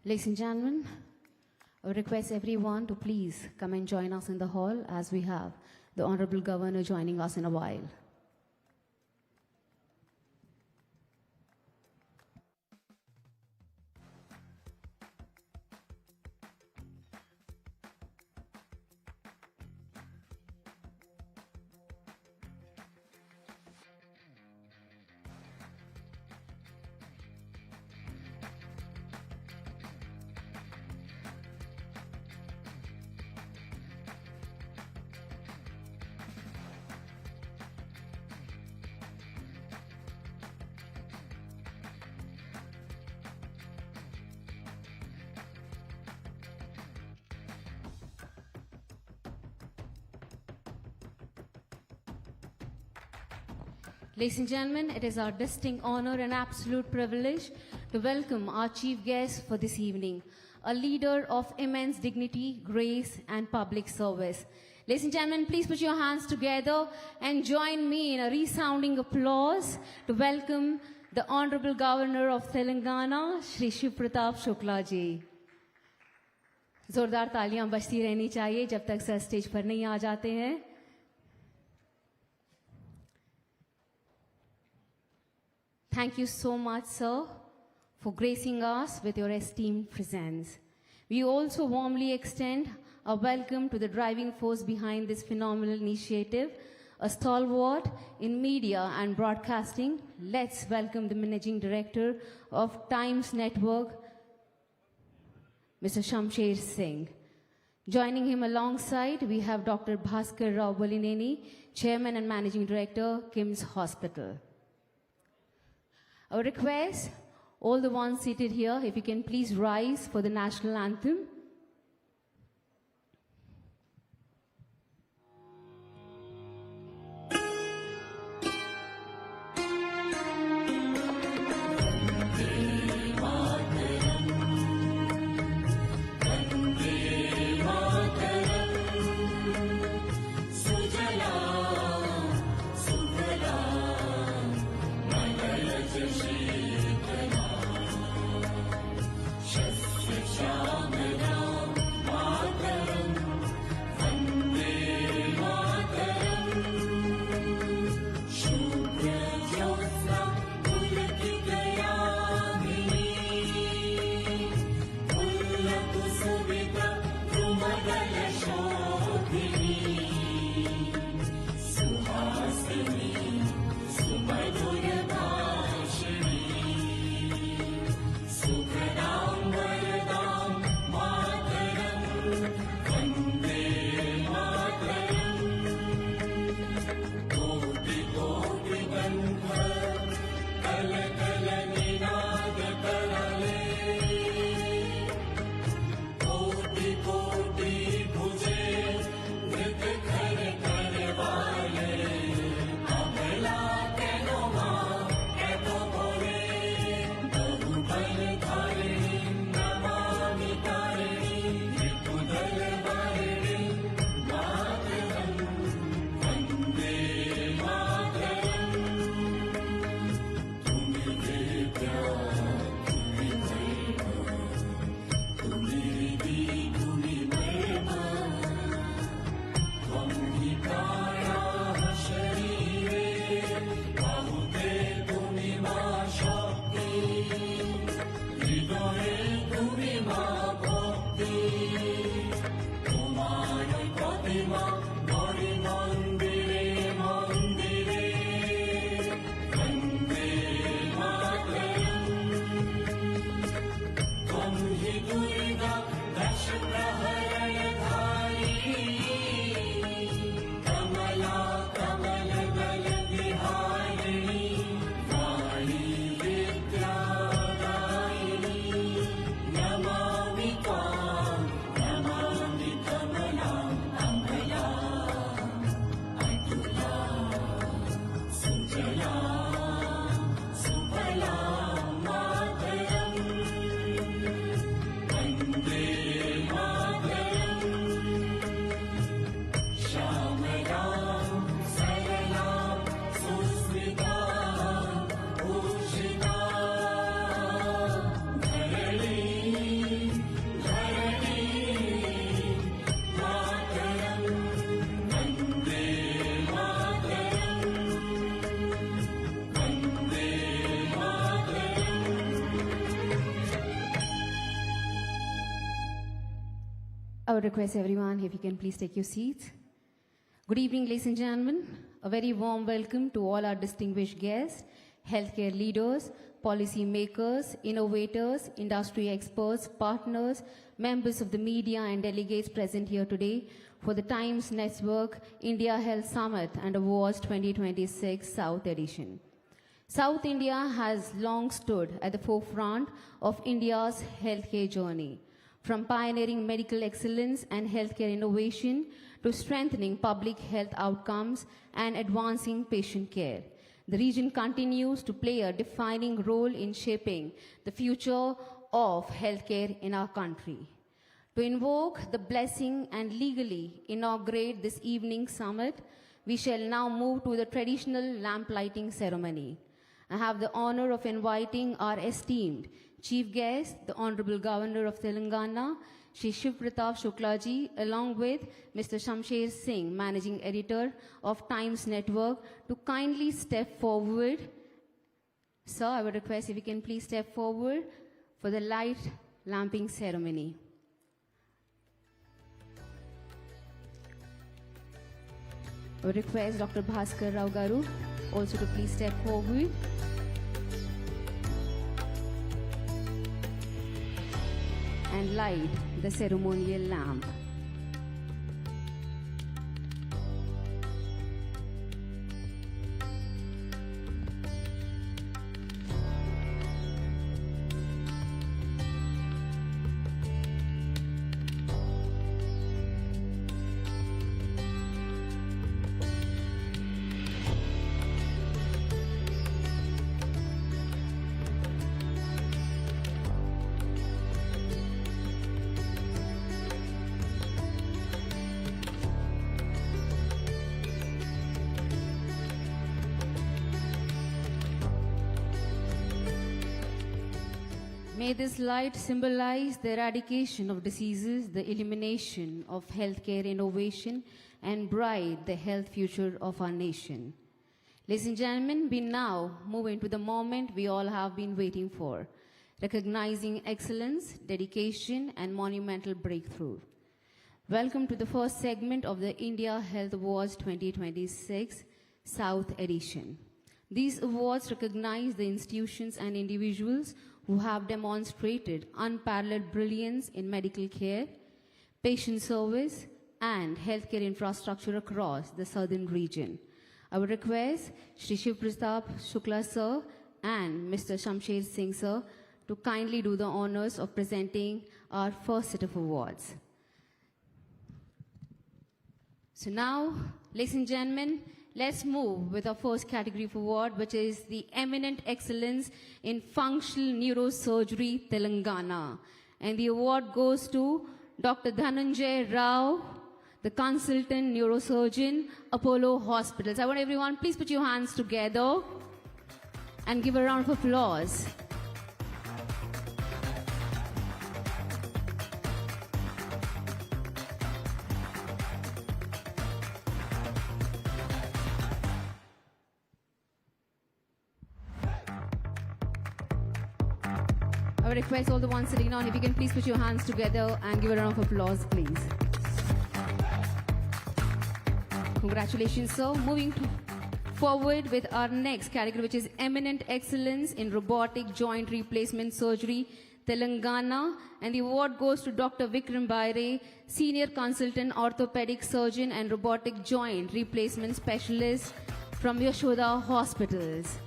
Ladies and gentlemen, I would request everyone to please come and join us in the hall as we have the Honorable Governor joining us in a while. Ladies and gentlemen, it is our distinct honor and absolute privilege to welcome our chief guest for this evening, a leader of immense dignity, grace, and public service. Ladies and gentlemen, please put your hands together and join me in a resounding applause to welcome the Honorable Governor of Telangana, Shri Shiv Pratap Shukla ji. जोरदार तालियां बजती रहनी चाहिए जब तक sir stage पर नहीं आ जाते हैं. Thank you so much, sir, for gracing us with your esteemed presence. We also warmly extend a welcome to the driving force behind this phenomenal initiative, a stalwart in media and broadcasting. Let's welcome the Managing Director of Times Network, Mr. Shamsher Singh. Joining him alongside, we have Dr. Bhaskar Rao Bolineni, Chairman and Managing Director, KIMS Hospital. I would request all the ones seated here, if you can please rise for the national anthem. Namavi Kamalam, Namavi Kamalam, Ambala. I would request everyone if you can please take your seats. Good evening, ladies and gentlemen. A very warm welcome to all our distinguished guests, healthcare leaders, policy makers, innovators, industry experts, partners, members of the media and delegates present here today for the Times Network India Health Summit and Awards 2026 South Edition. South India has long stood at the forefront of India's healthcare journey, from pioneering medical excellence and healthcare innovation to strengthening public health outcomes and advancing patient care. The region continues to play a defining role in shaping the future of healthcare in our country. To invoke the blessing and legally inaugurate this evening's summit, we shall now move to the traditional lamp lighting ceremony. I have the honor of inviting our esteemed Chief Guest, the Honorable Governor of Telangana, Shri Shiv Pratap Shuklaji, along with Mr. Shamsher Singh, Managing Editor of Times Network, to kindly step forward. Sir, I would request if you can please step forward for the light lamping ceremony. I would request Dr. Bhaskar Rao Garu also to please step forward. And light the ceremonial lamp. May this light symbolize the eradication of diseases, the elimination of healthcare innovation, and bright the health future of our nation. Ladies and gentlemen, we now move into the moment we all have been waiting for, recognizing excellence, dedication, and monumental breakthrough. Welcome to the first segment of the India Health Awards 2026 South Edition. These awards recognize the institutions and individuals who have demonstrated unparalleled brilliance in medical care, patient service, and healthcare infrastructure across the southern region. I would request Shri Shiv Pratap Shukla sir and Mr. Shamsher Singh sir to kindly do the honors of presenting our first set of awards. So now, ladies and gentlemen, let's move with our first category of award, which is the Eminent Excellence in Functional Neurosurgery, Telangana. And the award goes to Dr. Dhananjay Rao, the Consultant Neurosurgeon, Apollo Hospitals. I want everyone, please put your hands together and give a round of applause. I would request all the ones sitting down, if you can please put your hands together and give a round of applause, please. Congratulations, sir. Moving forward with our next category, which is Eminent Excellence in Robotic Joint Replacement Surgery, Telangana. And the award goes to Dr. Vikram Baire, Senior Consultant Orthopedic Surgeon and Robotic Joint Replacement Specialist from Yashoda Hospitals.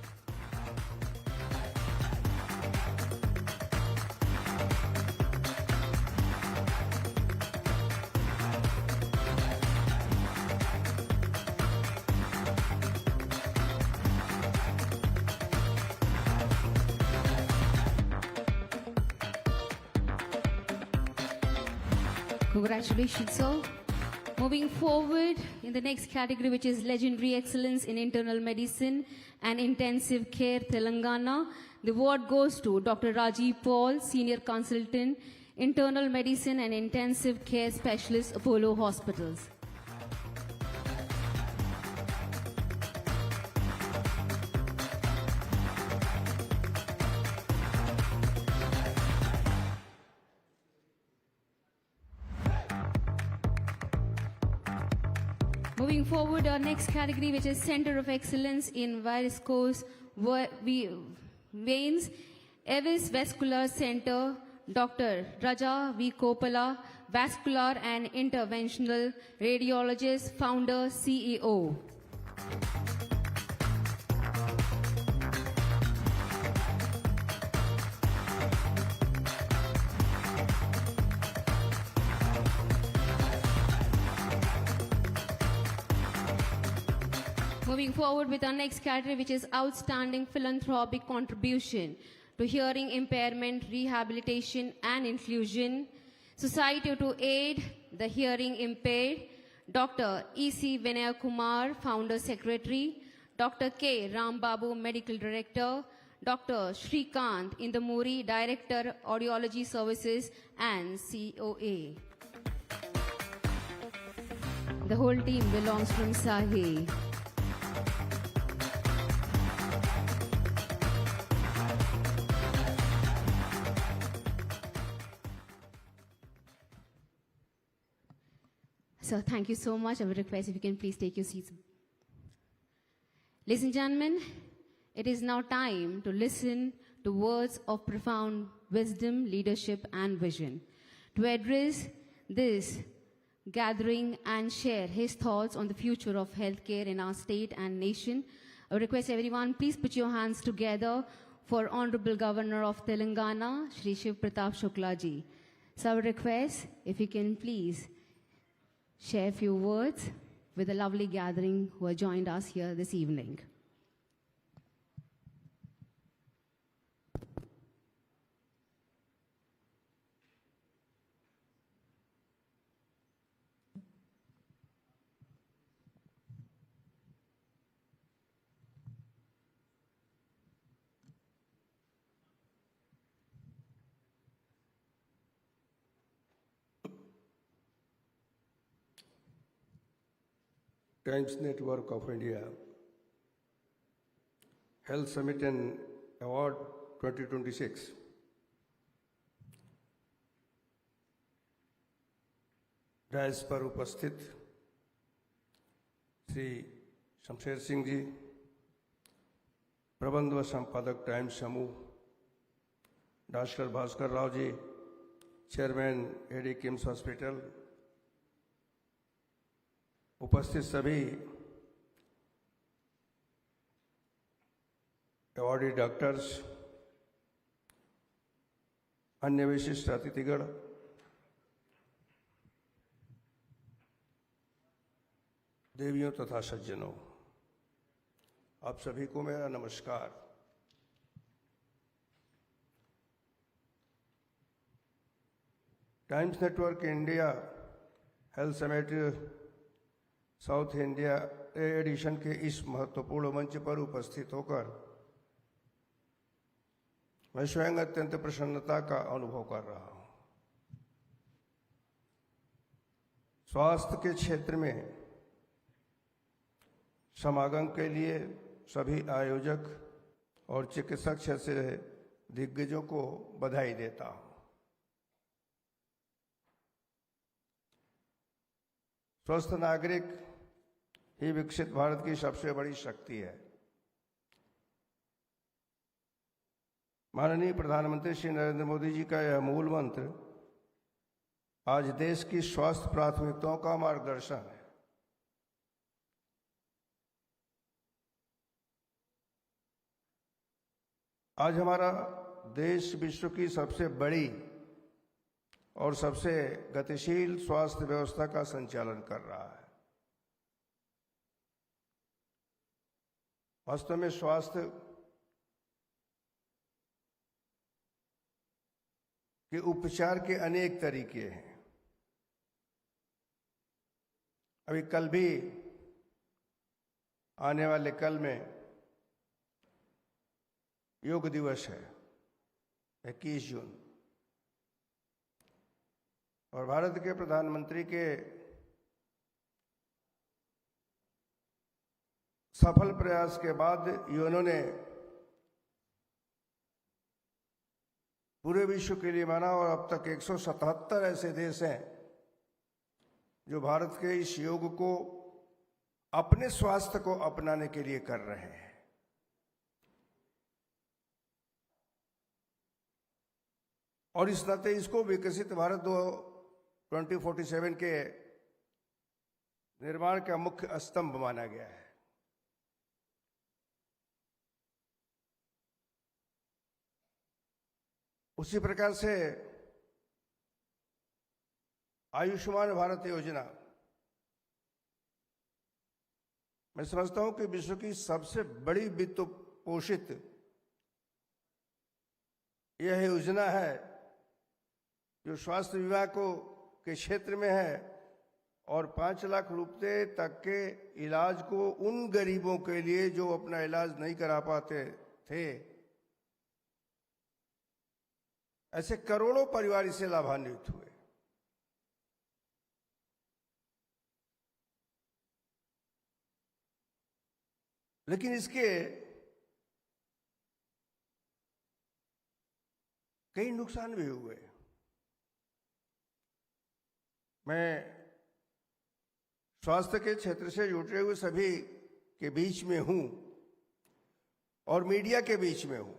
Congratulations, sir. Moving forward in the next category, which is Legendary Excellence in Internal Medicine and Intensive Care, Telangana. The award goes to Dr. Rajiv Paul, Senior Consultant, Internal Medicine and Intensive Care Specialist, Apollo Hospitals. Moving forward, our next category, which is Center of Excellence in Varicose Veins, Evis Vascular Center, Dr. Raja V. Kopala, Vascular and Interventional Radiologist, Founder, CEO. Moving forward with our next category, which is Outstanding Philanthropic Contribution to Hearing Impairment, Rehabilitation and Inclusion, Society to Aid the Hearing Impaired, Dr. E.C. Vinay Kumar, Founder Secretary, Dr. K. Rambabu, Medical Director, Dr. Shrikant Indamuri, Director, Audiology Services and COA. The whole team belongs from Sahi. So thank you so much. I would request if you can please take your seats. Ladies and gentlemen, it is now time to listen to words of profound wisdom, leadership, and vision. To address this gathering and share his thoughts on the future of healthcare in our state and nation, I would request everyone, please put your hands together for Honorable Governor of Telangana, Shri Shiv Pratap Shukla ji. So I would request if you can please share a few words with the lovely gathering who have joined us here this evening. Times Network of India Health Summit and Award 2026. DISE पर उपस्थित श्री शमशेर सिंह जी, प्रबंध व संपादक times समूह, doctor Bhaskar Rao ji, chairman AD KIMS hospital, उपस्थित सभी awardee doctors, अन्य विशिष्ट अतिथिगण, देवियों तथा सज्जनों, आप सभी को मेरा नमस्कार। Times Network India Health Summit South India edition के इस महत्वपूर्ण मंच पर उपस्थित होकर मैं स्वयं अत्यंत प्रसन्नता का अनुभव कर रहा हूं। स्वास्थ्य के क्षेत्र में समागम के लिए सभी आयोजक और चिकित्सक क्षेत्र से दिग्गजों को बधाई देता हूं। स्वस्थ नागरिक ही विकसित भारत की सबसे बड़ी शक्ति है। माननीय प्रधानमंत्री श्री नरेंद्र मोदी जी का यह मूल मंत्र आज देश की स्वास्थ्य प्राथमिकताओं का मार्गदर्शन है। आज हमारा देश विश्व की सबसे बड़ी और सबसे गतिशील स्वास्थ्य व्यवस्था का संचालन कर रहा है। वास्तव में स्वास्थ्य के उपचार के अनेक तरीके हैं। अभी कल भी आने वाले कल में योग दिवस है 21 जून, और भारत के प्रधानमंत्री के सफल प्रयास के बाद यूएनओ ने पूरे विश्व के लिए माना और अब तक 177 ऐसे देश हैं जो भारत के इस योग को अपने स्वास्थ्य को अपनाने के लिए कर रहे हैं। और इस नाते इसको विकसित भारत 2047 के निर्माण का मुख्य स्तंभ माना गया है। उसी प्रकार से आयुष्मान भारत योजना, मैं समझता हूं कि विश्व की सबसे बड़ी वित्त पोषित यह योजना है जो स्वास्थ्य विभाग के क्षेत्र में है, और 5 लाख रुपए तक के इलाज को उन गरीबों के लिए जो अपना इलाज नहीं करा पाते थे। ऐसे करोड़ों परिवार इससे लाभान्वित हुए। लेकिन इसके कई नुकसान भी हुए। मैं स्वास्थ्य के क्षेत्र से जुटे हुए सभी के बीच में हूं और मीडिया के बीच में हूं,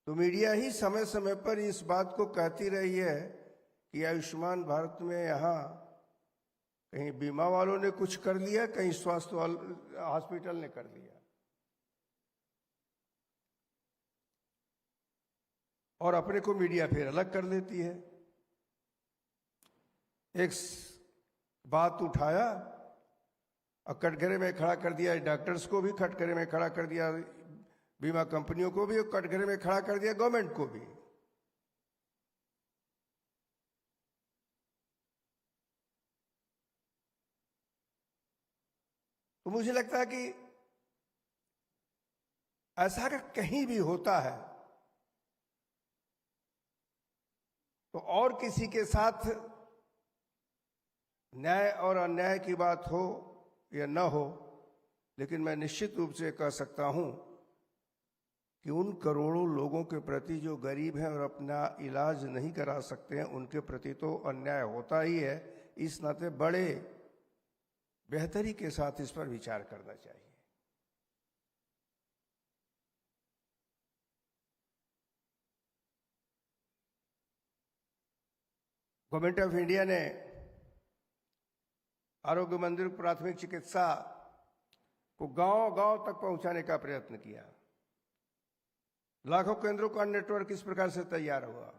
तो मीडिया ही समय समय पर इस बात को कहती रही है कि आयुष्मान भारत में यहाँ कहीं बीमा वालों ने कुछ कर लिया, कहीं स्वास्थ्य हॉस्पिटल ने कर लिया। और अपने को मीडिया फिर अलग कर देती है। एक बात उठाया और कटघरे में खड़ा कर दिया, डॉक्टर्स को भी कटघरे में खड़ा कर दिया, बीमा कंपनियों को भी कटघरे में खड़ा कर दिया, गवर्नमेंट को भी। तो मुझे लगता है कि ऐसा अगर कहीं भी होता है तो और किसी के साथ न्याय और अन्याय की बात हो या न हो, लेकिन मैं निश्चित रूप से कह सकता हूं कि उन करोड़ों लोगों के प्रति जो गरीब हैं और अपना इलाज नहीं करा सकते हैं, उनके प्रति तो अन्याय होता ही है। इस नाते बड़े बेहतरी के साथ इस पर विचार करना चाहिए। गवर्नमेंट ऑफ इंडिया ने आरोग्य मंदिर प्राथमिक चिकित्सा को गांव-गांव तक पहुंचाने का प्रयत्न किया। लाखों केंद्रों का नेटवर्क इस प्रकार से तैयार हुआ।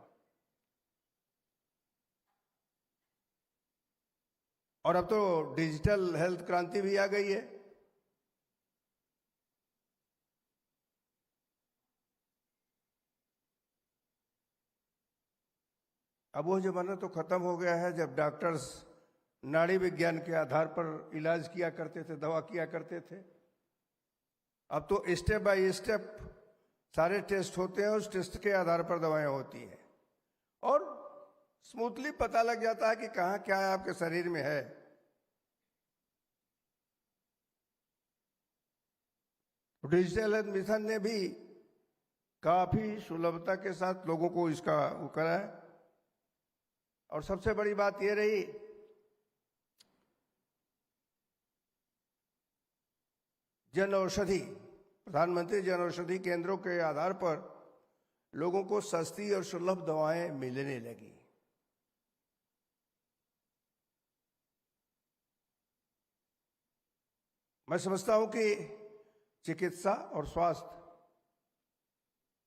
और अब तो डिजिटल हेल्थ क्रांति भी आ गई है। अब वो जमाना तो खत्म हो गया है जब डॉक्टर्स नाड़ी विज्ञान के आधार पर इलाज किया करते थे, दवा किया करते थे। अब तो स्टेप बाय स्टेप सारे टेस्ट होते हैं, उस टेस्ट के आधार पर दवाएं होती हैं और स्मूथली पता लग जाता है कि कहां क्या है आपके शरीर में है। डिजिटल हेल्थ मिशन ने भी काफी सुलभता के साथ लोगों को इसका वो करा है। और सबसे बड़ी बात यह रही जन औषधि, प्रधानमंत्री जन औषधि केंद्रों के आधार पर लोगों को सस्ती और सुलभ दवाएं मिलने लगी। मैं समझता हूं कि चिकित्सा और स्वास्थ्य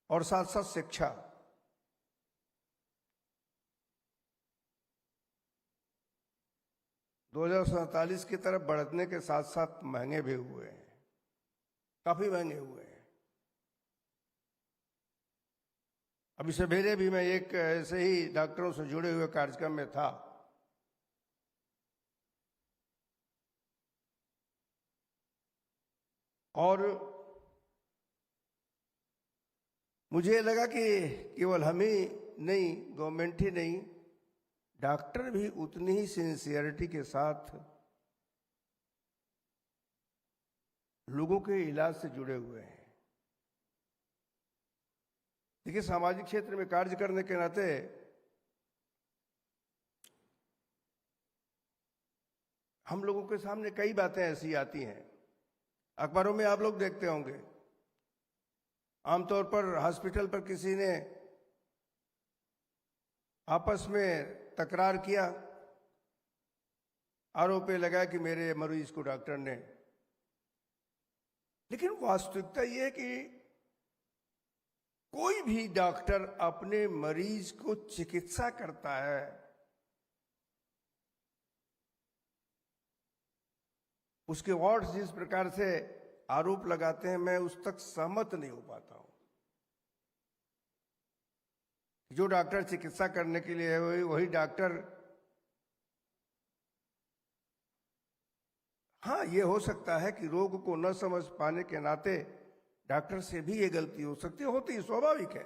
और साथ साथ शिक्षा, दो 2047 की तरफ बढ़ने के साथ साथ महंगे भी हुए हैं, काफी महंगे हुए हैं। अभी सवेरे भी मैं एक ऐसे ही डॉक्टरों से जुड़े हुए कार्यक्रम में था। और मुझे लगा कि केवल हम ही नहीं, गवर्नमेंट ही नहीं, डॉक्टर भी उतनी ही सिंसियरिटी के साथ लोगों के इलाज से जुड़े हुए हैं। देखिए, सामाजिक क्षेत्र में कार्य करने के नाते हम लोगों के सामने कई बातें ऐसी आती हैं, अखबारों में आप लोग देखते होंगे, आमतौर पर हॉस्पिटल पर किसी ने आपस में तकरार किया, आरोप लगाया कि मेरे मरीज को डॉक्टर ने, लेकिन वास्तविकता यह है कि कोई भी डॉक्टर अपने मरीज को चिकित्सा करता है, उसके वार्ड्स जिस प्रकार से आरोप लगाते हैं, मैं उस तक सहमत नहीं हो पाता हूं। जो डॉक्टर चिकित्सा करने के लिए है वही डॉक्टर, हाँ ये हो सकता है कि रोग को न समझ पाने के नाते डॉक्टर से भी ये गलती हो सकती है, होती है, स्वाभाविक है।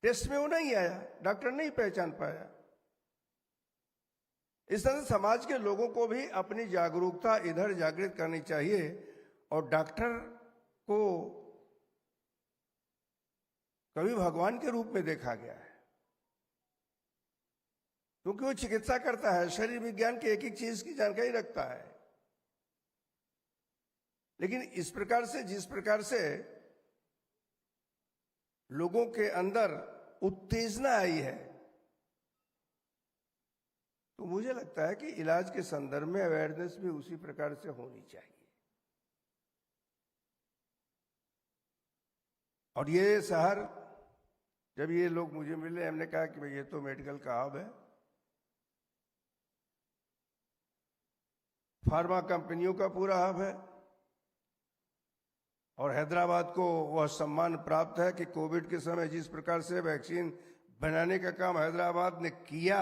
टेस्ट में वो नहीं आया, डॉक्टर नहीं पहचान पाया। इस तरह समाज के लोगों को भी अपनी जागरूकता इधर जागृत करनी चाहिए और डॉक्टर को कभी भगवान के रूप में देखा गया है, क्योंकि वो चिकित्सा करता है, शरीर विज्ञान की एक एक चीज की जानकारी रखता है। लेकिन इस प्रकार से, जिस प्रकार से लोगों के अंदर उत्तेजना आई है, तो मुझे लगता है कि इलाज के संदर्भ में अवेयरनेस भी उसी प्रकार से होनी चाहिए। और ये शहर, जब ये लोग मुझे मिले, हमने कहा कि भाई ये तो मेडिकल का हब है, फार्मा कंपनियों का पूरा हब है, और हैदराबाद को वह सम्मान प्राप्त है कि कोविड के समय जिस प्रकार से वैक्सीन बनाने का काम हैदराबाद ने किया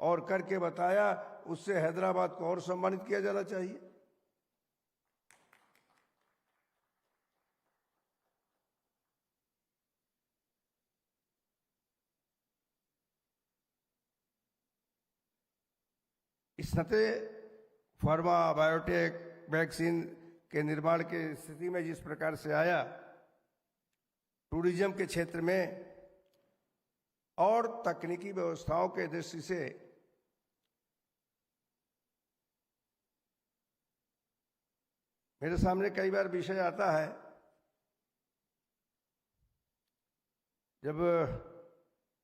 और करके बताया, उससे हैदराबाद को और सम्मानित किया जाना चाहिए। इस नाते फार्मा बायोटेक वैक्सीन के निर्माण की स्थिति में जिस प्रकार से आया, टूरिज्म के क्षेत्र में और तकनीकी व्यवस्थाओं के दृष्टि से मेरे सामने कई बार विषय आता है, जब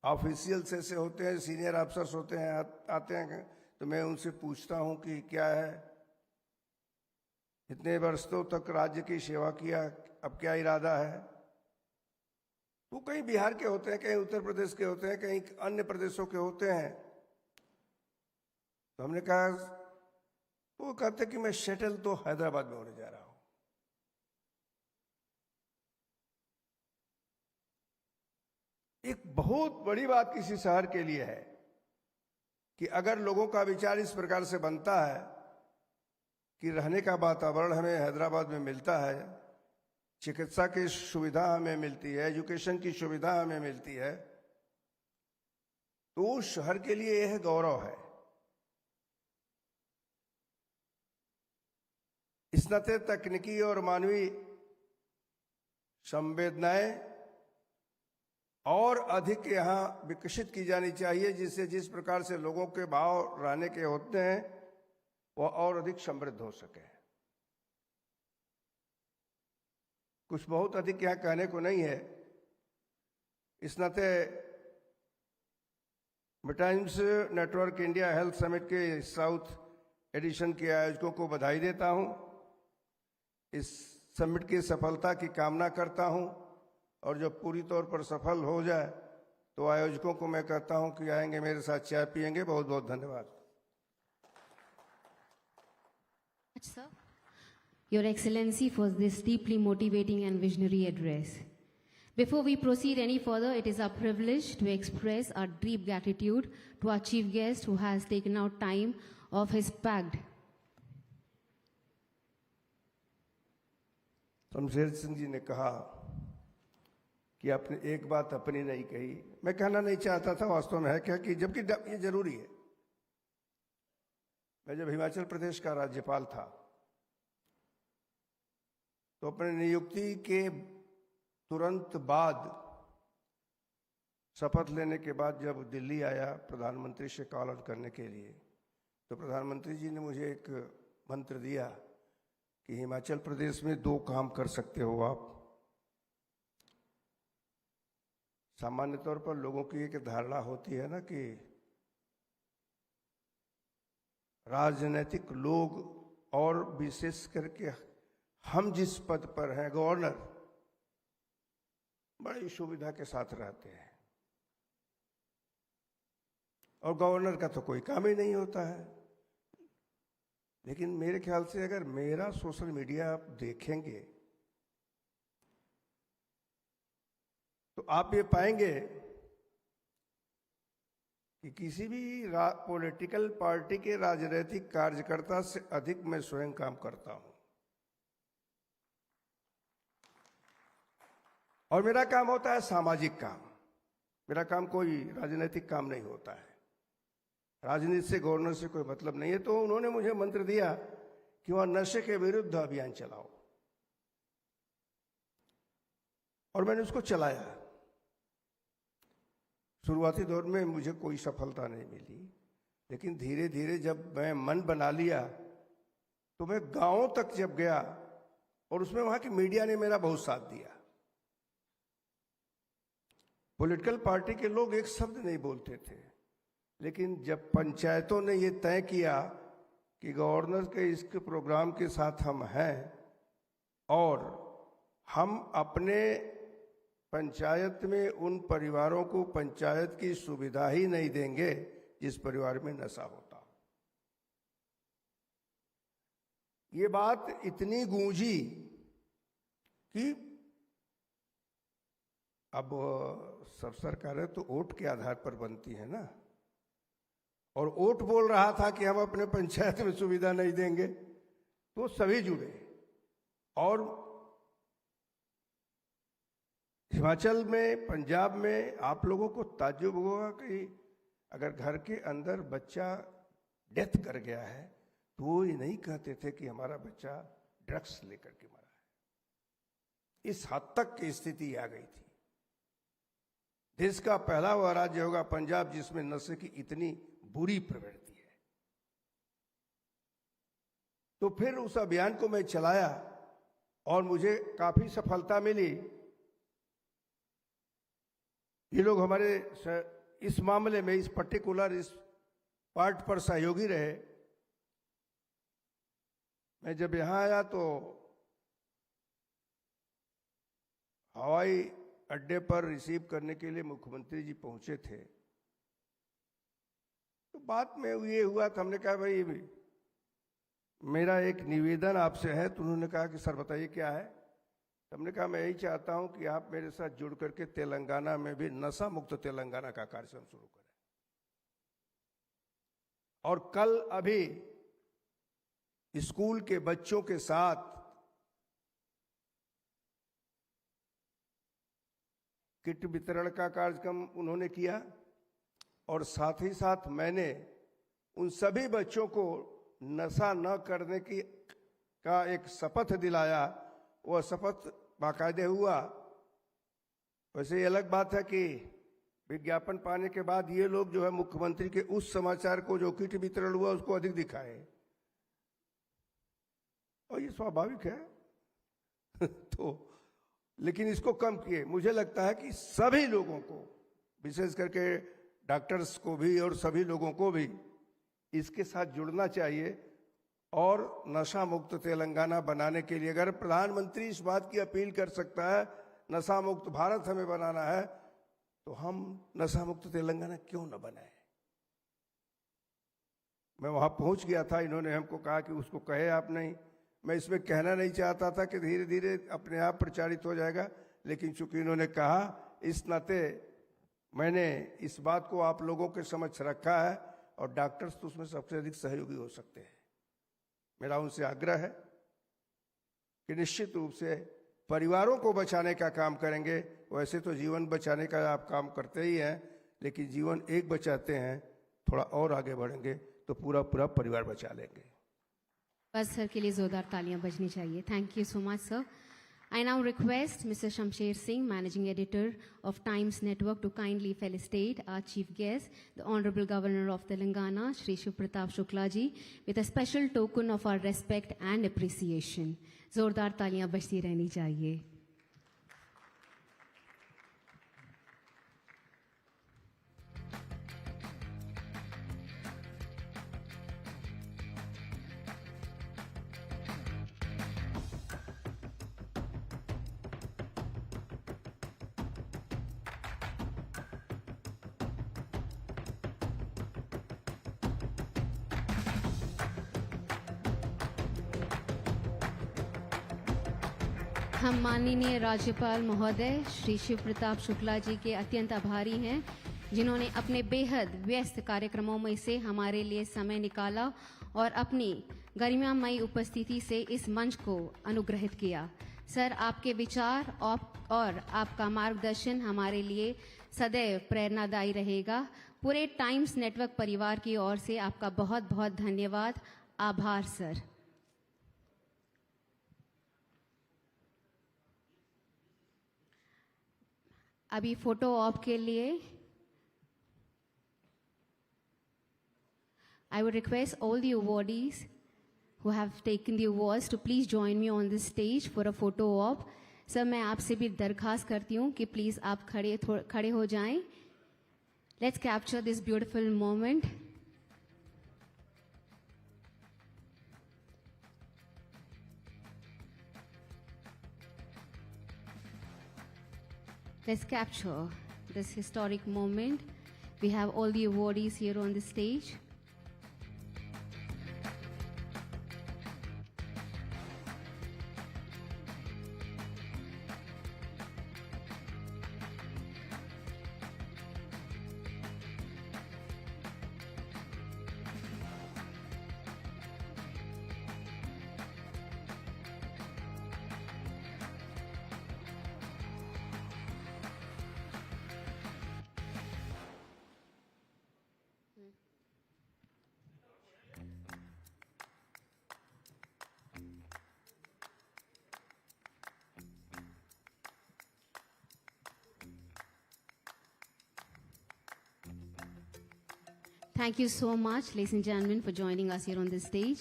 ऑफिशियल्स ऐसे होते हैं, सीनियर अफसर्स होते हैं, आते हैं, तो मैं उनसे पूछता हूं कि क्या है, इतने वर्षों तक राज्य की सेवा किया, अब क्या इरादा है। वो कहीं बिहार के होते हैं, कहीं उत्तर प्रदेश के होते हैं, कहीं अन्य प्रदेशों के होते हैं। तो हमने कहा, वो कहते कि मैं सेटल तो हैदराबाद में होने जा रहा हूं। एक बहुत बड़ी बात किसी शहर के लिए है कि अगर लोगों का विचार इस प्रकार से बनता है कि रहने का वातावरण हमें हैदराबाद में मिलता है, चिकित्सा की सुविधा हमें मिलती है, एजुकेशन की सुविधा हमें मिलती है, तो उस शहर के लिए यह गौरव है। इस नाते तकनीकी और मानवीय संवेदनाएं और अधिक यहां विकसित की जानी चाहिए, जिससे जिस प्रकार से लोगों के भाव रहने के होते हैं वह और अधिक समृद्ध हो सके। कुछ बहुत अधिक यहां कहने को नहीं है। इस नाते times Network India Health summit के साउथ एडिशन के आयोजकों को बधाई देता हूं। इस समिट की सफलता की कामना करता हूं, और जब पूरी तौर पर सफल हो जाए तो आयोजकों को मैं कहता हूं कि आएंगे, मेरे साथ चाय पिएंगे। बहुत बहुत धन्यवाद। Sir, Your Excellency, for this deeply motivating and visionary address. Before we proceed any further, it is our privilege to express our deep gratitude to our chief guest who has taken out time of his packed. Shamsher Singh ji ने कहा कि आपने एक बात अपनी नहीं कही। मैं कहना नहीं चाहता था, वास्तव में है क्या कि जबकि ये जरूरी है। मैं जब हिमाचल प्रदेश का राज्यपाल था तो अपने नियुक्ति के तुरंत बाद, शपथ लेने के बाद जब दिल्ली आया प्रधानमंत्री से कॉल आउट करने के लिए, तो प्रधानमंत्री जी ने मुझे एक मंत्र दिया कि हिमाचल प्रदेश में 2 काम कर सकते हो आप। सामान्य तौर पर लोगों की एक धारणा होती है ना कि राजनीतिक लोग और विशेष करके हम जिस पद पर हैं गवर्नर, बड़ी सुविधा के साथ रहते हैं और गवर्नर का तो कोई काम ही नहीं होता है। लेकिन मेरे ख्याल से अगर मेरा सोशल मीडिया आप देखेंगे तो आप ये पाएंगे कि किसी भी पॉलिटिकल पार्टी के राजनीतिक कार्यकर्ता से अधिक मैं स्वयं काम करता हूं। और मेरा काम होता है सामाजिक काम, मेरा काम कोई राजनीतिक काम नहीं होता है। राजनीति से गवर्नर से कोई मतलब नहीं है। तो उन्होंने मुझे मंत्र दिया कि वह नशे के विरुद्ध अभियान चलाओ, और मैंने उसको चलाया। शुरुआती दौर में मुझे कोई सफलता नहीं मिली, लेकिन धीरे धीरे जब मैं मन बना लिया तो मैं गांवों तक जब गया और उसमें वहां की मीडिया ने मेरा बहुत साथ दिया। पॉलिटिकल पार्टी के लोग एक शब्द नहीं बोलते थे, लेकिन जब पंचायतों ने ये तय किया कि गवर्नर के इसके प्रोग्राम के साथ हम हैं और हम अपने पंचायत में उन परिवारों को पंचायत की सुविधा ही नहीं देंगे जिस परिवार में नशा होता हो। ये बात इतनी गूंजी कि अब सब सरकारें तो वोट के आधार पर बनती है ना, और वोट बोल रहा था कि हम अपने पंचायत में सुविधा नहीं देंगे, तो सभी जुड़े। और हिमाचल में, पंजाब में आप लोगों को ताज्जुब होगा कि अगर घर के अंदर बच्चा डेथ कर गया है तो वो ये नहीं कहते थे कि हमारा बच्चा ड्रग्स लेकर के मरा है। इस हद तक की स्थिति आ गई थी। देश का पहला वह राज्य होगा पंजाब जिसमें नशे की इतनी बुरी प्रवृत्ति है। तो फिर उस अभियान को मैं चलाया और मुझे काफी सफलता मिली। ये लोग हमारे इस मामले में, इस पर्टिकुलर इस पार्ट पर सहयोगी रहे। मैं जब यहां आया तो हवाई अड्डे पर रिसीव करने के लिए मुख्यमंत्री जी पहुंचे थे। तो बात में ये हुआ तो हमने कहा भाई मेरा एक निवेदन आपसे है। तो उन्होंने कहा कि सर बताइए क्या है। तो हमने कहा मैं यही चाहता हूं कि आप मेरे साथ जुड़ करके तेलंगाना में भी नशा मुक्त तेलंगाना का कार्यक्रम शुरू करें। और कल अभी स्कूल के बच्चों के साथ किट वितरण का कार्यक्रम उन्होंने किया, और साथ ही साथ मैंने उन सभी बच्चों को नशा न करने की का एक शपथ दिलाया। वह शपथ बाकायदे हुआ। वैसे ये अलग बात है कि विज्ञापन पाने के बाद ये लोग जो है मुख्यमंत्री के उस समाचार को जो किट वितरण हुआ उसको अधिक दिखाए, और ये स्वाभाविक है। तो लेकिन इसको कम किए। मुझे लगता है कि सभी लोगों को, विशेष करके डॉक्टर्स को भी और सभी लोगों को भी इसके साथ जुड़ना चाहिए और नशा मुक्त तेलंगाना बनाने के लिए अगर प्रधानमंत्री इस बात की अपील कर सकता है नशा मुक्त भारत हमें बनाना है, तो हम नशा मुक्त तेलंगाना क्यों न बनाए। मैं वहां पहुंच गया था, इन्होंने हमको कहा कि उसको कहे आप नहीं। मैं इसमें कहना नहीं चाहता था कि धीरे धीरे अपने आप प्रचारित हो जाएगा, लेकिन चूंकि इन्होंने कहा इस नाते मैंने इस बात को आप लोगों के समक्ष रखा है, और डॉक्टर्स तो उसमें सबसे अधिक सहयोगी हो सकते हैं। मेरा उनसे आग्रह है कि निश्चित रूप से परिवारों को बचाने का काम करेंगे। वैसे तो जीवन बचाने का आप काम करते ही हैं, लेकिन जीवन एक बचाते हैं, थोड़ा और आगे बढ़ेंगे तो पूरा पूरा परिवार बचा लेंगे। बस सर के लिए जोरदार तालियां बजनी चाहिए। Thank you so much sir. I now request Mr. Shamsher Singh, Managing Editor of Times Network, to kindly felicitate our chief guest, the Honorable Governor of Telangana, Shri Shiv Pratap Shukla ji, with a special token of our respect and appreciation. Zordar taliyan bajti rehni chahiye. हम माननीय राज्यपाल महोदय श्री शिव प्रताप शुक्ला जी के अत्यंत आभारी हैं, जिन्होंने अपने बेहद व्यस्त कार्यक्रमों में से हमारे लिए समय निकाला और अपनी गरिमामयी उपस्थिति से इस मंच को अनुग्रहित किया। सर, आपके विचार और आपका मार्गदर्शन हमारे लिए सदैव प्रेरणादायी रहेगा। पूरे टाइम्स नेटवर्क परिवार की ओर से आपका बहुत बहुत धन्यवाद। आभार सर। अभी फोटो ऑप के लिए I would request all the awardees who have taken the awards to please join me on this stage for a photo op. Sir, मैं आपसे भी दरखास्त करती हूँ कि प्लीज आप खड़े हो जाएं. Let's capture this beautiful moment. Let's capture this historic moment. We have all the awardees here on the stage. Thank you so much, ladies and gentlemen, for joining us here on this stage.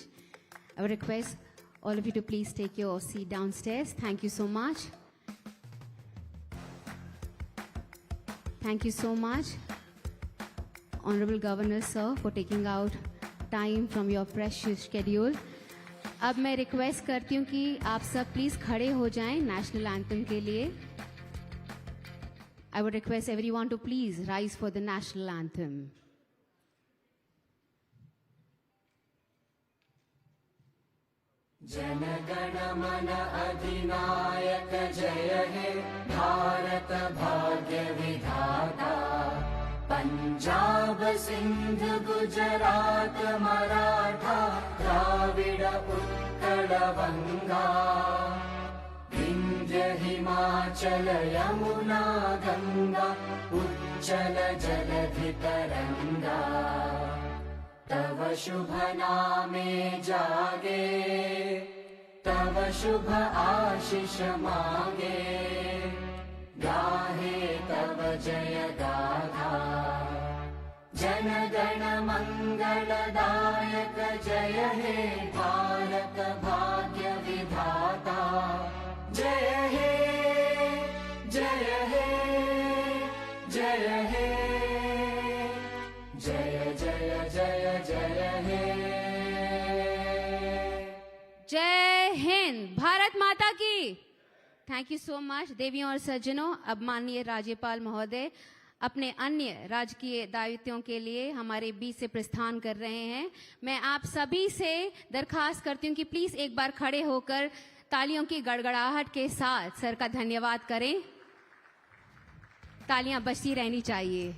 I would request all of you to please take your seat downstairs. Thank you so much. Thank you so much, Honorable Governor, sir, for taking out time from your precious schedule. अब मैं request करती हूँ कि आप सब please खड़े हो जाएं नेशनल एंथम के लिए. I would request everyone to please rise for the national anthem. Jana Gana मन अधिनायक जय हे भारत भाग्य विधाता. पंजाब सिंध गुजरात मराठा द्राविड उत्कल बंगा. विंध्य हिमाचल यमुना गंगा उच्चल जलधि तरंगा. तव शुभ नामे जागे तव शुभ आशीष मांगे. गाहे तव जय गाथा. जन गण मंगलदायक जय हे भारत भाग्य विधाता. जय हे जय हे जय हे जय जय जय जय हे. जय हिंद, भारत माता की. Thank you so much. देवियों और सज्जनों, अब माननीय राज्यपाल महोदय अपने अन्य राजकीय दायित्वों के लिए हमारे बीच से प्रस्थान कर रहे हैं. मैं आप सभी से दरखास्त करती हूँ कि प्लीज एक बार खड़े होकर तालियों की गड़गड़ाहट के साथ सर का धन्यवाद करें. तालियां बजती रहनी चाहिए.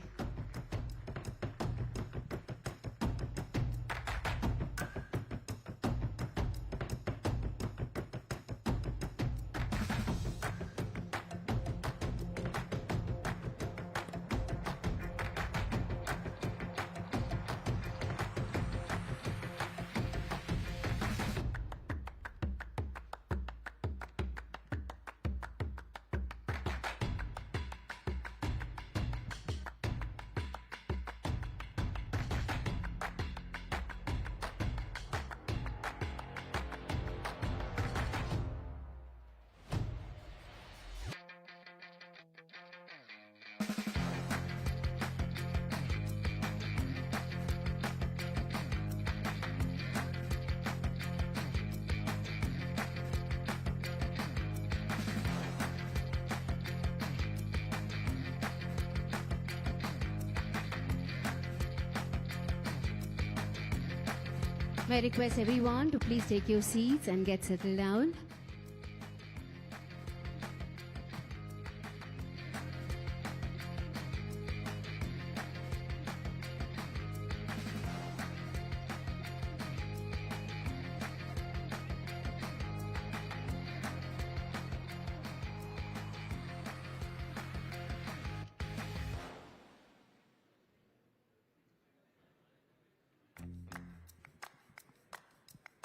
May I request everyone to please take your seats and get settled down.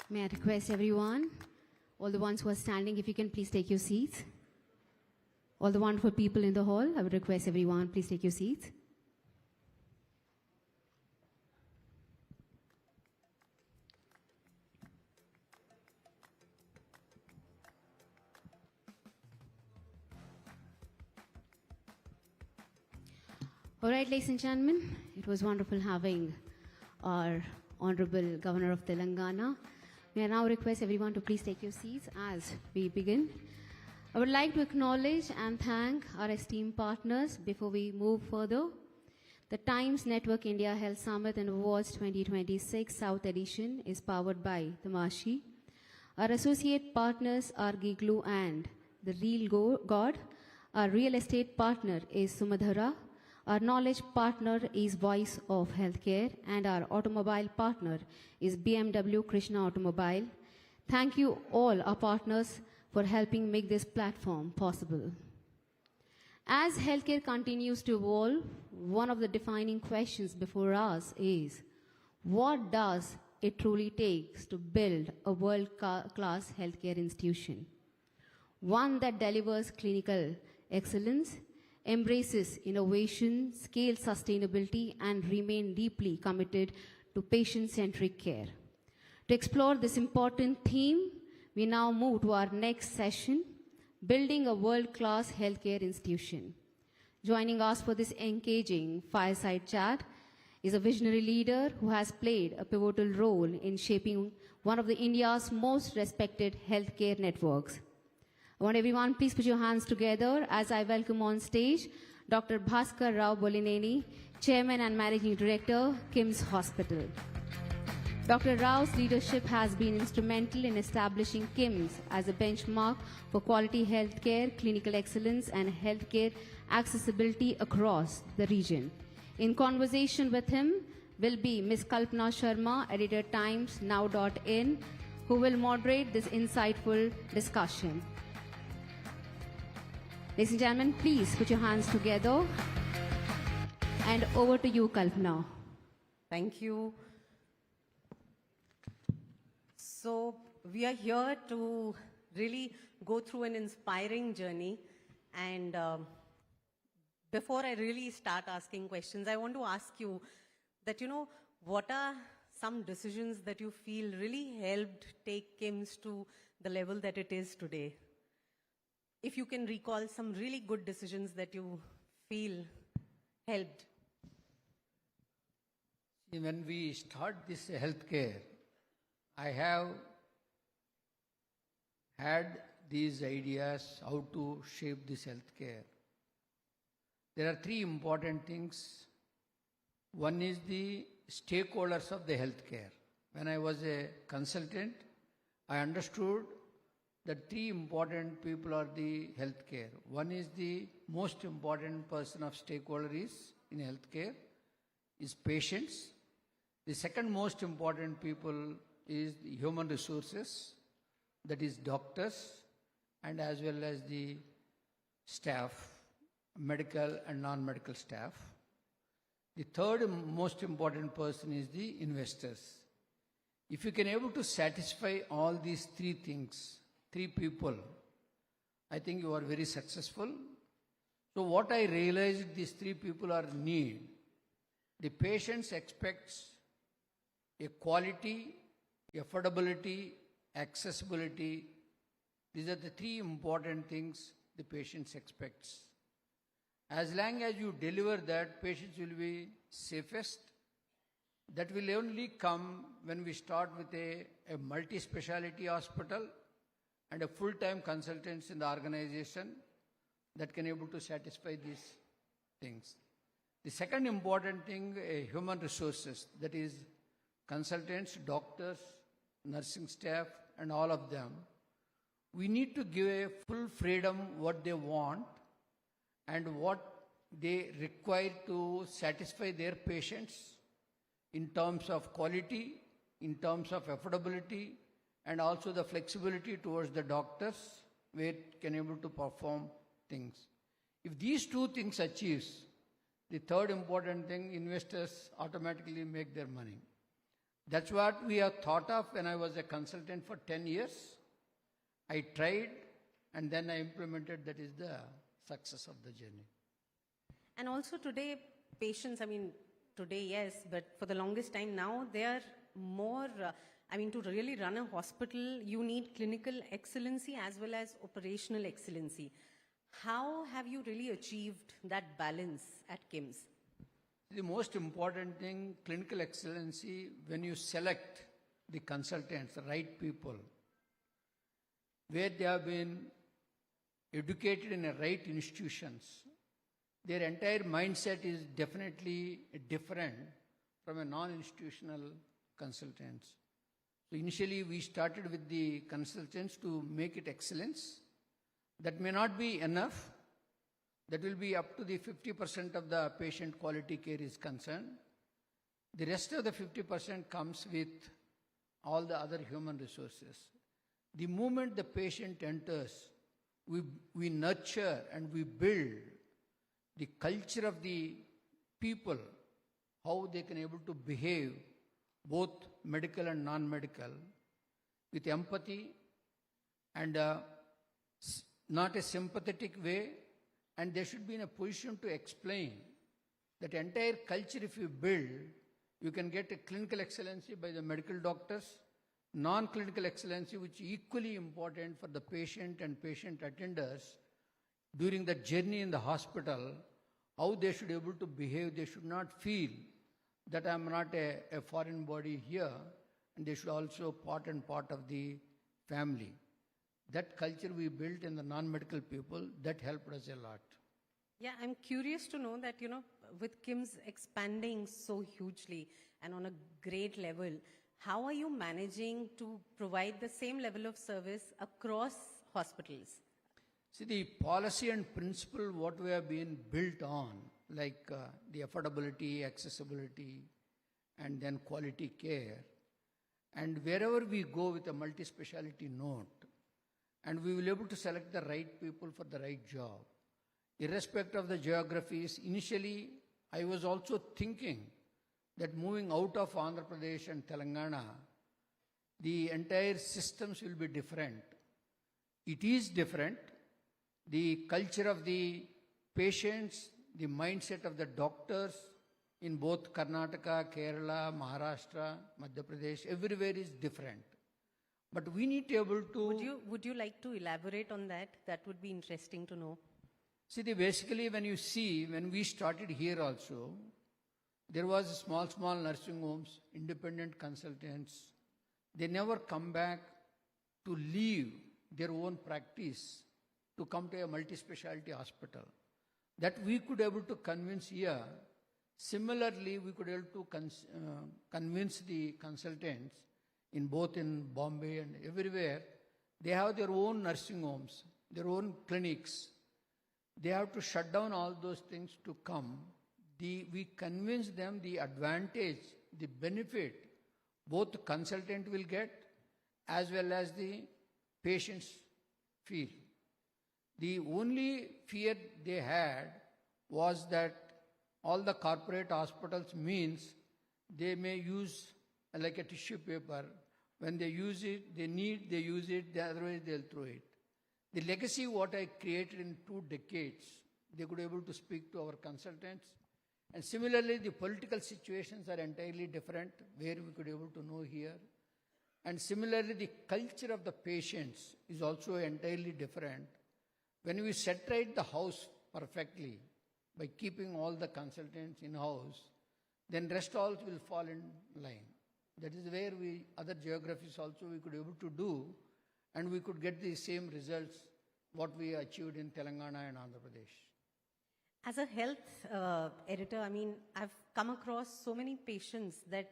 May I request everyone, all the ones who are standing, if you can please take your seats. All the wonderful people in the hall, I would request everyone, please take your seats. All right, ladies and gentlemen, it was wonderful having our Honorable Governor of Telangana. May I now request everyone to please take your seats as we begin. I would like to acknowledge and thank our esteemed partners before we move further. The Times Network India Health Summit and Awards 2026 South Edition is powered by Tamashi. Our associate partners are Giglu and The Real God. Our real estate partner is Sumadhara. Our knowledge partner is Voice of Healthcare, and our automobile partner is BMW Krishna Automobile. Thank you all our partners for helping make this platform possible. As healthcare continues to evolve, one of the defining questions before us is, what does it truly take to build a world-class healthcare institution? One that delivers clinical excellence, embraces innovation, scales sustainability, and remain deeply committed to patient-centric care. To explore this important theme, we now move to our next session, Building a World-Class Healthcare Institution. Joining us for this engaging fireside chat is a visionary leader who has played a pivotal role in shaping one of India's most respected healthcare networks. I want everyone, please put your hands together as I welcome on stage Dr. Bhaskar Rao Bolineni, Chairman and Managing Director, KIMS Hospital. Dr. Rao's leadership has been instrumental in establishing KIMS as a benchmark for quality healthcare, clinical excellence, and healthcare accessibility across the region. In conversation with him will be Ms. Kalpana Sharma, editor Times Now.in, who will moderate this insightful discussion. Ladies and gentlemen, please put your hands together. And over to you, Kalpana. Thank you. So we are here to really go through an inspiring journey. And before I really start asking questions, I want to ask you that, what are some decisions that you feel really helped take KIMS to the level that it is today? If you can recall some really good decisions that you feel helped. When we start this healthcare, I have had these ideas how to shape this healthcare. There are three important things. One is the stakeholders of the healthcare. When I was a consultant, I understood that three important people are the healthcare. One is the most important person of stakeholder is in healthcare is patients. The second most important people is the human resources, that is doctors, and as well as the staff, medical and non-medical staff. The third most important person is the investors. If you can able to satisfy all these three things, three people, I think you are very successful. So what I realized, these three people are need. The patients expects a quality, affordability, accessibility. These are the three important things the patients expects. As long as you deliver that, patients will be safest. That will only come when we start with a multi-speciality hospital and a full-time consultants in the organization that can able to satisfy these things. The second important thing, human resources, that is consultants, doctors, doctors, nursing staff, and all of them. We need to give a full freedom what they want and what they require to satisfy their patients in terms of quality, in terms of affordability, and also the flexibility towards the doctors where it can able to perform things. If these two things achieves, the third important thing, investors automatically make their money. That's what we have thought of when I was a consultant for 10 years. I tried and then I implemented. That is the success of the journey. And also today, patients, I mean, today, yes, but for the longest time now, they are more, to really run a hospital, you need clinical excellency as well as operational excellency. How have you really achieved that balance at KIMS? The most important thing, clinical excellency, when you select the consultants, the right people, where they have been educated in the right institutions, their entire mindset is definitely different from a non-institutional consultants. So initially we started with the consultants to make it excellence. That may not be enough. That will be up to the 50% of the patient quality care is concerned. The rest of the 50% comes with all the other human resources. The moment the patient enters, we nurture and we build the culture of the people, how they can able to behave, both medical and non-medical, with empathy and not a sympathetic way, and they should be in a position to explain that entire culture. If you build, you can get a clinical excellency by the medical doctors, non-clinical excellency, which is equally important for the patient and patient attenders during the journey in the hospital, how they should be able to behave. They should not feel that I'm not a foreign body here, and they should also part and part of the family. That culture we built in the non-medical people, that helped us a lot. Yeah, I'm curious to know that, with KIMS expanding so hugely and on a great level, how are you managing to provide the same level of service across hospitals? See, the policy and principle what we have been built on, like the affordability, accessibility, and then quality care. And wherever we go with a multi-speciality note, and we will be able to select the right people for the right job. Irrespective of the geographies, initially I was also thinking that moving out of Andhra Pradesh and Telangana, the entire systems will be different. It is different. The culture of the patients, the mindset of the doctors in both Karnataka, Kerala, Maharashtra, Madhya Pradesh, everywhere is different. But we need to be able to... Would you like to elaborate on that? That would be interesting to know. See, basically when we started here also, there was small nursing homes, independent consultants. They never come back to leave their own practice to come to a multi-specialty hospital. That we could able to convince here. Similarly, we could able to convince the consultants in Bombay and everywhere. They have their own nursing homes, their own clinics. They have to shut down all those things to come. We convince them the advantage, the benefit, both the consultant will get as well as the patients feel. The only fear they had was that all the corporate hospitals means they may use like a tissue paper. When they use it, they use it, otherwise they'll throw it. The legacy what I created in 2 decades, they could be able to speak to our consultants. And similarly, the political situations are entirely different, where we could be able to know here. And similarly, the culture of the patients is also entirely different. When we set right the house perfectly, by keeping all the consultants in-house, then rest all will fall in line. That is where other geographies also we could be able to do, and we could get the same results what we achieved in Telangana and Andhra Pradesh. As a health editor, I've come across so many patients that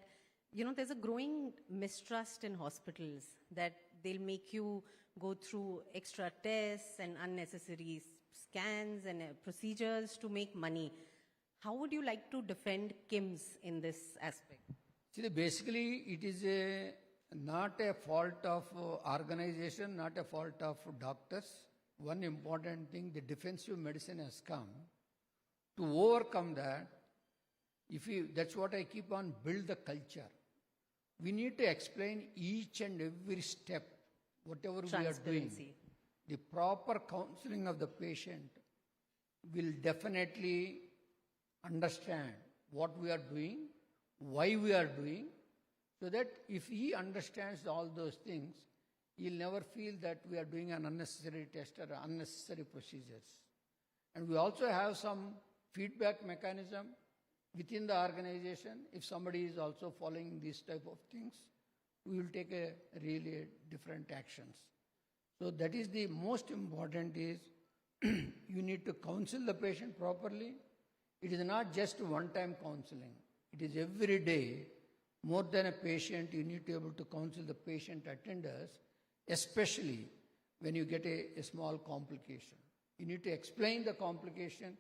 there's a growing mistrust in hospitals that they'll make you go through extra tests and unnecessary scans and procedures to make money. How would you like to defend KIMS in this aspect? See, basically, it is not a fault of organization, not a fault of doctors. One important thing, the defensive medicine has come. To overcome that, that's what I keep on, build the culture. We need to explain each and every step, whatever we are doing. The proper counseling of the patient will definitely understand what we are doing, why we are doing, so that if he understands all those things, he'll never feel that we are doing an unnecessary test or unnecessary procedures. And we also have some feedback mechanism within the organization. If somebody is also following these type of things, we will take a really different actions. So that is the most important is you need to counsel the patient properly. It is not just one-time counseling. It is every day. More than a patient, you need to be able to counsel the patient attenders, especially when you get a small complication. You need to explain the complication,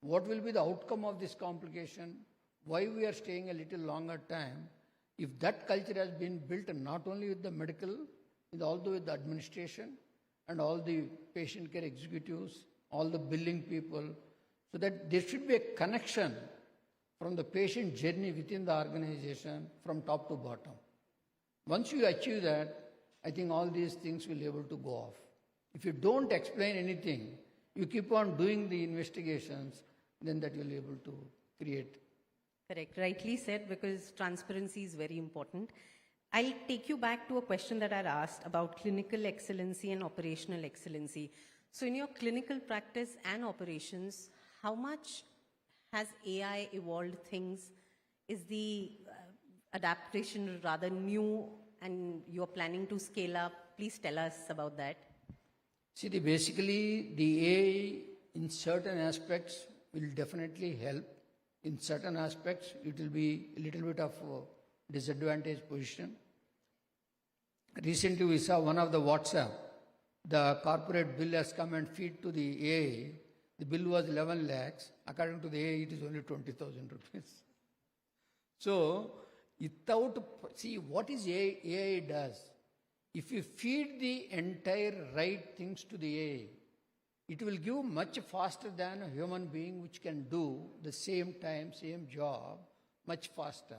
what will be the outcome of this complication, why we are staying a little longer time. If that culture has been built not only with the medical, but also with the administration and all the patient care executives, all the billing people, so that there should be a connection from the patient journey within the organization from top to bottom. Once you achieve that, I think all these things will be able to go off. If you don't explain anything, you keep on doing the investigations, then that will be able to create. Correct. Rightly said, because transparency is very important. I'll take you back to a question that I asked about clinical excellency and operational excellency. So in your clinical practice and operations, how much has AI evolved things? Is the adaptation rather new and you're planning to scale up? Please tell us about that. See, basically the AI in certain aspects will definitely help. In certain aspects, it will be a little bit of a disadvantaged position. Recently, we saw one of the WhatsApp. The corporate bill has come and feed to the AI. The bill was 11 lakhs. According to the AI, it is only 20,000 rupees. So, see what is AI does. If you feed the entire right things to the AI, it will give much faster than a human being which can do the same time, same job, much faster.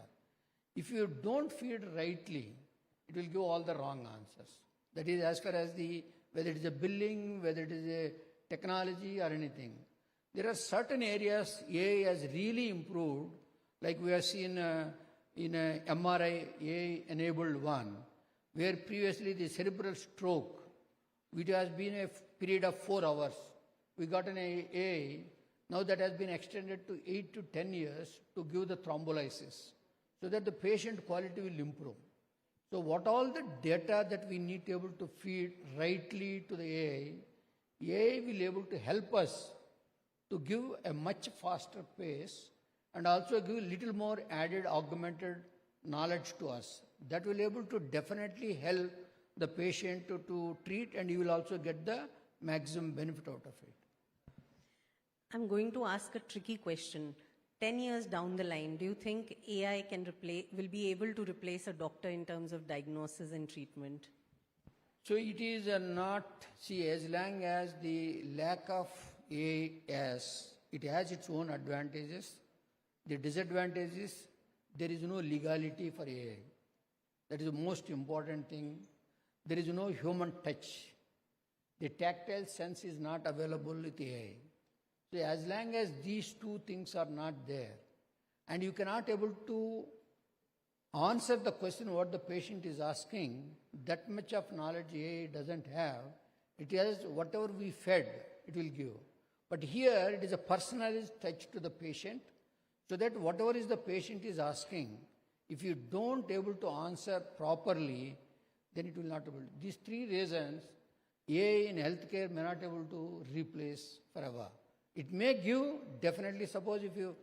If you don't feed rightly, it will give all the wrong answers. That is as far as whether it is a billing, whether it is a technology or anything. There are certain areas AI has really improved, like we have seen in a MRI, AI-enabled one, where previously the cerebral stroke, which has been a period of 4 hours. We got an AI, now that has been extended to 8 to 10 years to give the thrombolysis, so that the patient quality will improve. So what all the data that we need to be able to feed rightly to the AI will be able to help us to give a much faster pace and also give little more added augmented knowledge to us. That will be able to definitely help the patient to treat, and you will also get the maximum benefit out of it. I'm going to ask a tricky question. 10 years down the line, do you think AI will be able to replace a doctor in terms of diagnosis and treatment? So it is not, see, as long as the lack of AI it has its own advantages. The disadvantages, there is no legality for AI. That is the most important thing. There is no human touch. The tactile sense is not available with AI. So as long as these two things are not there, and you cannot able to answer the question what the patient is asking, that much of knowledge AI doesn't have. It has whatever we fed, it will give. But here it is a personalized touch to the patient, so that whatever is the patient is asking, if you don't able to answer properly, then it will not able. These 3 reasons, AI in healthcare may not able to replace forever. It may give, definitely, suppose if you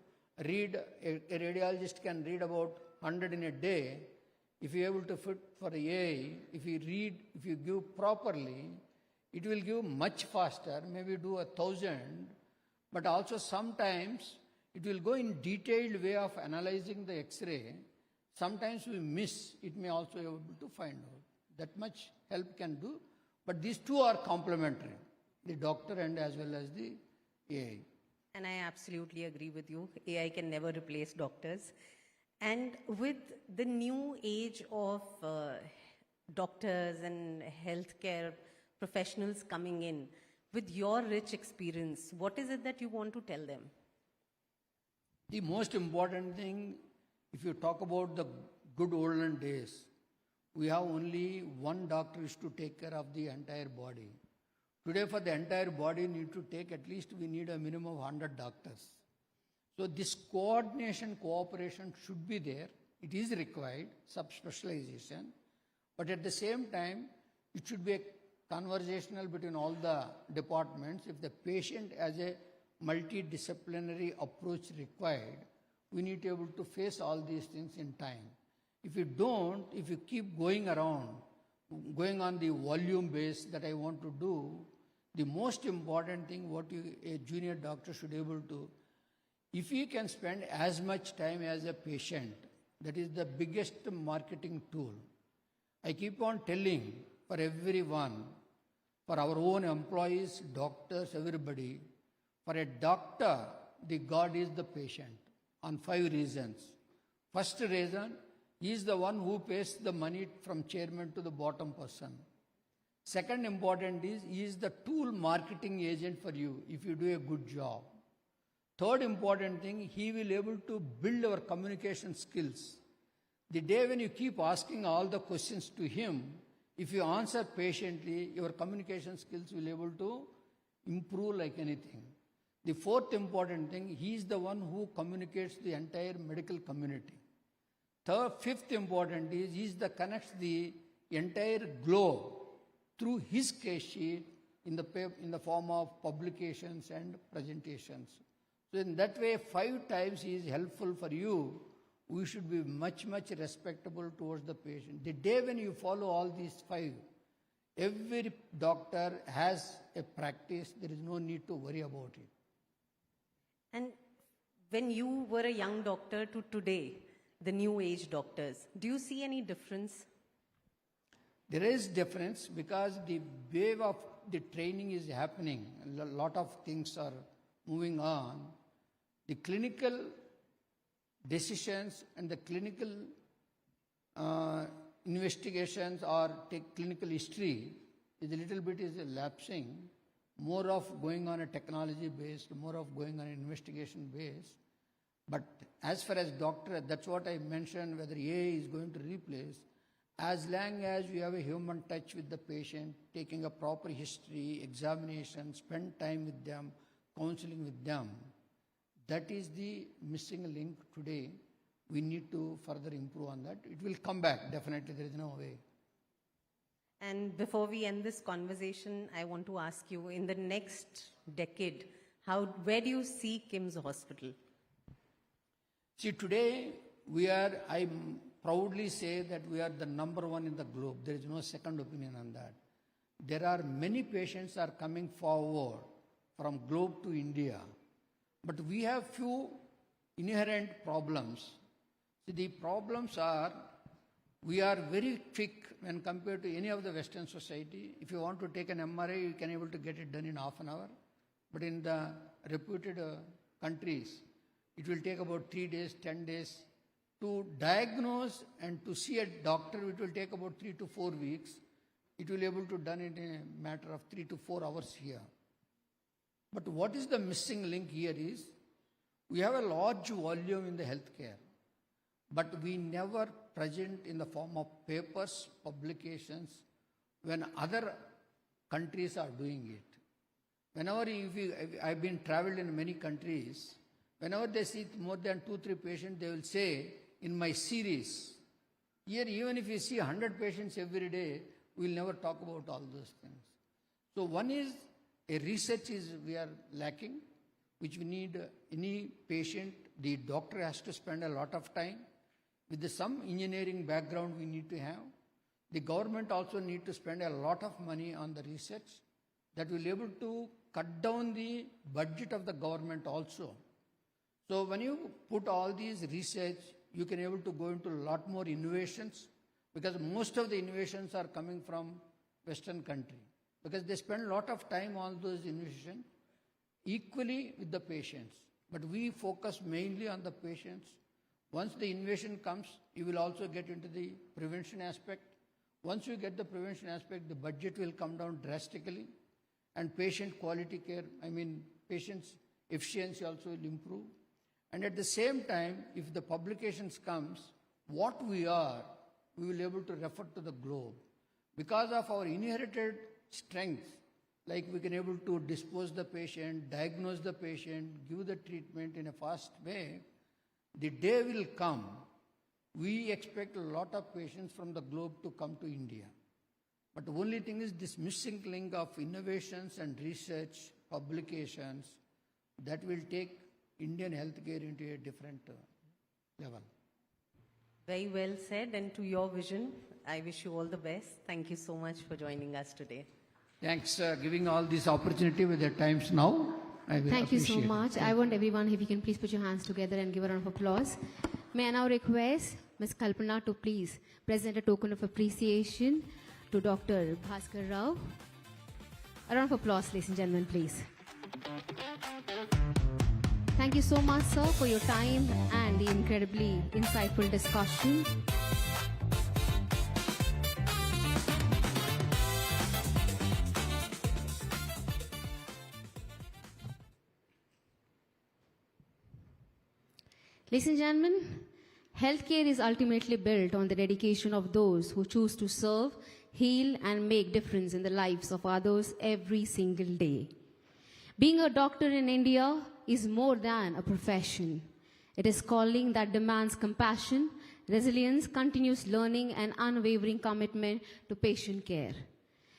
read, a radiologist can read about 100 in a day, if you are able to fit for AI, if you read, if you give properly, it will give much faster, maybe do 1,000, but also sometimes it will go in detailed way of analyzing the X-ray. Sometimes we miss, it may also be able to find out. That much help can do, but these two are complementary, the doctor and as well as the AI. And I absolutely agree with you. AI can never replace doctors. And with the new age of doctors and healthcare professionals coming in, with your rich experience, what is it that you want to tell them? The most important thing, if you talk about the good olden days, we have only one doctor is to take care of the entire body. Today for the entire body need to take at least we need a minimum of 100 doctors. So this coordination, cooperation should be there. It is required, subspecialization. But at the same time, it should be a conversational between all the departments. If the patient has a multidisciplinary approach required, we need to be able to face all these things in time. If you don't, if you keep going around, going on the volume base that I want to do, the most important thing what a junior doctor should be able to, if he can spend as much time as a patient, that is the biggest marketing tool. I keep on telling for everyone, for our own employees, doctors, everybody, for a doctor, the God is the patient on 5 reasons. First reason, he is the one who pays the money from chairman to the bottom person. Second important is, he is the tool marketing agent for you if you do a good job. Third important thing, he will able to build our communication skills. The day when you keep asking all the questions to him, if you answer patiently, your communication skills will able to improve like anything. The fourth important thing, he is the one who communicates the entire medical community. Fifth important is, he is the connects the entire globe through his case sheet in the form of publications and presentations. So in that way, 5 times he is helpful for you. We should be much, much respectable towards the patient. The day when you follow all these 5, every doctor has a practice. There is no need to worry about it. And when you were a young doctor to today, the new age doctors, do you see any difference? There is difference because the wave of the training is happening. A lot of things are moving on. The clinical decisions and the clinical investigations or clinical history is a little bit is lapsing. More of going on a technology based, more of going on an investigation based. But as far as doctor, that's what I mentioned, whether AI is going to replace, as long as you have a human touch with the patient, taking a proper history, examination, spend time with them, counseling with them, that is the missing link today. We need to further improve on that. It will come back, definitely, there is no way. And before we end this conversation, I want to ask you, in the next decade, where do you see KIMS Hospital? See, today I proudly say that we are the number 1 in the globe. There is no second opinion on that. There are many patients are coming forward from globe to India. But we have few inherent problems. See, the problems are, we are very quick when compared to any of the Western society. If you want to take an MRI, you can able to get it done in half an hour. But in the reputed countries, it will take about 3 days, 10 days. To diagnose and to see a doctor, it will take about 3 to 4 weeks. It will be able to done it in a matter of 3 to 4 hours here. But what is the missing link here is, we have a large volume in the healthcare, but we never present in the form of papers, publications, when other countries are doing it. Whenever I've been traveled in many countries, whenever they see more than 2-3 patients, they will say, in my series, here even if you see 100 patients every day, we will never talk about all those things. So one is, a research is we are lacking, which we need any patient, the doctor has to spend a lot of time. with some engineering background we need to have. The government also need to spend a lot of money on the research that will be able to cut down the budget of the government also. So when you put all these research, you can able to go into a lot more innovations, because most of the innovations are coming from Western country, because they spend a lot of time on those innovations equally with the patients. But we focus mainly on the patients. Once the innovation comes, you will also get into the prevention aspect. Once you get the prevention aspect, the budget will come down drastically, and patient quality care, patient's efficiency also will improve. And at the same time, if the publications comes, what we are, we will be able to refer to the globe. Because of our inherited strength, like we can able to dispose the patient, diagnose the patient, give the treatment in a fast way, the day will come, we expect a lot of patients from the globe to come to India. But the only thing is this missing link of innovations and research, publications, that will take Indian healthcare into a different level. Very well said, and to your vision, I wish you all the best. Thank you so much for joining us today. Thanks giving all this opportunity with the times now. I will Thank you so appreciate it. much. I want everyone, if you can please put your hands together and give a round of applause. May I now request Ms. Kalpana to please present a token of appreciation to Dr. Bhaskar Rao. A round of applause, ladies and gentlemen, please. Thank you so much, sir, for your time and the incredibly insightful discussion. Ladies and gentlemen, healthcare is ultimately built on the dedication of those who choose to serve, heal, and make difference in the lives of others every single day. Being a doctor in India is more than a profession. It is calling that demands compassion, resilience, continuous learning, and unwavering commitment to patient care.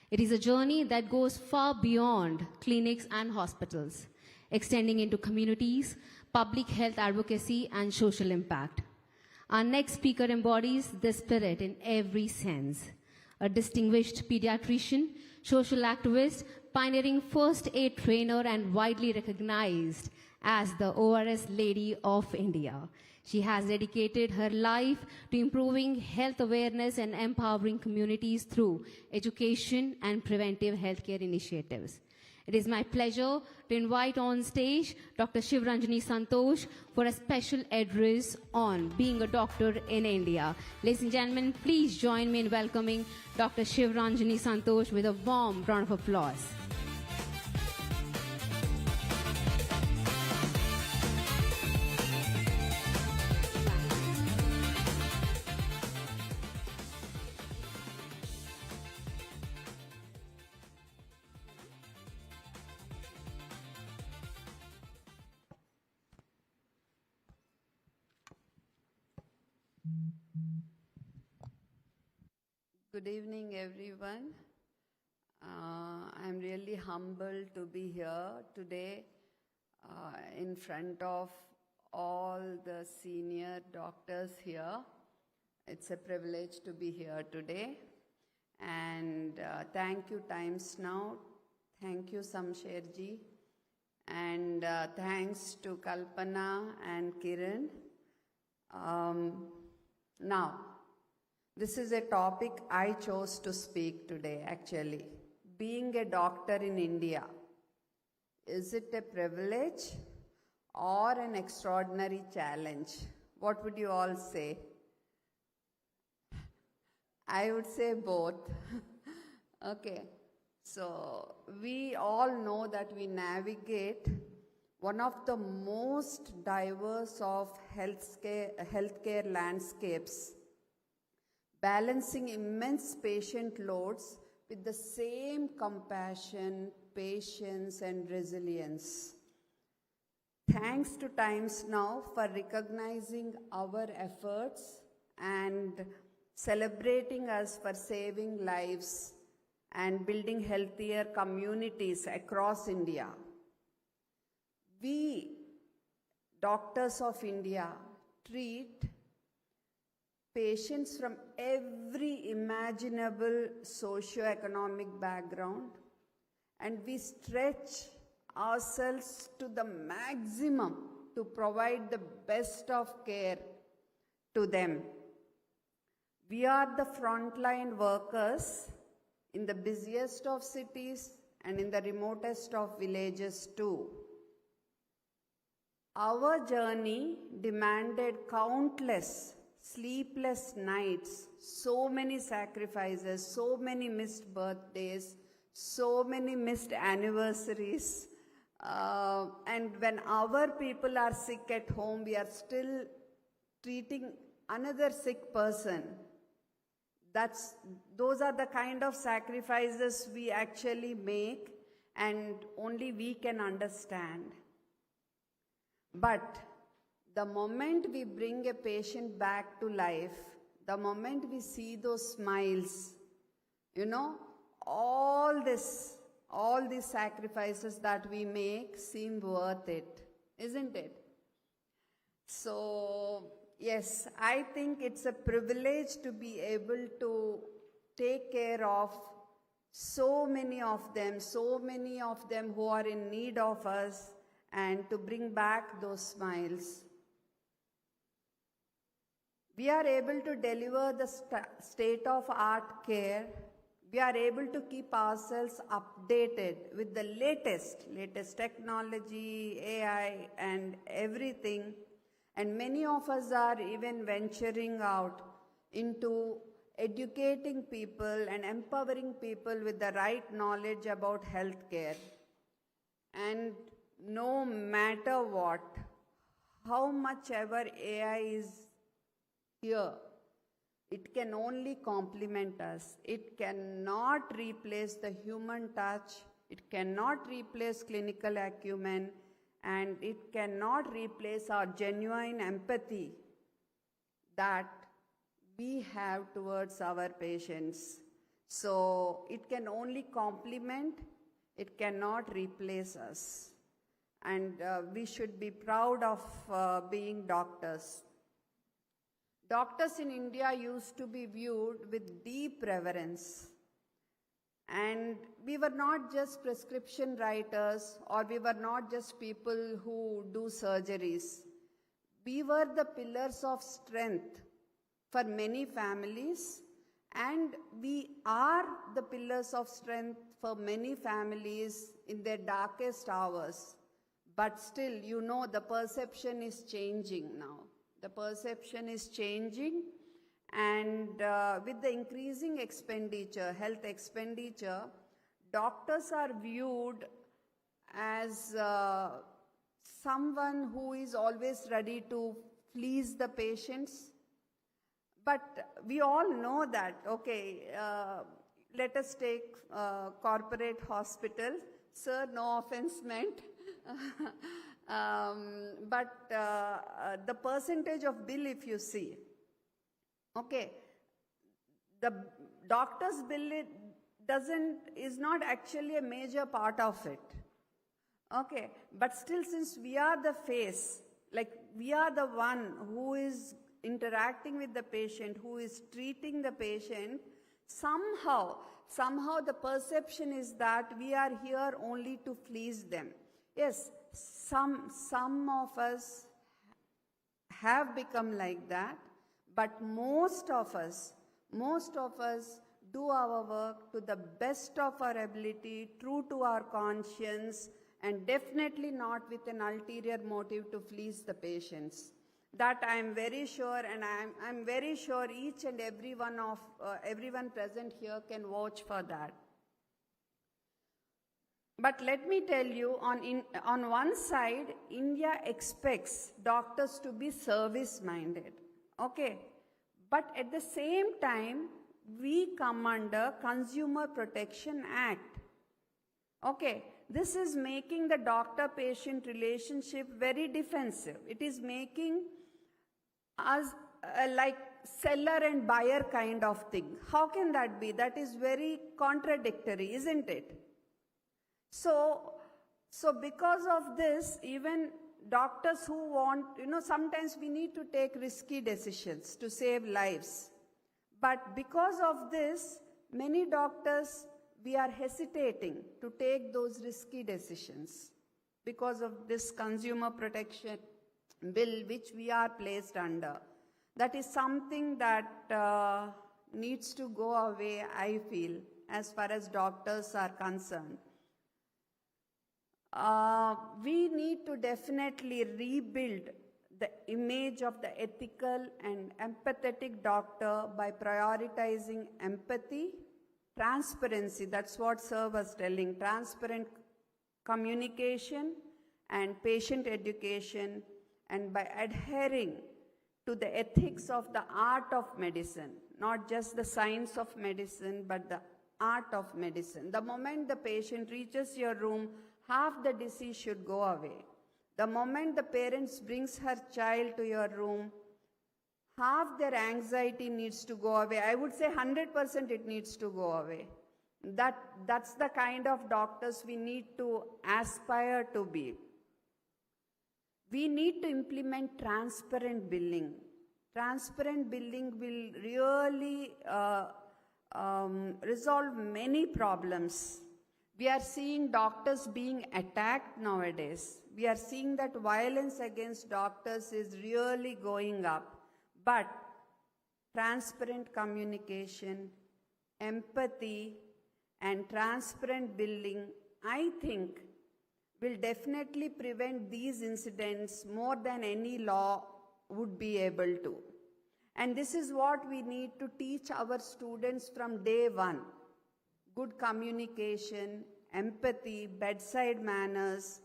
It is a journey that goes far beyond clinics and hospitals, extending into communities, public health advocacy, and social impact. Our next speaker embodies this spirit in every sense. A distinguished pediatrician, social activist, pioneering first aid trainer, and widely recognized as the ORS Lady of India. She has dedicated her life to improving health awareness and empowering communities through education and preventive healthcare initiatives. It is my pleasure to invite on stage Dr. Shivranjani Santosh for a special address on being a doctor in India. Ladies and gentlemen, please join me in welcoming Dr. Shivranjani Santosh with a warm round of applause. Good evening, everyone. I'm really humbled to be here today in front of all the senior doctors here. It's a privilege to be here today. And thank you, Times Now. Thank you, Samsherji. And thanks to Kalpana and Kiran. Now, this is a topic I chose to speak today, actually. Being a doctor in India, is it a privilege or an extraordinary challenge? What would you all say? I would say both. Okay, so we all know that we navigate one of the most diverse of healthcare landscapes, balancing immense patient loads with the same compassion, patience, and resilience. Thanks to Times Now for recognizing our efforts and celebrating us for saving lives and building healthier communities across India. We, doctors of India, treat patients from every imaginable socio-economic background, and we stretch ourselves to the maximum to provide the best of care to them. We are the frontline workers in the busiest of cities and in the remotest of villages too. Our journey demanded countless sleepless nights, so many sacrifices, so many missed birthdays, so many missed anniversaries. And when our people are sick at home, we are still treating another sick person. Those are the kind of sacrifices we actually make, and only we can understand. But the moment we bring a patient back to life, the moment we see those smiles, all these sacrifices that we make seem worth it, isn't it? So, yes, I think it's a privilege to be able to take care of so many of them who are in need of us, and to bring back those smiles. We are able to deliver the state-of-art care. We are able to keep ourselves updated with the latest technology, AI, and everything. And many of us are even venturing out into educating people and empowering people with the right knowledge about healthcare. And no matter what, how much ever AI is here, it can only complement us. It cannot replace the human touch. It cannot replace clinical acumen, and it cannot replace our genuine empathy that we have towards our patients. So it can only complement, it cannot replace us. And we should be proud of being doctors. Doctors in India used to be viewed with deep reverence. And we were not just prescription writers, or we were not just people who do surgeries. We were the pillars of strength for many families, and we are the pillars of strength for many families in their darkest hours. But still, the perception is changing now. The perception is changing, and with the increasing expenditure, health expenditure, doctors are viewed as someone who is always ready to please the patients. But we all know that, let us take corporate hospital. Sir, no offense meant. But the percentage of bill, if you see, the doctor's bill is not actually a major part of it. But still, since we are the face, like we are the one who is interacting with the patient, who is treating the patient, somehow the perception is that we are here only to please them. Yes, some of us have become like that, but most of us do our work to the best of our ability, true to our conscience, and definitely not with an ulterior motive to please the patients. That I am very sure, and I'm very sure each and everyone present here can vouch for that. But let me tell you, on one side, India expects doctors to be service-minded, But at the same time, we come under Consumer Protection Act, This is making the doctor-patient relationship very defensive. It is making us like seller and buyer kind of thing. How can that be? That is very contradictory, isn't it? So because of this, even doctors who want, sometimes we need to take risky decisions to save lives. But because of this, many doctors, we are hesitating to take those risky decisions because of this consumer protection bill which we are placed under. That is something that needs to go away, I feel, as far as doctors are concerned. We need to definitely rebuild the image of the ethical and empathetic doctor by prioritizing empathy, transparency, that's what Sir was telling, transparent communication and patient education, and by adhering to the ethics of the art of medicine, not just the science of medicine, but the art of medicine. The moment the patient reaches your room, half the disease should go away. The moment the parents brings her child to your room, half their anxiety needs to go away. I would say 100% it needs to go away. That's the kind of doctors we need to aspire to be. We need to implement transparent billing. Transparent billing will really resolve many problems. We are seeing doctors being attacked nowadays. We are seeing that violence against doctors is really going up. But transparent communication, empathy, and transparent billing, I think, will definitely prevent these incidents more than any law would be able to. And this is what we need to teach our students from day one. Good communication, empathy, bedside manners.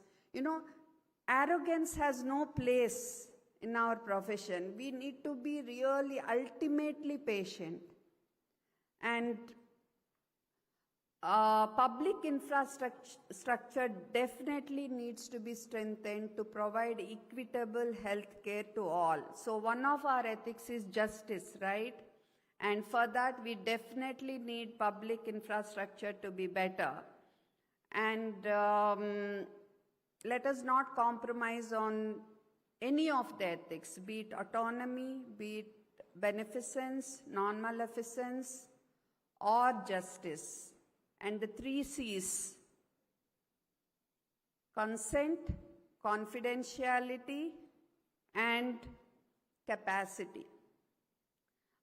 Arrogance has no place in our profession. We need to be really ultimately patient. And public infrastructure definitely needs to be strengthened to provide equitable health care to all. So one of our ethics is justice, right? And for that, we definitely need public infrastructure to be better. And let us not compromise on any of the ethics, be it autonomy, be it beneficence, non-maleficence, or justice. And the 3 C's: consent, confidentiality, and capacity.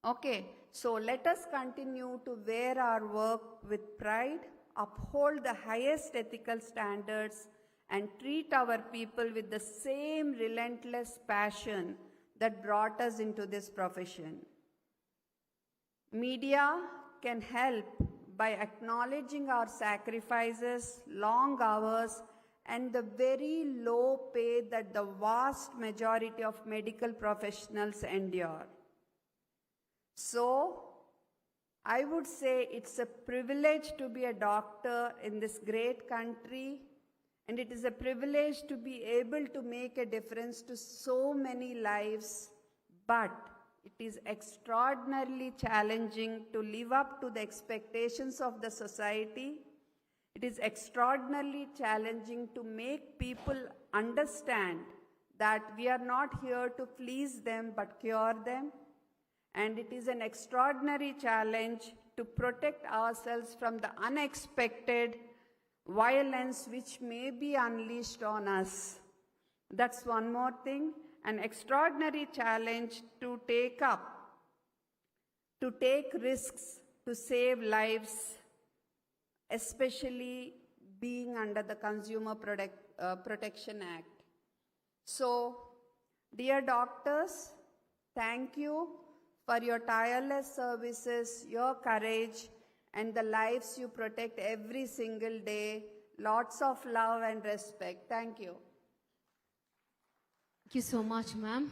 Okay, so let us continue to wear our work with pride, uphold the highest ethical standards, and treat our people with the same relentless passion that brought us into this profession. Media can help by acknowledging our sacrifices, long hours, and the very low pay that the vast majority of medical professionals endure. So, I would say it's a privilege to be a doctor in this great country, and it is a privilege to be able to make a difference to so many lives, but it is extraordinarily challenging to live up to the expectations of the society. It is extraordinarily challenging to make people understand that we are not here to please them but cure them. And it is an extraordinary challenge to protect ourselves from the unexpected violence which may be unleashed on us. That's one more thing. An extraordinary challenge to take risks to save lives, especially being under the Consumer Protection Act. So, dear doctors, thank you for your tireless services, your courage, and the lives you protect every single day. Lots of love and respect. Thank you. Thank you so much, ma'am.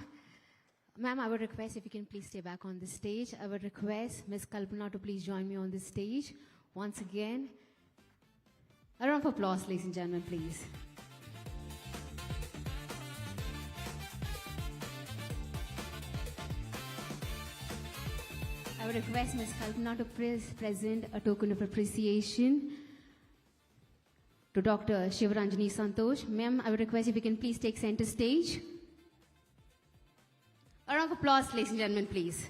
Ma'am, I would request if you can please stay back on the stage. I would request Ms. Kalpana to please join me on the stage once again. A round of applause, ladies and gentlemen, please. I would request Ms. Kalpana to present a token of appreciation to Dr. Shivaranjani Santosh. Ma'am, I would request if you can please take center stage. A round of applause, ladies and gentlemen, please.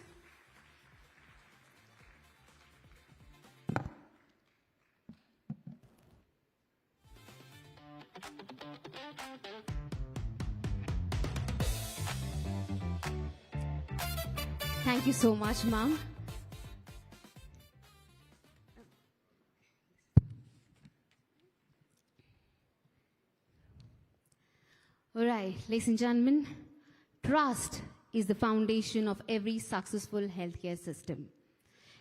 Thank you so much, ma'am. All right, ladies and gentlemen, trust is the foundation of every successful healthcare system.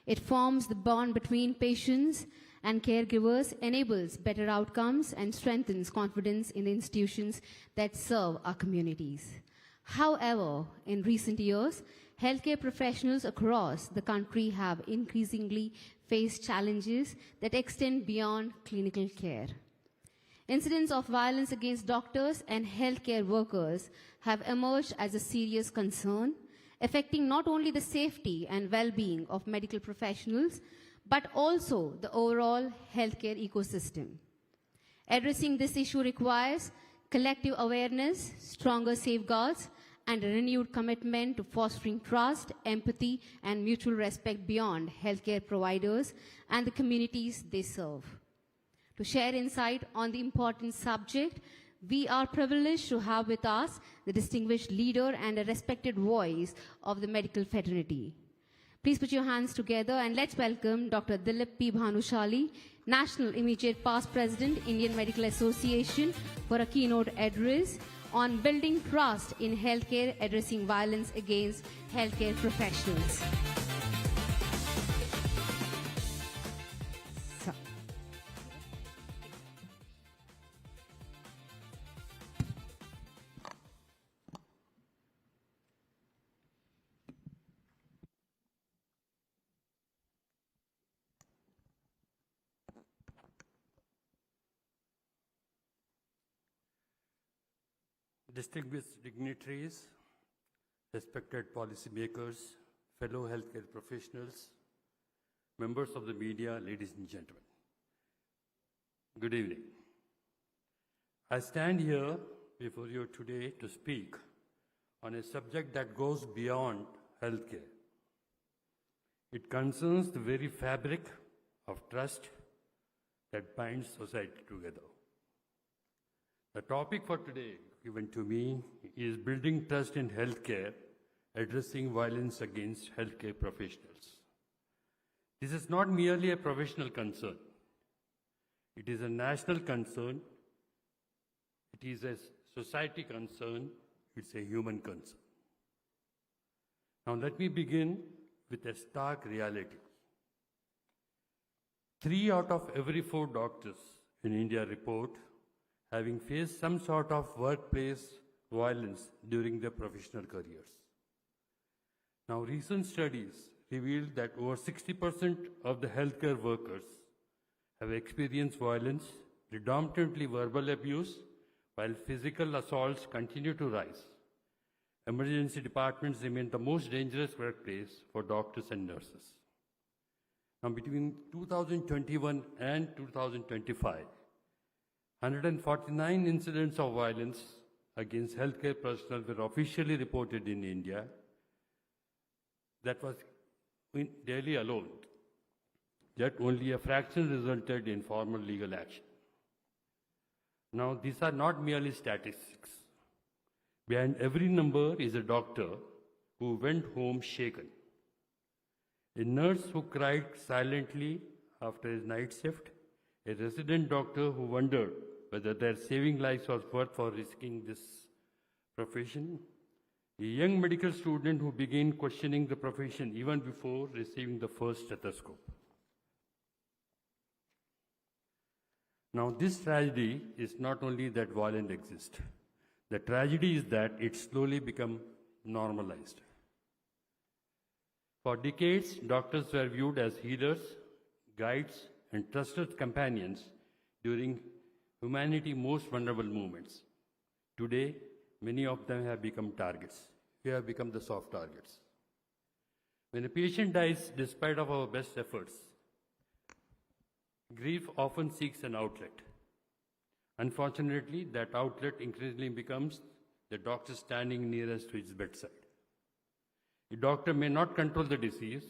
It forms the bond between patients and caregivers, enables better outcomes, and strengthens confidence in the institutions that serve our communities. However, in recent years, healthcare professionals across the country have increasingly faced challenges that extend beyond clinical care. Incidents of violence against doctors and healthcare workers have emerged as a serious concern, affecting not only the safety and well-being of medical professionals, but also the overall healthcare ecosystem. Addressing this issue requires collective awareness, stronger safeguards, and a renewed commitment to fostering trust, empathy, and mutual respect beyond healthcare providers and the communities they serve. To share insight on the important subject, we are privileged to have with us the distinguished leader and a respected voice of the medical fraternity. Please put your hands together and let's welcome Dr. Dilip P. Bhanushali, National Immediate Past President, Indian Medical Association, for a keynote address on building trust in healthcare, addressing violence against healthcare professionals. Distinguished dignitaries, respected policymakers, fellow healthcare professionals, members of the media, ladies and gentlemen. Good evening. I stand here before you today to speak on a subject that goes beyond healthcare. It concerns the very fabric of trust that binds society together. The topic for today given to me is building trust in healthcare, addressing violence against healthcare professionals. This is not merely a professional concern. It is a national concern. It is a society concern. It's a human concern. Now let me begin with a stark reality. 3 out of every 4 doctors in India report having faced some sort of workplace violence during their professional careers. Now, recent studies revealed that over 60% of the healthcare workers have experienced violence, predominantly verbal abuse, while physical assaults continue to rise. Emergency departments remain the most dangerous workplace for doctors and nurses. Now, between 2021 and 2025, 149 incidents of violence against healthcare personnel were officially reported in India. That was in Delhi alone. Yet only a fraction resulted in formal legal action. Now, these are not merely statistics. Behind every number is a doctor who went home shaken, a nurse who cried silently after his night shift, a resident doctor who wondered whether their saving lives was worth for risking this profession, a young medical student who began questioning the profession even before receiving the first stethoscope. Now, this tragedy is not only that violence exists. The tragedy is that it slowly become normalized. For decades, doctors were viewed as healers, guides, and trusted companions during humanity's most vulnerable moments. Today, many of them have become targets. We have become the soft targets. When a patient dies, despite of our best efforts, grief often seeks an outlet. Unfortunately, that outlet increasingly becomes the doctor standing nearest to his bedside. A doctor may not control the disease.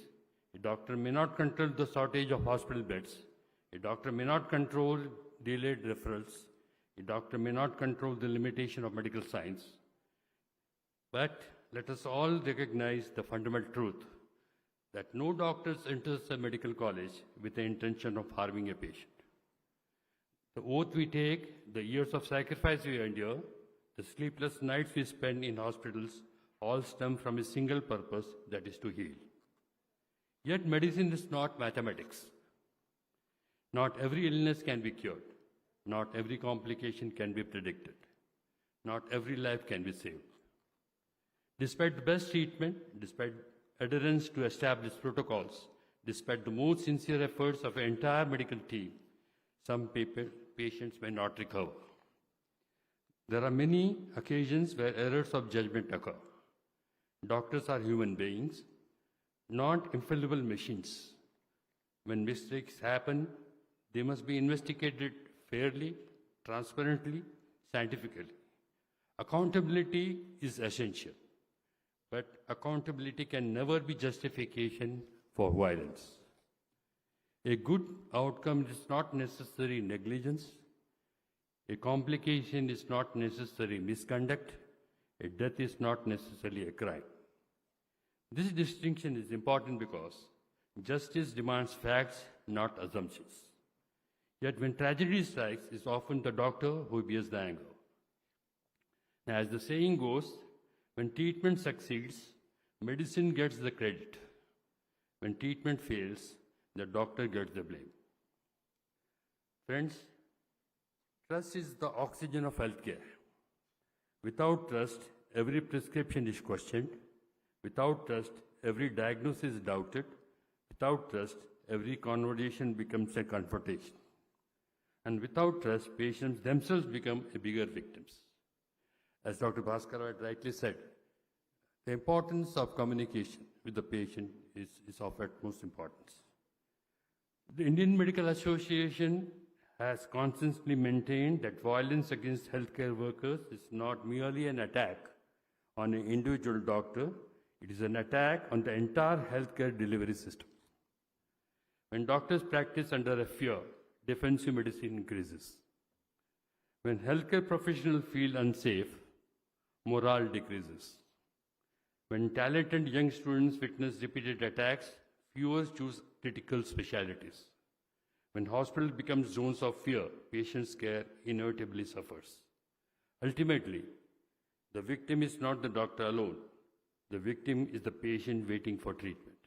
A doctor may not control the shortage of hospital beds. A doctor may not control delayed referrals. A doctor may not control the limitation of medical science. But let us all recognize the fundamental truth that no doctor enters a medical college with the intention of harming a patient. The oath we take, the years of sacrifice we endure, the sleepless nights we spend in hospitals all stem from a single purpose, that is to heal. Yet medicine is not mathematics. Not every illness can be cured. Not every complication can be predicted. Not every life can be saved. Despite the best treatment, despite adherence to established protocols, despite the most sincere efforts of an entire medical team, some patients may not recover. There are many occasions where errors of judgment occur. Doctors are human beings, not infallible machines. When mistakes happen, they must be investigated fairly, transparently, scientifically. Accountability is essential, but accountability can never be justification for violence. A good outcome is not necessarily negligence. A complication is not necessarily misconduct. A death is not necessarily a crime. This distinction is important because justice demands facts, not assumptions. Yet when tragedy strikes, it's often the doctor who bears the anger. As the saying goes, when treatment succeeds, medicine gets the credit. When treatment fails, the doctor gets the blame. Friends, trust is the oxygen of healthcare. Without trust, every prescription is questioned. Without trust, every diagnosis is doubted. Without trust, every conversation becomes a confrontation. And without trust, patients themselves become a bigger victims. As Dr. Bhaskar had rightly said, the importance of communication with the patient is of utmost importance. The Indian Medical Association has constantly maintained that violence against healthcare workers is not merely an attack on an individual doctor, it is an attack on the entire healthcare delivery system. When doctors practice under a fear, defensive medicine increases. When healthcare professionals feel unsafe, morale decreases. When talented young students witness repeated attacks, fewer choose critical specialties. When hospitals become zones of fear, patients' care inevitably suffers. Ultimately, the victim is not the doctor alone. The victim is the patient waiting for treatment.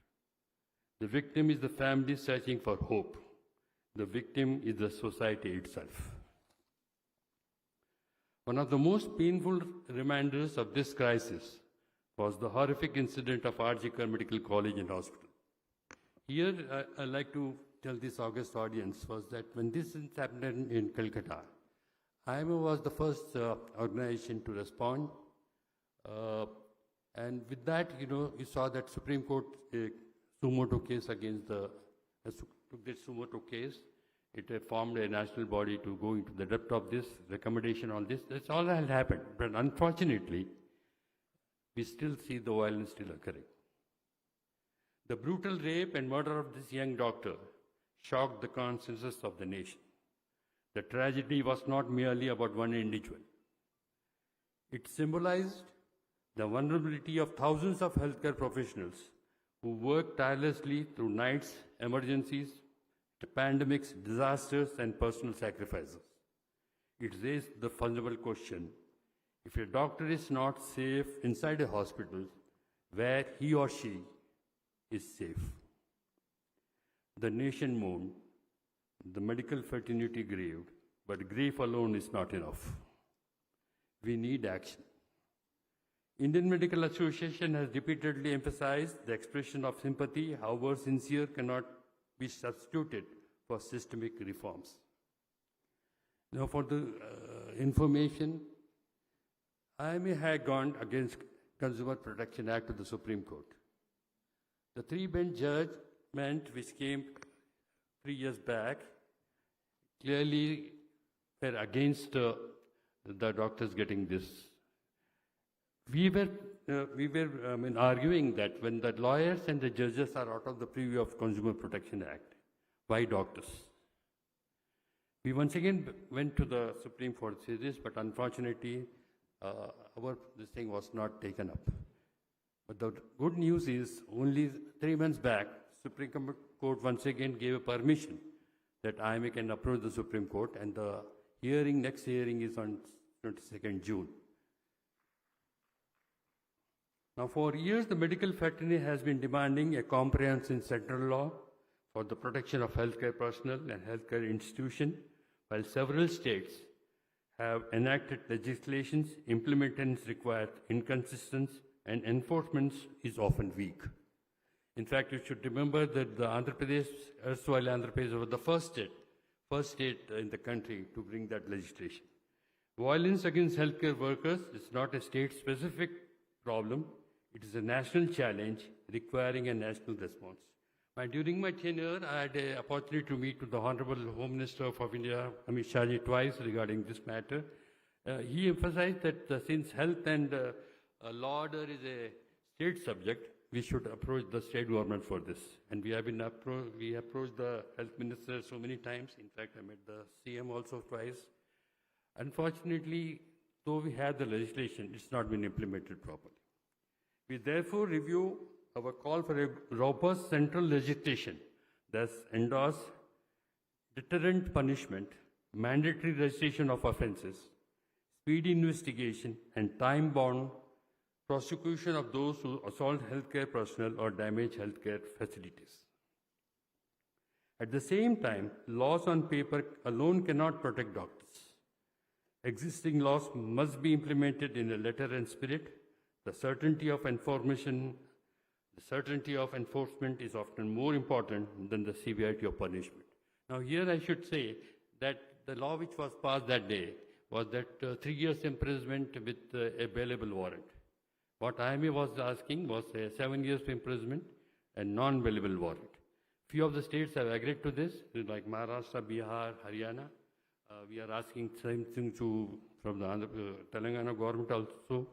The victim is the family searching for hope. The victim is the society itself. One of the most painful reminders of this crisis was the horrific incident of RGK Medical College and Hospital. Here, I'd like to tell this august audience was that when this happened in Calcutta, IMO was the first organization to respond. And with that, you saw that Supreme Court sumo motu case against took this sumo motu case. It formed a national body to go into the depth of this, recommendation on this. That's all that had happened. But unfortunately, we still see the violence still occurring. The brutal rape and murder of this young doctor shocked the consciences of the nation. The tragedy was not merely about one individual. It symbolized the vulnerability of thousands of healthcare professionals who worked tirelessly through nights, emergencies, pandemics, disasters, and personal sacrifices. It raised the fundamental question: if a doctor is not safe inside a hospital, where he or she is safe? The nation mourned, the medical fraternity grieved, but grief alone is not enough. We need action. Indian Medical Association has repeatedly emphasized the expression of sympathy, however sincere, cannot be substituted for systemic reforms. Now, for the information, I may have gone against Consumer Protection Act of the Supreme Court. The three-bench judgment which came 3 years back clearly were against the doctors getting this. We were arguing that when the lawyers and the judges are out of the preview of Consumer Protection Act, why doctors? We once again went to the Supreme Court series, but unfortunately, this thing was not taken up. But the good news is, only 3 months back, Supreme Court once again gave a permission that IMA can approach the Supreme Court, and the next hearing is on 22nd June. Now, for years, the medical fraternity has been demanding a comprehensive central law for the protection of healthcare personnel and healthcare institutions, while several states have enacted legislations, implementation requires inconsistency, and enforcement is often weak. In fact, you should remember that the Andhra Pradesh, erstwhile Andhra Pradesh, was the first state in the country to bring that legislation. Violence against healthcare workers is not a state-specific problem. It is a national challenge requiring a national response. During my tenure, I had an opportunity to meet with the Honorable Home Minister of India, Amit Shah ji, twice regarding this matter. He emphasized that since health and law order is a state subject, we should approach the state government for this. And we approached the health minister so many times. In fact, I met the CM also twice. Unfortunately, though we have the legislation, it's not been implemented properly. We therefore review our call for a robust central legislation, thus endorse deterrent punishment, mandatory registration of offences, speedy investigation, and time-bound prosecution of those who assault healthcare personnel or damage healthcare facilities. At the same time, laws on paper alone cannot protect doctors. Existing laws must be implemented in a letter and spirit. The certainty of enforcement is often more important than the severity of punishment. Now, here I should say that the law which was passed that day was that 3 years imprisonment with a bailable warrant. What IMA was asking was a 7 years imprisonment and non-bailable warrant. Few of the states have agreed to this, like Maharashtra, Bihar, Haryana. We are asking same thing from the Telangana government also.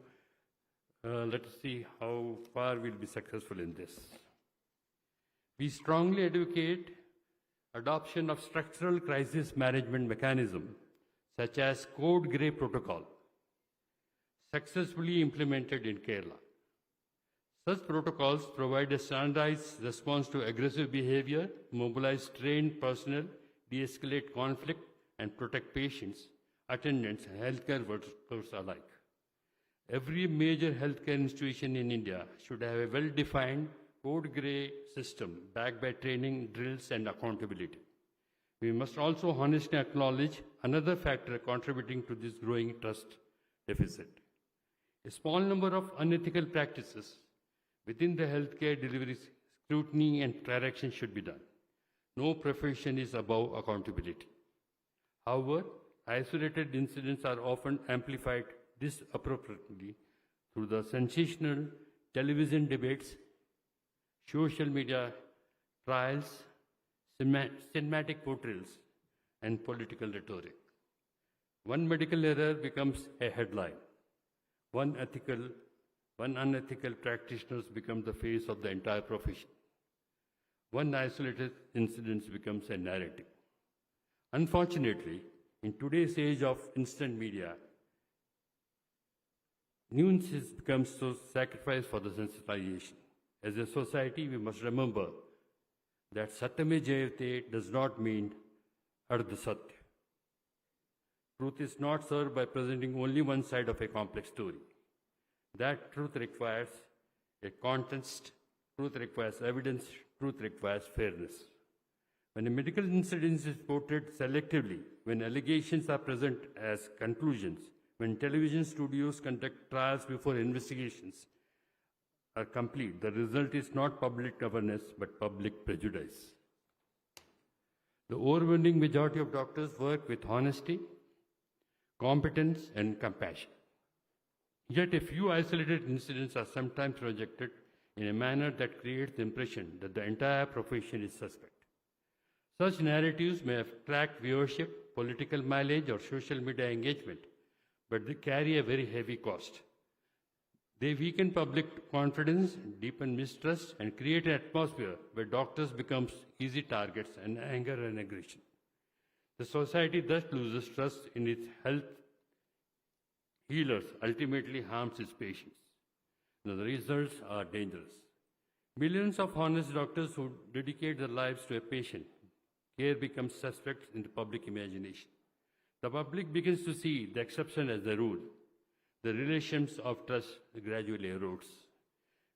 Let us see how far we'll be successful in this. We strongly advocate adoption of structural crisis management mechanism, such as Code Grey Protocol, successfully implemented in Kerala. Such protocols provide a standardized response to aggressive behavior, mobilize trained personnel, de-escalate conflict, and protect patients, attendants, and healthcare workers alike. Every major healthcare institution in India should have a well-defined Code Grey system backed by training, drills, and accountability. We must also honestly acknowledge another factor contributing to this growing trust deficit. A small number of unethical practices within the healthcare delivery scrutiny and correction should be done. No profession is above accountability. However, isolated incidents are often amplified disappropriately through the sensational television debates, social media trials, cinematic portrayals, and political rhetoric. One medical error becomes a headline. One unethical practitioner becomes the face of the entire profession. One isolated incident becomes a narrative. Unfortunately, in today's age of instant media, news has become so sacrificed for the sensitization. As a society, we must remember that Satyame Jayate does not mean Ardha Satya. Truth is not served by presenting only one side of a complex story. That truth requires a context, truth requires evidence, truth requires fairness. When a medical incident is portrayed selectively, when allegations are present as conclusions, when television studios conduct trials before investigations are complete, the result is not public awareness but public prejudice. The overwhelming majority of doctors work with honesty, competence, and compassion. Yet a few isolated incidents are sometimes projected in a manner that creates the impression that the entire profession is suspect. Such narratives may attract viewership, political mileage, or social media engagement, but they carry a very heavy cost. They weaken public confidence, deepen mistrust, and create an atmosphere where doctors become easy targets and anger and aggression. The society thus loses trust in its health healers, ultimately harms its patients. Now, the results are dangerous. Millions of honest doctors who dedicate their lives to a patient, care becomes suspect in the public imagination. The public begins to see the exception as the rule. The relations of trust gradually erodes.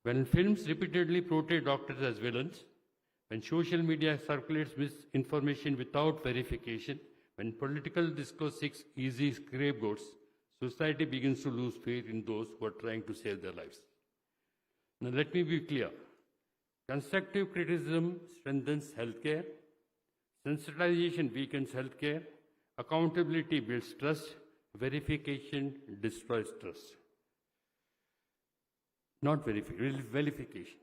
When films repeatedly portray doctors as villains, when social media circulates misinformation without verification, when political discourse seeks easy scapegoats, society begins to lose faith in those who are trying to save their lives. Now, let me be clear. Constructive criticism strengthens healthcare. Sensitization weakens healthcare. Accountability builds trust. Verification destroys trust. Not verification.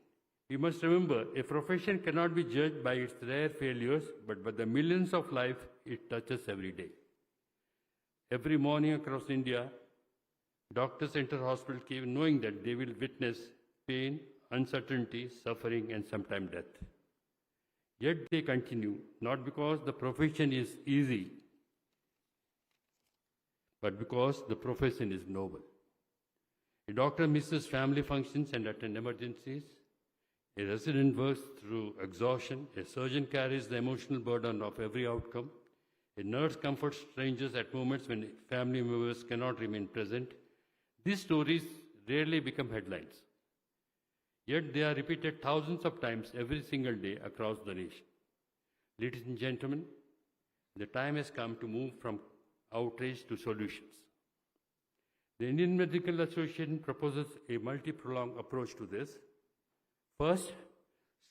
We must remember, a profession cannot be judged by its rare failures, but by the millions of lives it touches every day. Every morning across India, doctors enter hospital knowing that they will witness pain, uncertainty, suffering, and sometimes death. Yet they continue, not because the profession is easy, but because the profession is noble. A doctor misses family functions and attends emergencies. A resident works through exhaustion. A surgeon carries the emotional burden of every outcome. A nurse comforts strangers at moments when family members cannot remain present. These stories rarely become headlines. Yet they are repeated thousands of times every single day across the nation. Ladies and gentlemen, the time has come to move from outrage to solutions. The Indian Medical Association proposes a multi-pronged approach to this. First,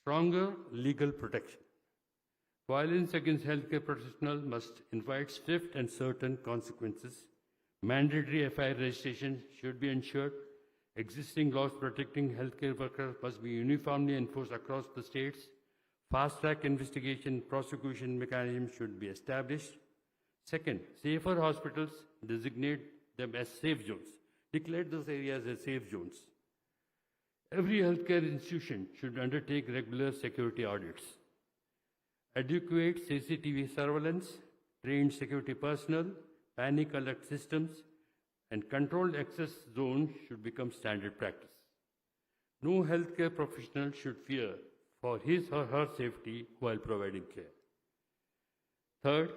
stronger legal protection. Violence against healthcare professionals must invite swift and certain consequences. Mandatory FIR registration should be ensured. Existing laws protecting healthcare workers must be uniformly enforced across the states. Fast-track investigation and prosecution mechanisms should be established. Second, safer hospitals, designate them as safe zones. Declare those areas as safe zones. Every healthcare institution should undertake regular security audits. Adequate CCTV surveillance, trained security personnel, panic alert systems, and controlled access zones should become standard practice. No healthcare professional should fear for his or her safety while providing care. Third,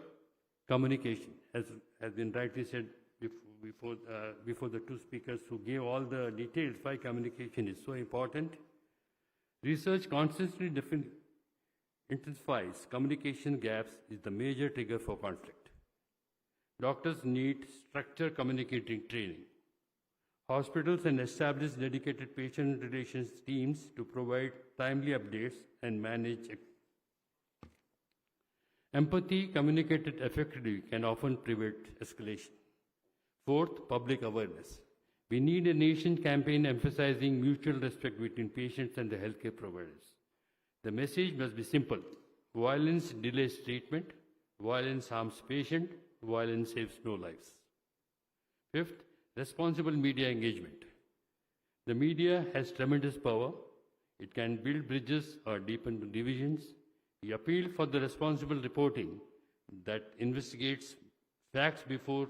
communication, as has been rightly said before the two speakers who gave all the details why communication is so important. Research constantly intensifies communication gaps is the major trigger for conflict. Doctors need structured communicating training. Hospitals and established dedicated patient relations teams to provide timely updates and manage. Empathy communicated effectively can often prevent escalation. Fourth, public awareness. We need a nation campaign emphasizing mutual respect between patients and the healthcare providers. The message must be simple. Violence delays treatment. Violence harms patient. Violence saves no lives. Fifth, responsible media engagement. The media has tremendous power. It can build bridges or deepen divisions. We appeal for the responsible reporting that investigates facts before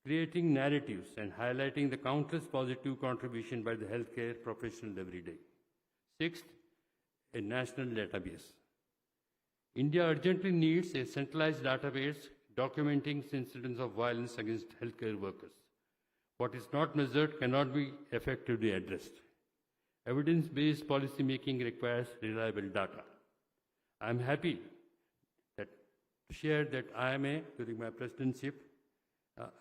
creating narratives and highlighting the countless positive contributions by the healthcare professionals every day. Sixth, a national database. India urgently needs a centralized database documenting incidents of violence against healthcare workers. What is not measured cannot be effectively addressed. Evidence-based policy making requires reliable data. I am happy to share that IMA, during my presidency,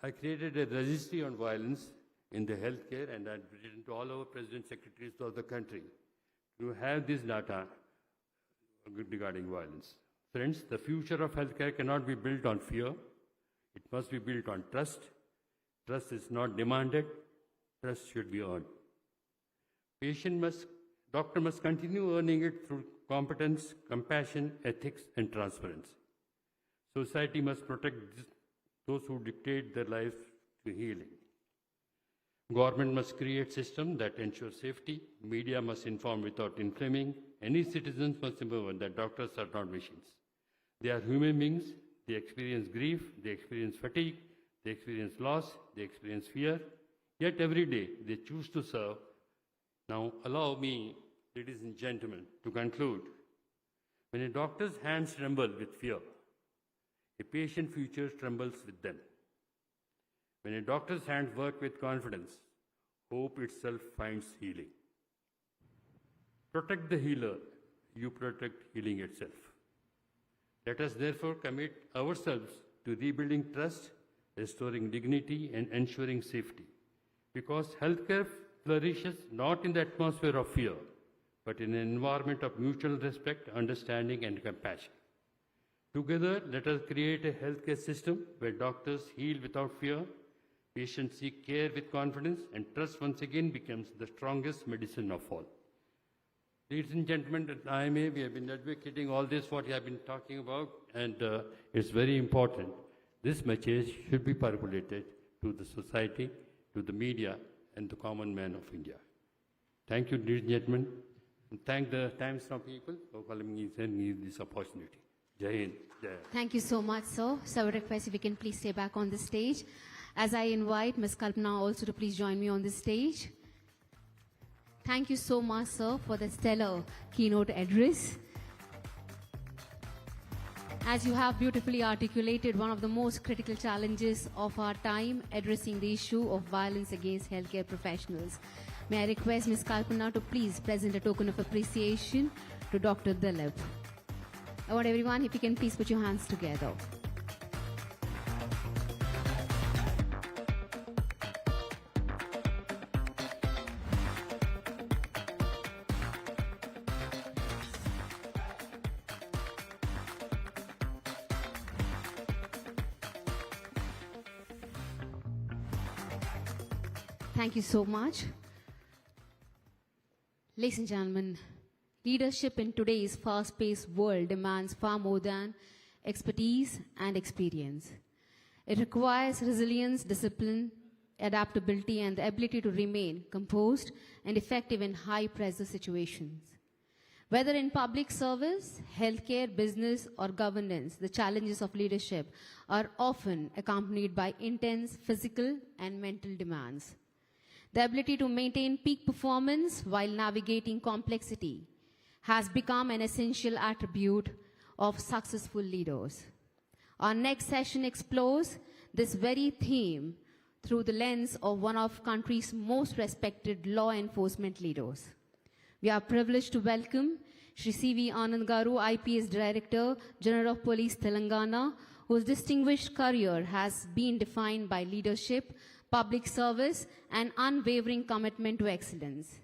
I created a registry on violence in the healthcare, and I've written to all our president secretaries of the country to have this data regarding violence. Friends, the future of healthcare cannot be built on fear. It must be built on trust. Trust is not demanded. Trust should be earned. Doctor must continue earning it through competence, compassion, ethics, and transparency. Society must protect those who dictate their lives to healing. Government must create systems that ensure safety. Media must inform without inflaming. Any citizens must remember that doctors are not machines. They are human beings. They experience grief. They experience fatigue. They experience loss. They experience fear. Yet every day they choose to serve. Now allow me, ladies and gentlemen, to conclude. When a doctor's hands tremble with fear, a patient's future trembles with them. When a doctor's hands work with confidence, hope itself finds healing. Protect the healer, you protect healing itself. Let us therefore commit ourselves to rebuilding trust, restoring dignity, and ensuring safety. Because healthcare flourishes not in the atmosphere of fear, but in an environment of mutual respect, understanding, and compassion. Together, let us create a healthcare system where doctors heal without fear, patients seek care with confidence, and trust once again becomes the strongest medicine of all. Ladies and gentlemen, at IMA, we have been advocating all this, what we have been talking about, and it's very important. This message should be percolated to the society, to the media, and the common man of India. Thank you, ladies and gentlemen, and thank the Times Now people for calling me and me this opportunity. Jai Hind, Jai Hind. Thank you so much, sir. So I would request if we can please stay back on the stage. As I invite Ms. Kalpana also to please join me on the stage. Thank you so much, sir, for the stellar keynote address. As you have beautifully articulated one of the most critical challenges of our time, addressing the issue of violence against healthcare professionals. May I request Ms. Kalpana to please present a token of appreciation to Dr. Dilip. I want everyone, if you can please put your hands together. Thank you so much. Ladies and gentlemen, leadership in today's fast-paced world demands far more than expertise and experience. It requires resilience, discipline, adaptability, and the ability to remain composed and effective in high-pressure situations. Whether in public service, healthcare, business, or governance, the challenges of leadership are often accompanied by intense physical and mental demands. The ability to maintain peak performance while navigating complexity has become an essential attribute of successful leaders. Our next session explores this very theme through the lens of one of country's most respected law enforcement leaders. We are privileged to welcome Shri C.V. Anand Garu, IPS Director, General of Police, Telangana, whose distinguished career has been defined by leadership, public service, and unwavering commitment to excellence.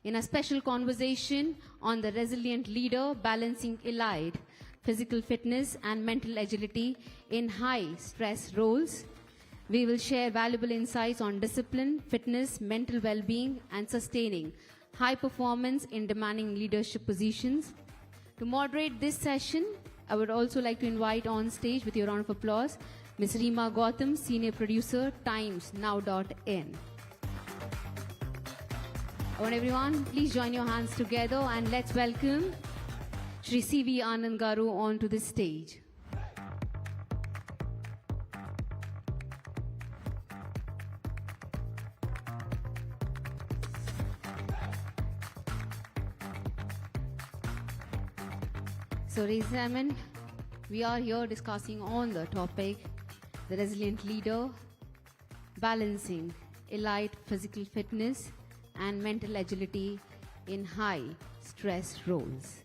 In a special conversation on the resilient leader balancing elite, physical fitness, and mental agility in high-stress roles, we will share valuable insights on discipline, fitness, mental well-being, and sustaining high performance in demanding leadership positions. To moderate this session, I would also like to invite on stage, with your round of applause, Ms. Reema Gautam, Senior Producer, TimesNow.in. I want everyone, please join your hands together and let's welcome Shri C.V. Anand Garu onto the stage. So, ladies and gentlemen, we are here discussing on the topic, the resilient leader, balancing elite physical fitness and mental agility in high-stress roles.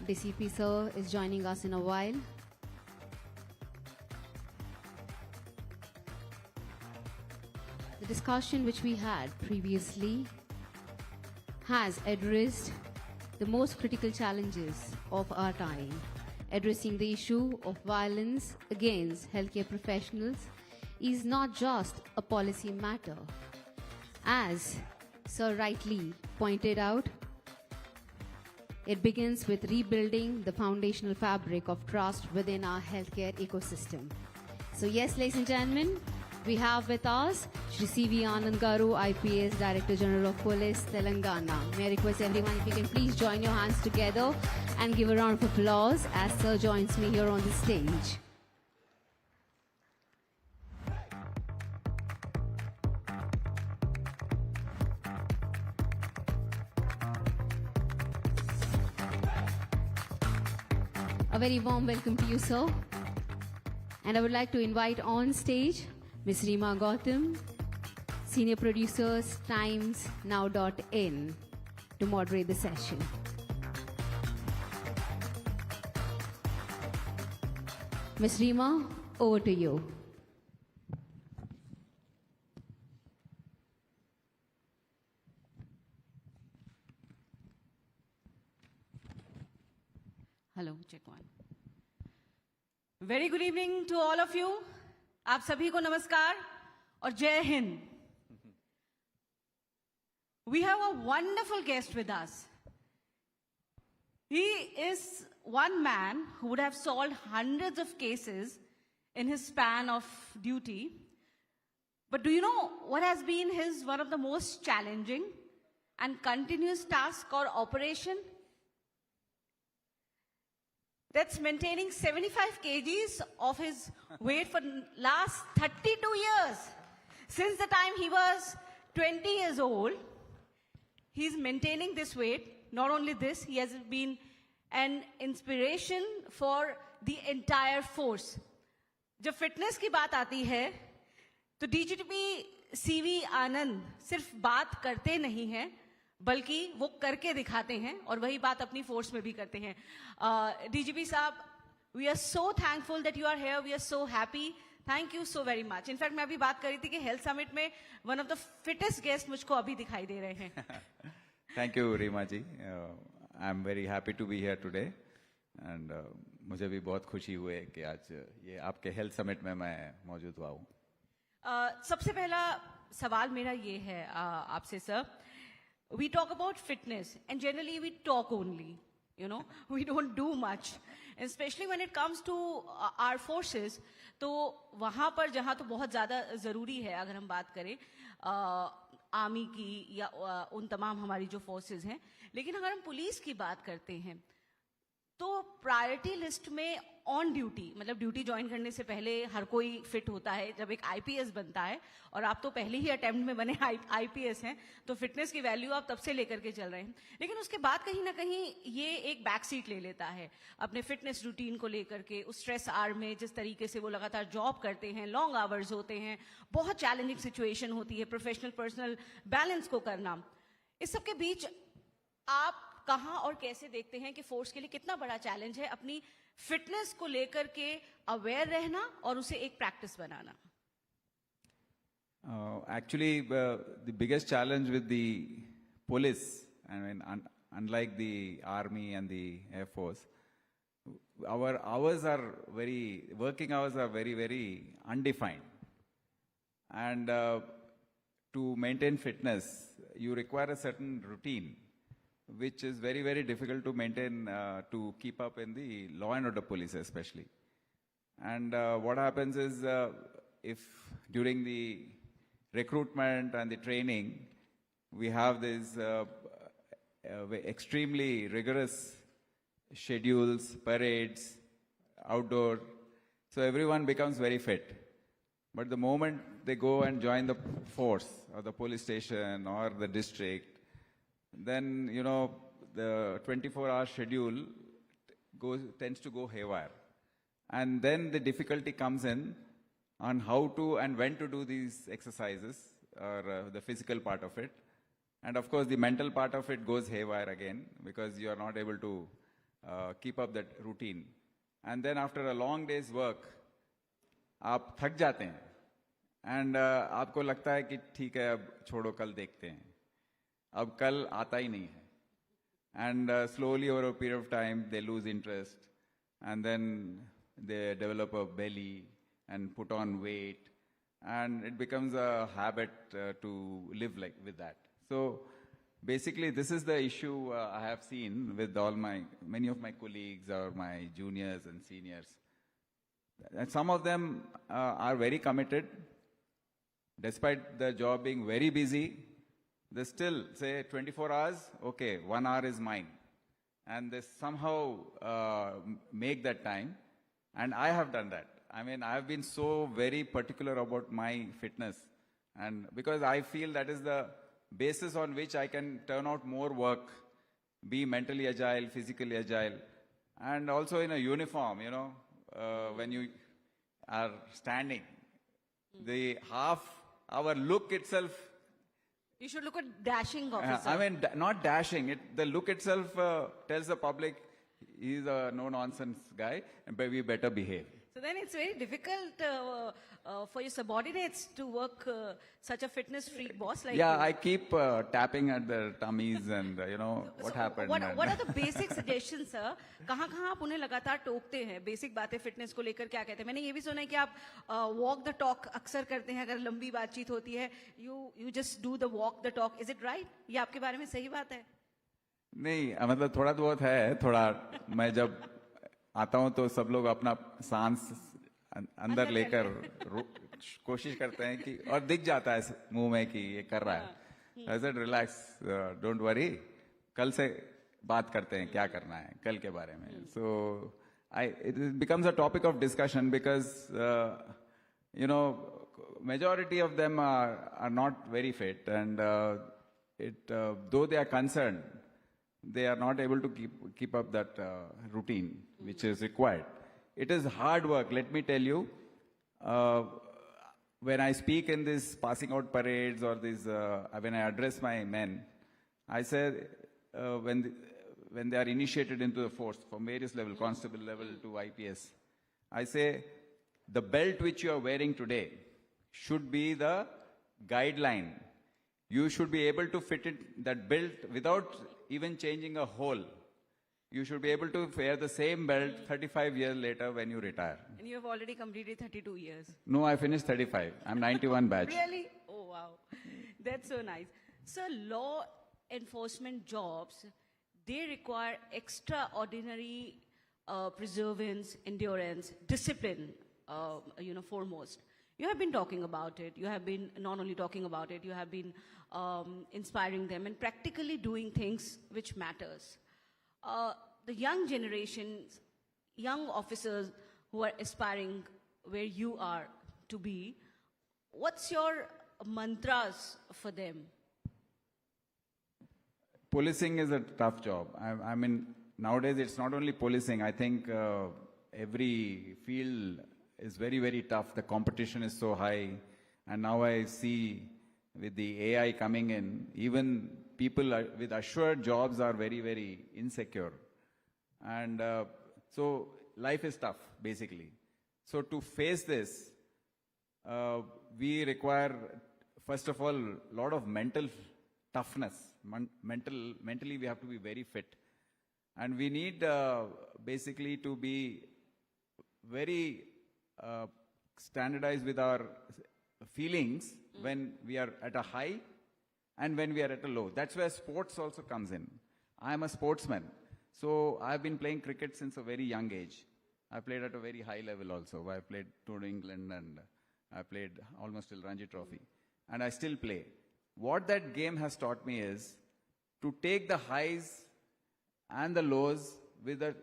DCP sir is joining us in a while. The discussion which we had previously has addressed the most critical challenges of our time, addressing the issue of violence against healthcare professionals is not just a policy matter. As Sir rightly pointed out, it begins with rebuilding the foundational fabric of trust within our healthcare ecosystem. So yes, ladies and gentlemen, we have with us Shri C.V. Anand Garu, IPS Director General of Police, Telangana. May I request everyone if you can please join your hands together and give a round of applause as Sir joins me here on the stage. A very warm welcome to you, sir. And I would like to invite on stage Ms. Reema Gautam, Senior Producers, Times, Now.in, to moderate the session. Ms. Reema, over to you. Hello check one very good evening to all of you आप सभी को नमस्कार और जय हिंद we have a wonderful guest with us he is one man who would have solved hundreds of cases in his span of duty but do you know what has been his one of the most challenging and continuous task और operation that's maintaining 75 kgs of his weight for last 32 years. Since the time he was 20 years old, he's maintaining this weight. Not only this, he has been an inspiration for the entire force. जब fitness की बात आती है, तो DGP CV आनंद सिर्फ बात करते नहीं हैं, बल्कि वो करके दिखाते हैं और वही बात अपनी फोर्स में भी करते हैं. डीजीपी साहब, we are so thankful that you are here, we are so happy, thank you so very much. In fact मैं अभी बात कर रही थी कि हेल्थ समिट में one of the fittest guest मुझको अभी दिखाई दे रहे हैं. Thank you Reema ji, I am very happy to be here today and मुझे भी बहुत खुशी हुई है कि आज ये आपके हेल्थ समिट में मैं मौजूद हुआ हूँ. सबसे पहला सवाल मेरा ये है आपसे sir. We talk about fitness and generally we talk only, you know, we don't do much, and especially when it comes to our forces. तो वहाँ पर जहाँ तो बहुत ज़्यादा ज़रूरी है अगर हम बात करें आर्मी की या उन तमाम हमारी जो फोर्सेस हैं, लेकिन अगर हम पुलिस की बात करते हैं तो प्रायोरिटी लिस्ट में ऑन ड्यूटी, मतलब ड्यूटी ज्वाइन करने से पहले हर कोई फिट होता है. जब एक आईपीएस बनता है और आप तो पहले ही अटेम्प्ट में बने आईपीएस हैं, तो फिटनेस की वैल्यू आप तब से लेकर के चल रहे हैं. लेकिन उसके बाद कहीं ना कहीं ये एक बैक सीट ले लेता है अपने फिटनेस रूटीन को लेकर के. उस स्ट्रेस आर में जिस तरीके से वो लगातार जॉब करते हैं, लॉन्ग आवर्स होते हैं, बहुत चैलेंजिंग सिचुएशन होती है प्रोफेशनल पर्सनल बैलेंस को करना. इस सब के बीच आप कहाँ और कैसे देखते हैं कि फोर्स के लिए कितना बड़ा चैलेंज है अपनी फिटनेस को लेकर के अवेयर रहना और उसे एक practice banana? Actually, the biggest challenge with the police, I mean, unlike the army and the air force, our working hours are very, very undefined. And to maintain fitness, you require a certain routine, which is very, very difficult to maintain, to keep up in the law and order police especially. And what happens is, if during the recruitment and the training, we have these extremely rigorous schedules, parades, outdoor, so everyone becomes very fit. But the moment they go and join the force or the police station or the district, then, you know, the 24-hour schedule tends to go haywire. And then the difficulty comes in on how to and when to do these exercises, or the physical part of it. And of course, the mental part of it goes haywire again, because you are not able to keep up that routine. And then after a long day's work, आप थक जाते हैं, and आपको लगता है कि ठीक है, अब छोड़ो, कल देखते हैं. अब कल आता ही नहीं है. And slowly over a period of time, they lose interest, and then they develop a belly and put on weight, and it becomes a habit to live like with that. So basically, this is the issue I have seen with many of my colleagues or my juniors and seniors. And some of them are very committed. Despite the job being very busy, they still say 24 hours, okay, 1 hour is mine. And they somehow make that time. And I have done that. I mean, I have been so very particular about my fitness. And because I feel that is the basis on which I can turn out more work, be mentally agile, physically agile, and also in a uniform, when you are standing, the our look itself, You should look at dashing officer. I mean, not dashing, the look itself tells the public he's a no-nonsense guy, and we better behave. So then it's very difficult for your subordinates to work such a fitness freak boss like Yeah, you. I keep tapping at their tummies and, what happened. What are the basic suggestions, sir? कहाँ आप उन्हें लगातार टोकते हैं? Basic बातें fitness को लेकर क्या कहते हैं? मैंने ये भी सुना है कि आप walk the talk अक्सर करते हैं अगर लंबी बातचीत होती है. You just do the walk the talk. Is it right? ये आपके बारे में सही बात है? नहीं, मतलब थोड़ा बहुत है, थोड़ा मैं जब आता हूँ तो सब लोग अपना सांस अंदर लेकर कोशिश करते हैं कि और दिख जाता है मुंह में कि ये कर रहा है. I said, relax, don't worry, कल से बात करते हैं क्या करना है कल के बारे में. So it becomes a topic of discussion because majority of them are not very fit, and though they are concerned, they are not able to keep up that routine which is required. It is hard work, let me tell you. When I speak in these passing out parades or when I address my men, I say when they are initiated into the force from various level, constable level to IPS, I say the belt which you are wearing today should be the guideline. You should be able to fit that belt without even changing a hole. You should be able to wear the same belt 35 years later when you retire. And you have already completed 32 years. No, I finished 35. I'm 91 batch. Really? Oh, wow. That's so nice. So law enforcement jobs, they require extraordinary perseverance, endurance, discipline, foremost. You have been talking about it. You have been not only talking about it, you have been inspiring them and practically doing things which matters. The young generations, young officers who are aspiring where you are to be, what's your mantras for them? Policing is a tough job. I mean, nowadays it's not only policing. I think every field is very, very tough. The competition is so high. And now I see with the AI coming in, even people with assured jobs are very, very insecure. And so life is tough, basically. So to face this, we require, first of all, a lot of mental toughness. Mentally, we have to be very fit. And we need basically to be very standardized with our feelings when we are at a high and when we are at a low. That's where sports also comes in. I am a sportsman. So I've been playing cricket since a very young age. I played at a very high level also. I played Tour England and I played almost till Ranji Trophy. And I still play. What that game has taught me is to take the highs and the lows with a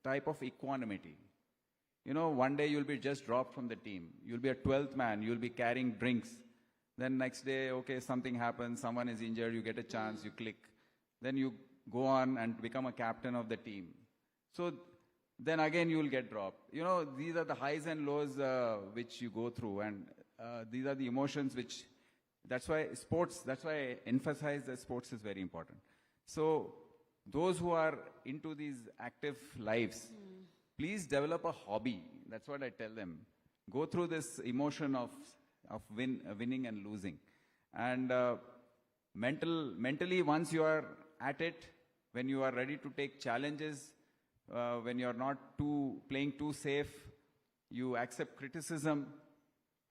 type of equanimity. One day you'll be just dropped from the team. You'll be a 12th man. You'll be carrying drinks. Then next day, okay, something happens. Someone is injured. You get a chance. You click. Then you go on and become a captain of the team. So then again you will get dropped. These are the highs and lows which you go through. And these are the emotions which, that's why I emphasize that sports is very important. So those who are into these active lives, please develop a hobby. That's what I tell them. Go through this emotion of winning and losing. And mentally, once you are at it, when you are ready to take challenges, when you are not playing too safe, you accept criticism.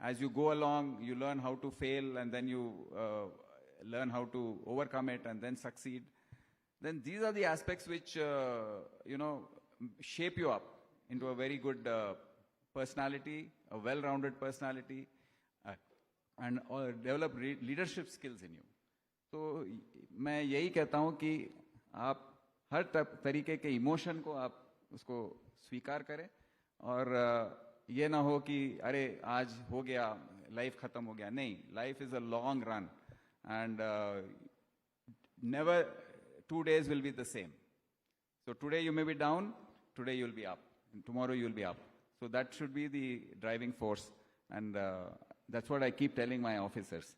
As you go along, you learn how to fail, and then you learn how to overcome it and then succeed. Then these are the aspects which, shape you up into a very good personality, a well-rounded personality, and develop leadership skills in you. तो मैं यही कहता हूँ कि आप हर तरीके के emotion को आप उसको स्वीकार करें और ये ना हो कि अरे आज हो गया लाइफ खत्म हो गया. नहीं, life is a long run and never 2 days will be the same. So today you may be down, today you'll be up, and tomorrow you'll be up. So that should be the driving force, and that's what I keep telling my officers.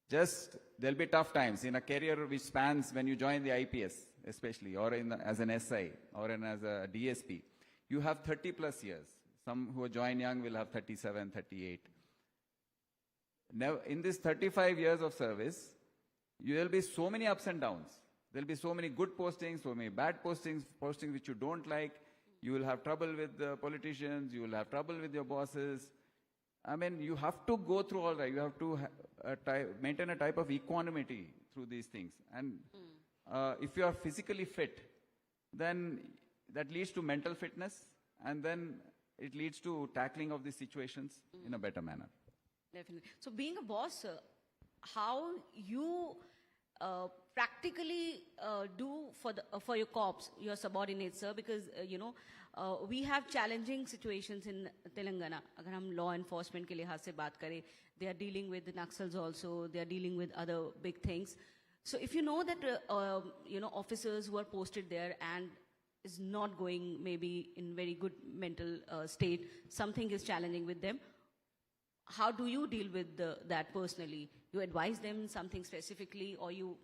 Just, there'll be tough times in a career which spans when you join the IPS, especially, or as an SI, or as a DSP. You have 30 plus years. Some who join young will have 37, 38. Now, in this 35 years of service, there will be so many ups and downs. There will be so many good postings, so many bad postings which you don't like. You will have trouble with the politicians, you will have trouble with your bosses. I mean, you have to go through all that. You have to maintain a type of equanimity through these things. And if you are physically fit, then that leads to mental fitness, and then it leads to tackling of these situations in a better manner. Definitely. So being a boss, how you practically do for your corps, your subordinates, sir, because we have challenging situations in Telangana. Agar hum law enforcement ke lihaz se baat kare, they are dealing with the Naxals also, they are dealing with other big things. So if you know that officers who are posted there and is not going maybe in very good mental state, something is challenging with them, how do you deal with that personally? You advise them something specifically, or you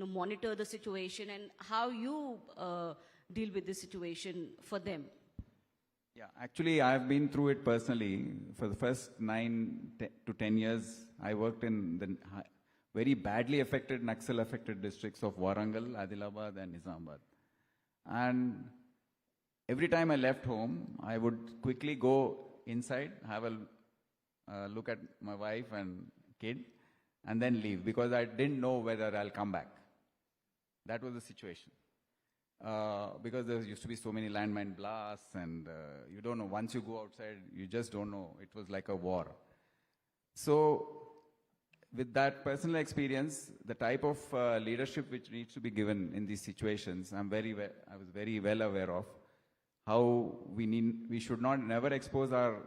monitor the situation, and how you deal with this situation for them? Yeah, actually, I've been through it personally. For the first 9 to 10 years, I worked in the very badly affected, Naxal-affected districts of Warangal, Adilabad, and Nizamabad. And every time I left home, I would quickly go inside, have a look at my wife and kid, and then leave, because I didn't know whether I'll come back. That was the situation. Because there used to be so many landmine blasts, and you don't know. Once you go outside, you just don't know. It was like a war. So, with that personal experience, the type of leadership which needs to be given in these situations, I was very well aware of how we should not never expose our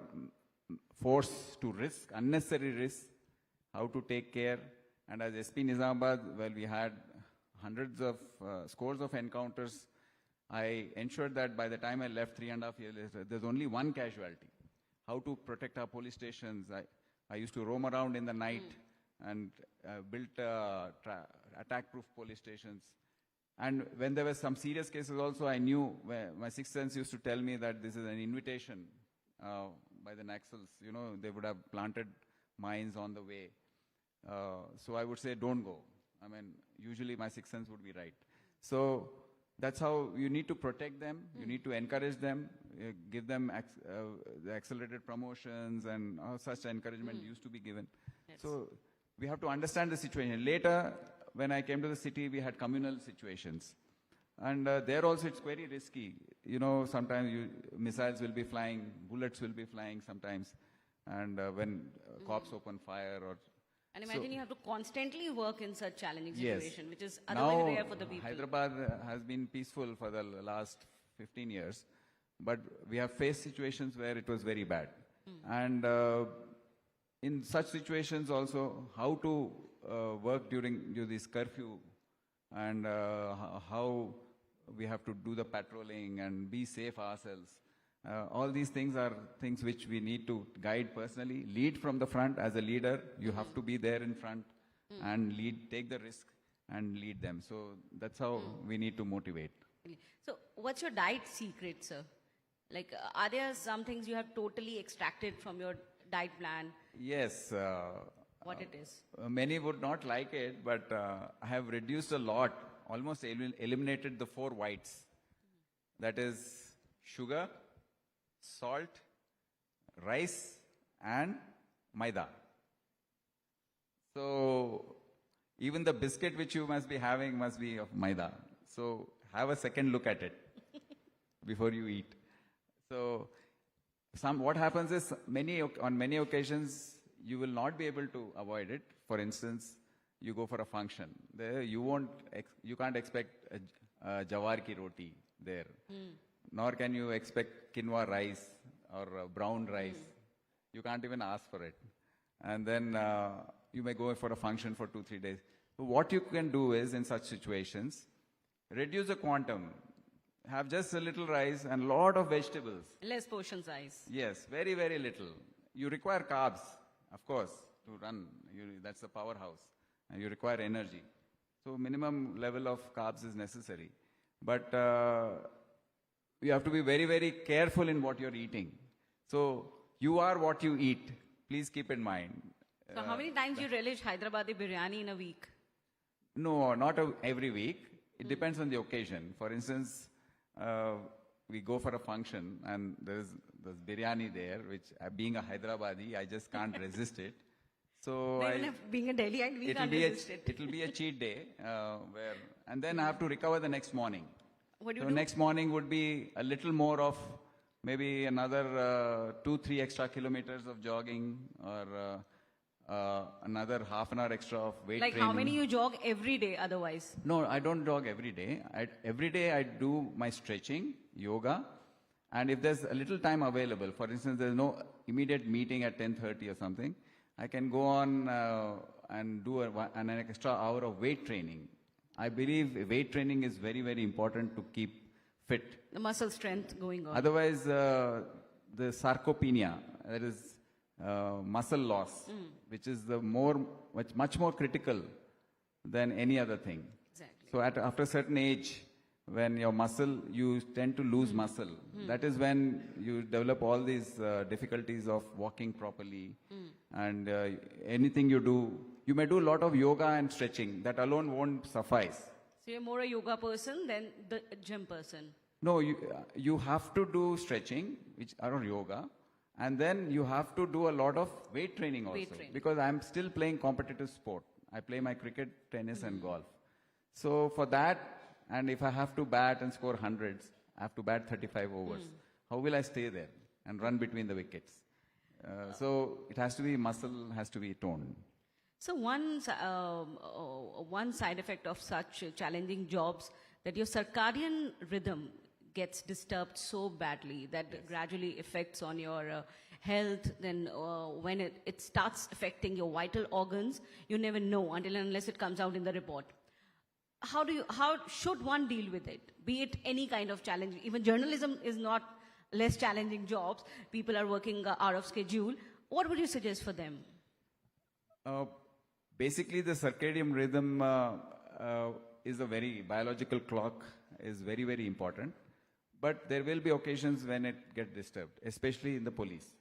force to risk, unnecessary risk, how to take care. And as SP Nizamabad, well, we had hundreds of scores of encounters. I ensured that by the time I left 3.5 years later, there's only one casualty. How to protect our police stations. I used to roam around in the night and built attack-proof police stations. And when there were some serious cases also, I knew, my sixth sense used to tell me that this is an invitation by the Naxals. They would have planted mines on the way. So I would say, don't go. I mean, usually my sixth sense would be right. So that's how you need to protect them. You need to encourage them, give them the accelerated promotions, and such encouragement used to be given. Yes. So we have to understand the situation. Later, when I came to the city, we had communal situations. And there also it's very risky. Sometimes missiles will be flying, bullets will be flying sometimes. And when cops open fire or... And imagine you have to constantly work in such challenging Yes. situation, which is otherwise rare for the people. Hyderabad has been peaceful for the last 15 years. But we have faced situations where it was very bad. And in such situations also, how to work during this curfew, and how we have to do the patrolling and be safe ourselves. All these things are things which we need to guide personally. Lead from the front. As a leader, you have to be there in front and take the risk and lead them. So that's how we need to motivate. So what's your diet secret, sir? Like, are there some things you have totally extracted from your diet plan? Yes. What it is? Many would not like it, but I have reduced a lot, almost eliminated the 4 whites. That is sugar, salt, rice, and maida. So Even the biscuit which you must be having must be of maida. So have a second look at it before you eat. So what happens is on many occasions you will not be able to avoid it. For instance, you go for a function. There you can't expect a jawar ki roti there. Nor can you expect quinoa rice or brown rice. You can't even ask for it. And then you may go for a function for 2-3 days. So what you can do is, in such situations, reduce the quantum. Have just a little rice and lot of vegetables. Less portion size. Yes, very, very little. You require carbs, of course, to run. That's the powerhouse. And you require energy. So minimum level of carbs is necessary. But you have to be very, very careful in what you're eating. So you are what you eat. Please keep in mind. So how many times you relish Hyderabadi biryani in a week? No, not every week. It depends on the occasion. For instance, we go for a function and there's biryani there, which being a Hyderabadi, I just can't resist it. So being a Delhiite, we can't resist it. It will be a cheat day, and then I have to recover the next morning. What do you So do? next morning would be a little more of maybe another 2-3 extra kilometers of jogging, or another half an hour extra of weight Like training. how many you jog every day otherwise? No, I don't jog every day. Every day I do my stretching, yoga, and if there's a little time available, for instance, there's no immediate meeting at 10:30 or something, I can go on and do an extra hour of weight training. I believe weight training is very, very important to keep fit. The muscle strength going on. Otherwise, the sarcopenia, that is muscle loss, which is much more critical than any other thing. Exactly. So after a certain age, when you tend to lose muscle. That is when you develop all these difficulties of walking properly. And anything you do, you may do a lot of yoga and stretching. That alone won't suffice. So you're more a yoga person than the gym person. No, you have to do stretching, which are yoga, and then you have to do a lot of weight training also. Weight training. Because I'm still playing competitive sport. I play my cricket, tennis, and golf. So for that, and if I have to bat and score hundreds, I have to bat 35 overs. How will I stay there and run between the wickets? So it has to be, muscle has to be toned. So one side effect of such challenging jobs, that your circadian rhythm gets disturbed so badly that gradually affects on your health. Then when it starts affecting your vital organs, you never know until and unless it comes out in the report. How should one deal with it? Be it any kind of challenge. Even journalism is not less challenging jobs. People are working out of schedule. What would you suggest for them? Basically, the circadian rhythm is a very biological clock, is very, very important. But there will be occasions when it gets disturbed, especially in the police.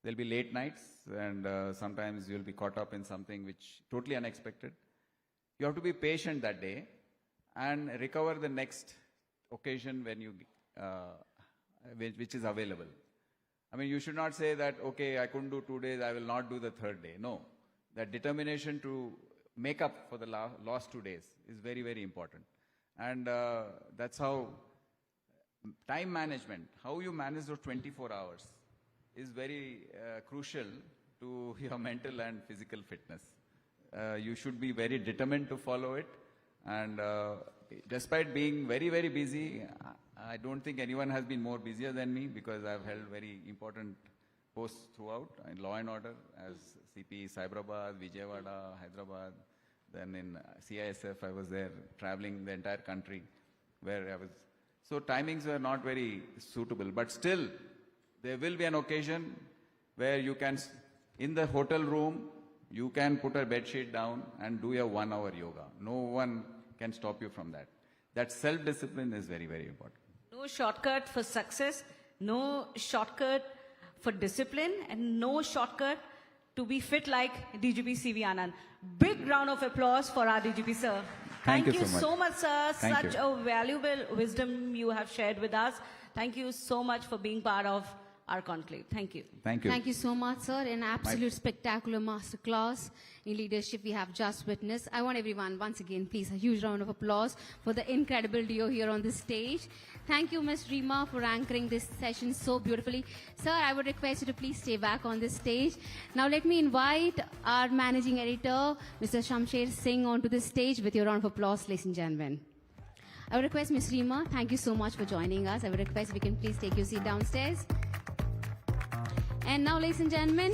There'll be late nights, and sometimes you'll be caught up in something which totally unexpected. You have to be patient that day and recover the next occasion when which is available. I mean, you should not say that, okay, I couldn't do 2 days, I will not do the third day. No. That determination to make up for the lost 2 days is very, very important. And that's how time management, how you manage those 24 hours is very crucial to your mental and physical fitness. You should be very determined to follow it. And despite being very, very busy, I don't think anyone has been more busier than me, because I've held very important posts throughout in law and order as CP, Cyberabad, Vijayawada, Hyderabad. Then in CISF, I was there traveling the entire country where I was. So timings were not very suitable, but still there will be an occasion where you can, in the hotel room, you can put a bed sheet down and do your 1 hour yoga. No one can stop you from that. That self-discipline is very, very important. No shortcut for success, no shortcut for discipline, and no shortcut to be fit like DGP CV Anand. Big round of applause for our DGP, sir. Thank you so much, sir. Thank Such you. a valuable wisdom you have shared with us. Thank you so much for being part of our conclave. Thank you. Thank you. Thank you so much, sir. An absolute spectacular masterclass in leadership we have just witnessed. I want everyone, once again, please, a huge round of applause for the incredible duo here on the stage. Thank you, Ms. Rima, for anchoring this session so beautifully. Sir, I would request you to please stay back on this stage. Now let me invite our managing editor, Mr. Shamsher Singh, onto the stage with your round of applause, ladies and gentlemen. I would request Ms. Rima, thank you so much for joining us. I would request if you can please take your seat downstairs. And now, ladies and gentlemen,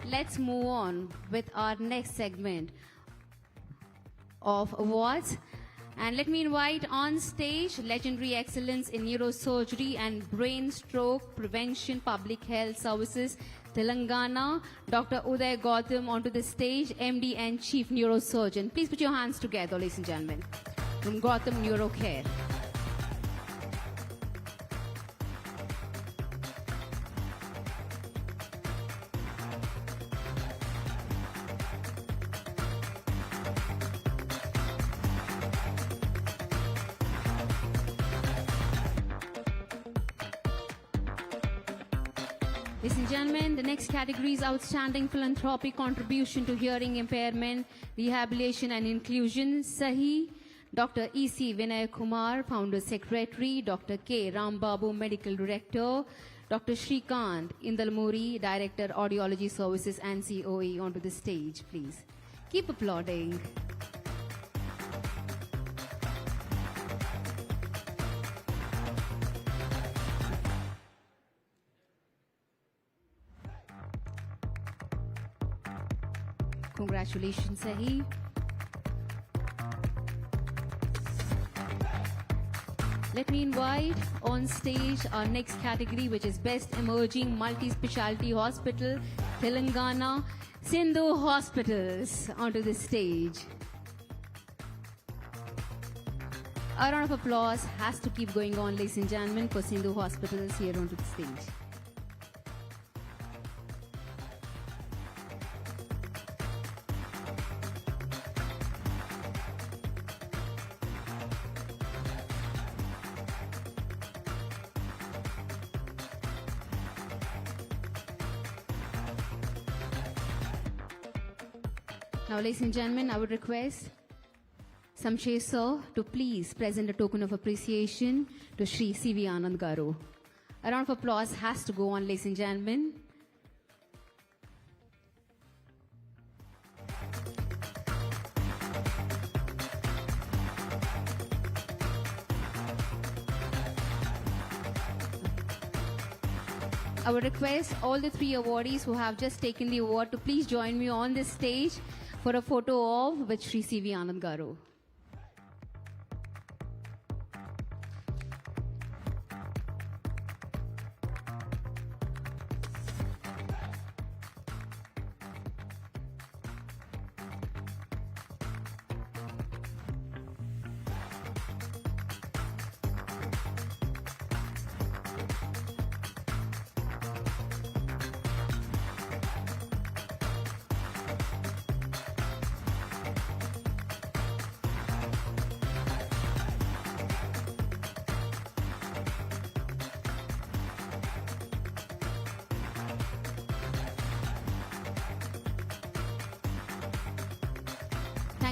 let's move on with our next segment of awards. And let me invite on stage Legendary Excellence in Neurosurgery and Brain Stroke Prevention Public Health Services, Telangana, Dr. Uday Gautam onto the stage, MD and Chief Neurosurgeon. Please put your hands together, ladies and gentlemen, from Gautam Neurocare. Ladies and gentlemen, the next category is Outstanding Philanthropic Contribution to Hearing Impairment, Rehabilitation and Inclusion, SAHI, Dr. E.C. Vinay Kumar, Founder Secretary, Dr. K. Rambabu, Medical Director, Dr. Shrikant Indalmuri, Director, Audiology Services and COE, onto the stage, please. Keep applauding. Congratulations, Sahi. Let me invite on stage our next category, which is Best Emerging Multi-Specialty Hospital, Telangana, Sindhu Hospitals, onto the stage. A round of applause has to keep going on, ladies and gentlemen, for Sindhu Hospitals here onto the stage. Now, ladies and gentlemen, I would request Samshay sir to please present a token of appreciation to Shri C.V. Anand Garu. A round of applause has to go on, ladies and gentlemen. I would request all the three awardees who have just taken the award to please join me on this stage for a photo of with Shri C.V. Anand Garu.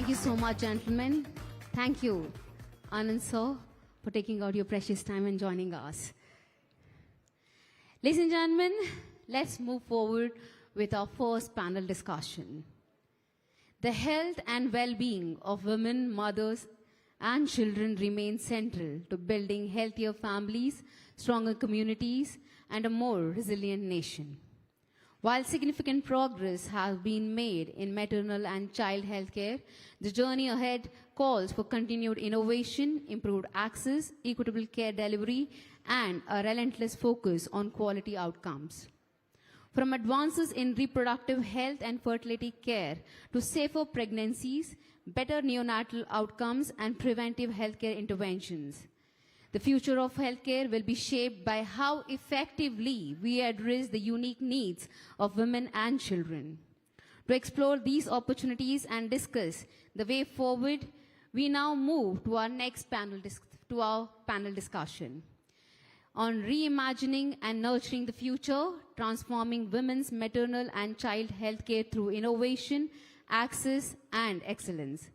Thank you so much, gentlemen. Thank you, Anand sir, for taking out your precious time and joining us. Ladies and gentlemen, let's move forward with our first panel discussion. The health and well-being of women, mothers, and children remain central to building healthier families, stronger communities, and a more resilient nation. While significant progress has been made in maternal and child health care, the journey ahead calls for continued innovation, improved access, equitable care delivery, and a relentless focus on quality outcomes. From advances in reproductive health and fertility care to safer pregnancies, better neonatal outcomes, and preventive healthcare interventions, the future of healthcare will be shaped by how effectively we address the unique needs of women and children. To explore these opportunities and discuss the way forward, we now move to our next panel, panel discussion. on reimagining and nurturing the future, transforming women's maternal and child health care through innovation, access, and excellence.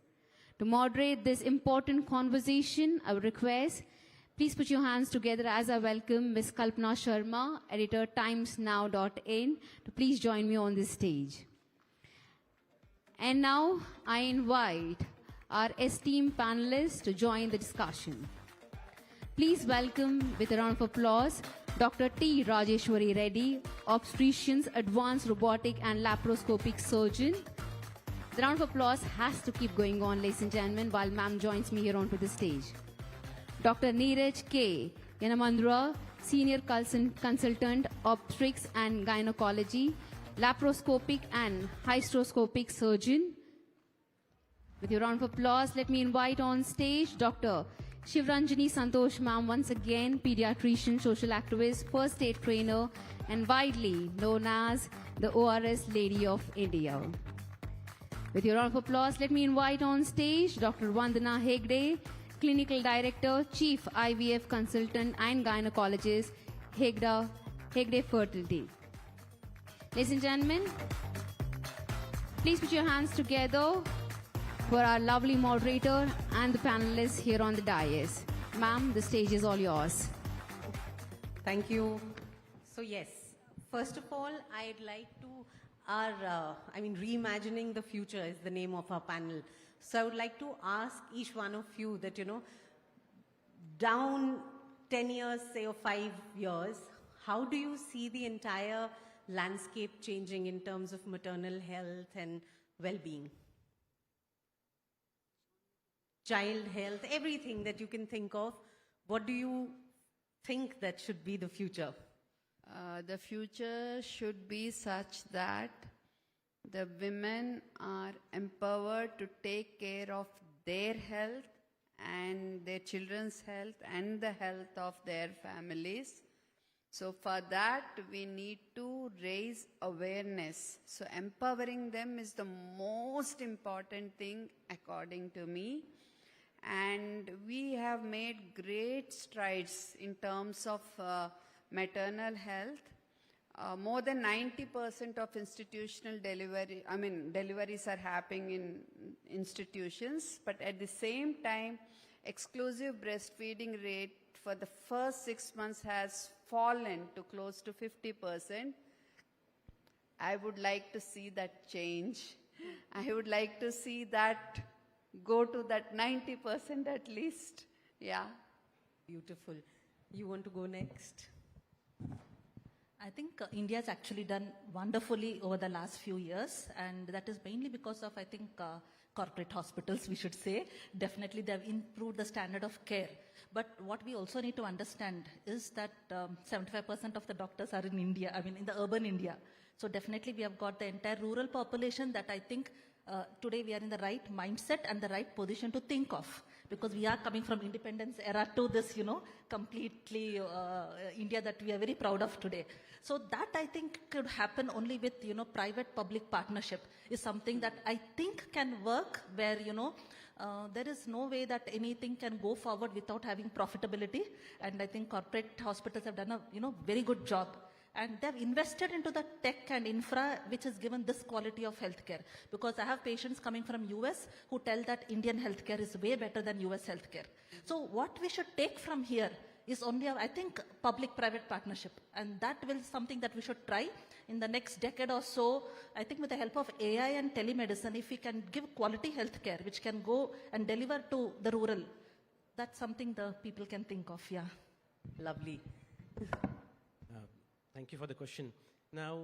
To moderate this important conversation, I would request, please put your hands together as I welcome Ms. Kalpana Sharma, editor timesnow.in, to please join me on this stage. And now I invite our esteemed panelists to join the discussion. Please welcome with a round of applause Dr. T. Rajeshwari Reddy, obstetricians, advanced robotic and laparoscopic surgeon. The round of applause has to keep going on, ladies and gentlemen, while ma'am joins me here onto the stage. Dr. Neeraj K. Yanamandra, senior consultant, obstetrics and gynecology, laparoscopic and hysteroscopic surgeon. With your round of applause, let me invite on stage Dr. Shivranjani Santosh ma'am, once again, pediatrician, social activist, first aid trainer, and widely known as the ORS Lady of India. With your round of applause, let me invite on stage Dr. Vandana Hegde, clinical director, chief IVF consultant, and gynecologist, Hegde Fertility. Ladies and gentlemen, please put your hands together for our lovely moderator and the panelists here on the dais. Ma'am, the stage is all yours. Thank you. So yes, first of all, I'd like to, reimagining the future is the name of our panel. So I would like to ask each one of you that, down 10 years, say, or 5 years, how do you see the entire landscape changing in terms of maternal health and well-being? Child health, everything that you can think of. What do you think that should be the future? The future should be such that the women are empowered to take care of their health and their children's health and the health of their families. So for that, we need to raise awareness. So empowering them is the most important thing according to me. And we have made great strides in terms of maternal health. More than 90% of institutional deliveries are happening in institutions, but at the same time, exclusive breastfeeding rate for the first 6 months has fallen to close to 50%. I would like to see that change. I would like to see that go to that 90% at least. Yeah. Beautiful. You want to go next? I think India has actually done wonderfully over the last few years, and that is mainly because of, I think, corporate hospitals, we should say. Definitely they have improved the standard of care. But what we also need to understand is that 75% of the doctors are in India, in the urban India. So definitely we have got the entire rural population that I think today we are in the right mindset and the right position to think of, because we are coming from independence era to this, completely India that we are very proud of today. So that I think could happen only with, private-public partnership is something that I think can work where, there is no way that anything can go forward without having profitability. And I think corporate hospitals have done a, very good job. And they've invested into the tech and infra, which has given this quality of healthcare. Because I have patients coming from US who tell that Indian healthcare is way better than US healthcare. So what we should take from here is only, I think, public-private partnership. And that will be something that we should try in the next decade or so. I think with the help of AI and telemedicine, if we can give quality healthcare, which can go and deliver to the rural, that's something the people can think of, yeah. Lovely. Thank you for the question. Now,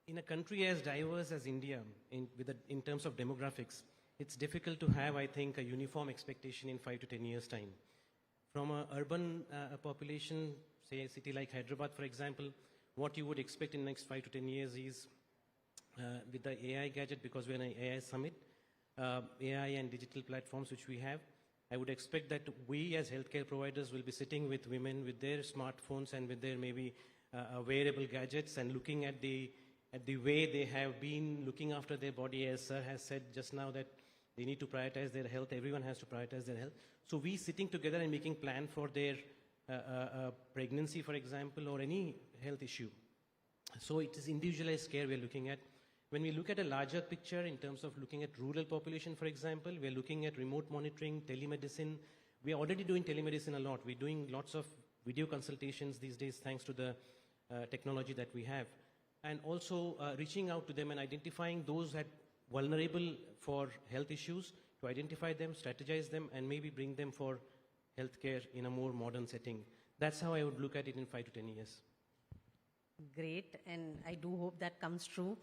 in a country as diverse as India, in terms of demographics, it's difficult to have, I think, a uniform expectation in 5 to 10 years' time. From an urban population, say a city like Hyderabad, for example, what you would expect in the next 5 to 10 years is, with the AI gadget, because we're in an AI summit, AI and digital platforms which we have, I would expect that we as healthcare providers will be sitting with women with their smartphones and with their maybe wearable gadgets and looking at the way they have been looking after their body, as Sir has said just now, that they need to prioritize their health. Everyone has to prioritize their health. So we sitting together and making plan for their pregnancy, for example, or any health issue. So it is individualized care we're looking at. When we look at a larger picture in terms of looking at rural population, for example, we're looking at remote monitoring, telemedicine. We are already doing telemedicine a lot. We're doing lots of video consultations these days thanks to the technology that we have. And also reaching out to them and identifying those that vulnerable for health issues, to identify them, strategize them, and maybe bring them for healthcare in a more modern setting. That's how I would look at it in 5 to 10 years. Great, and I do hope that comes true.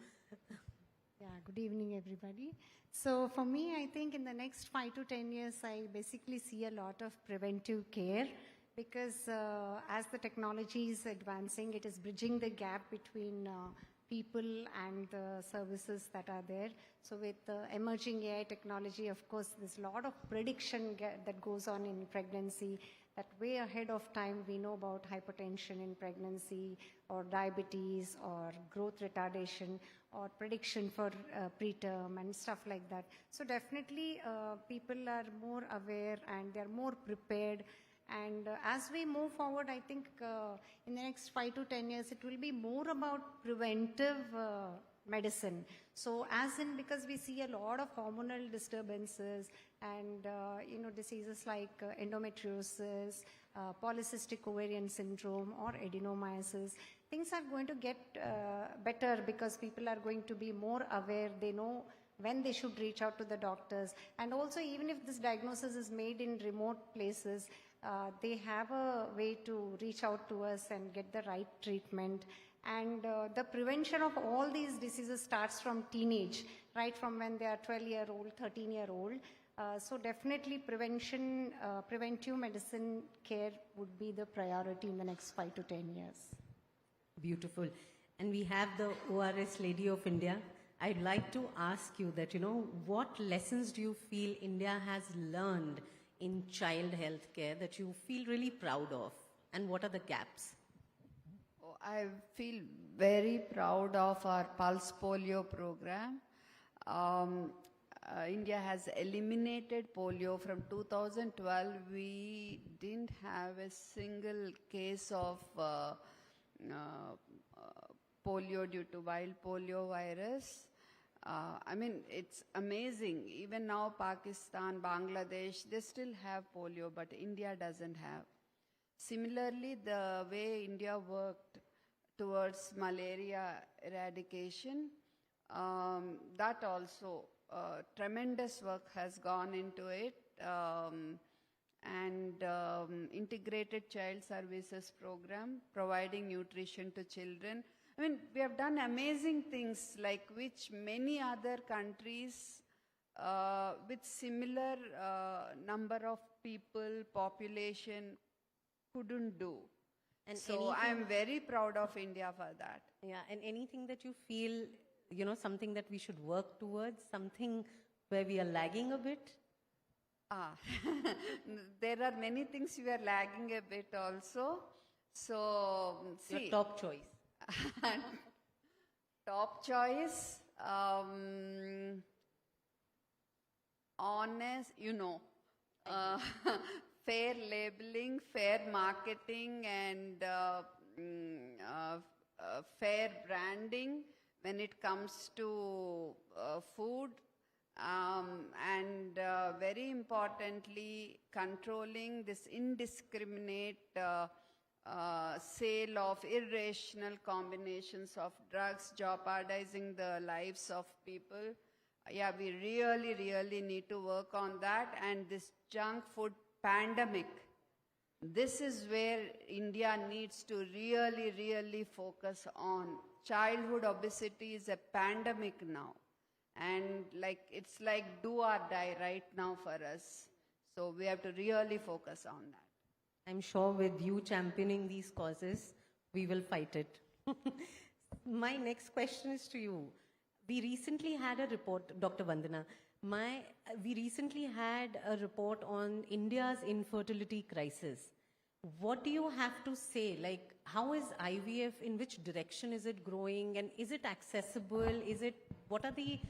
Yeah, good evening, everybody. So for me, I think in the next 5 to 10 years, I basically see a lot of preventive care because as the technology is advancing, it is bridging the gap between people and the services that are there. So with emerging AI technology, of course, there's a lot of prediction that goes on in pregnancy, that way ahead of time we know about hypertension in pregnancy or diabetes or growth retardation or prediction for preterm and stuff like that. So definitely people are more aware and they're more prepared. And as we move forward, I think in the next 5 to 10 years, it will be more about preventive medicine. So as in, because we see a lot of hormonal disturbances and, diseases like endometriosis, polycystic ovarian syndrome or adenomyosis, things are going to get better because people are going to be more aware. They know when they should reach out to the doctors. And also, even if this diagnosis is made in remote places, they have a way to reach out to us and get the right treatment. And the prevention of all these diseases starts from teenage, right from when they are 12-year-old, 13-year-old. So definitely preventive medicine care would be the priority in the next 5 to 10 years. Beautiful. And we have the ORS Lady of India. I'd like to ask you that, what lessons do you feel India has learned in child health care that you feel really proud of? And what are the gaps? Oh, I feel very proud of our Pulse Polio program. India has eliminated polio. From 2012, we didn't have a single case of polio due to wild polio virus. It's amazing. Even now, Pakistan, Bangladesh, they still have polio, but India doesn't have. Similarly, the way India worked towards malaria eradication, that also tremendous work has gone into it. Integrated child services program, providing nutrition to children. We have done amazing things like which many other countries with similar number of people, population couldn't do. And so I'm very proud of India for that. Yeah, and anything that you feel, something that we should work towards, something where we are lagging a bit? There are many things we are lagging a bit also. So, see. Your top choice. Top choice, honest, fair labeling, fair marketing, and fair branding when it comes to food. Very importantly, controlling this indiscriminate sale of irrational combinations of drugs, jeopardizing the lives of people. Yeah, we really, really need to work on that. And this junk food pandemic, this is where India needs to really, really focus on. Childhood obesity is a pandemic now. And it's like do or die right now for us. So we have to really focus on that. I'm sure with you championing these causes, we will fight it. My next question is to you. We recently had a report, Dr. Vandana. We recently had a report on India's infertility crisis. What do you have to say? How is IVF, in which direction is it growing, and is it accessible? What are the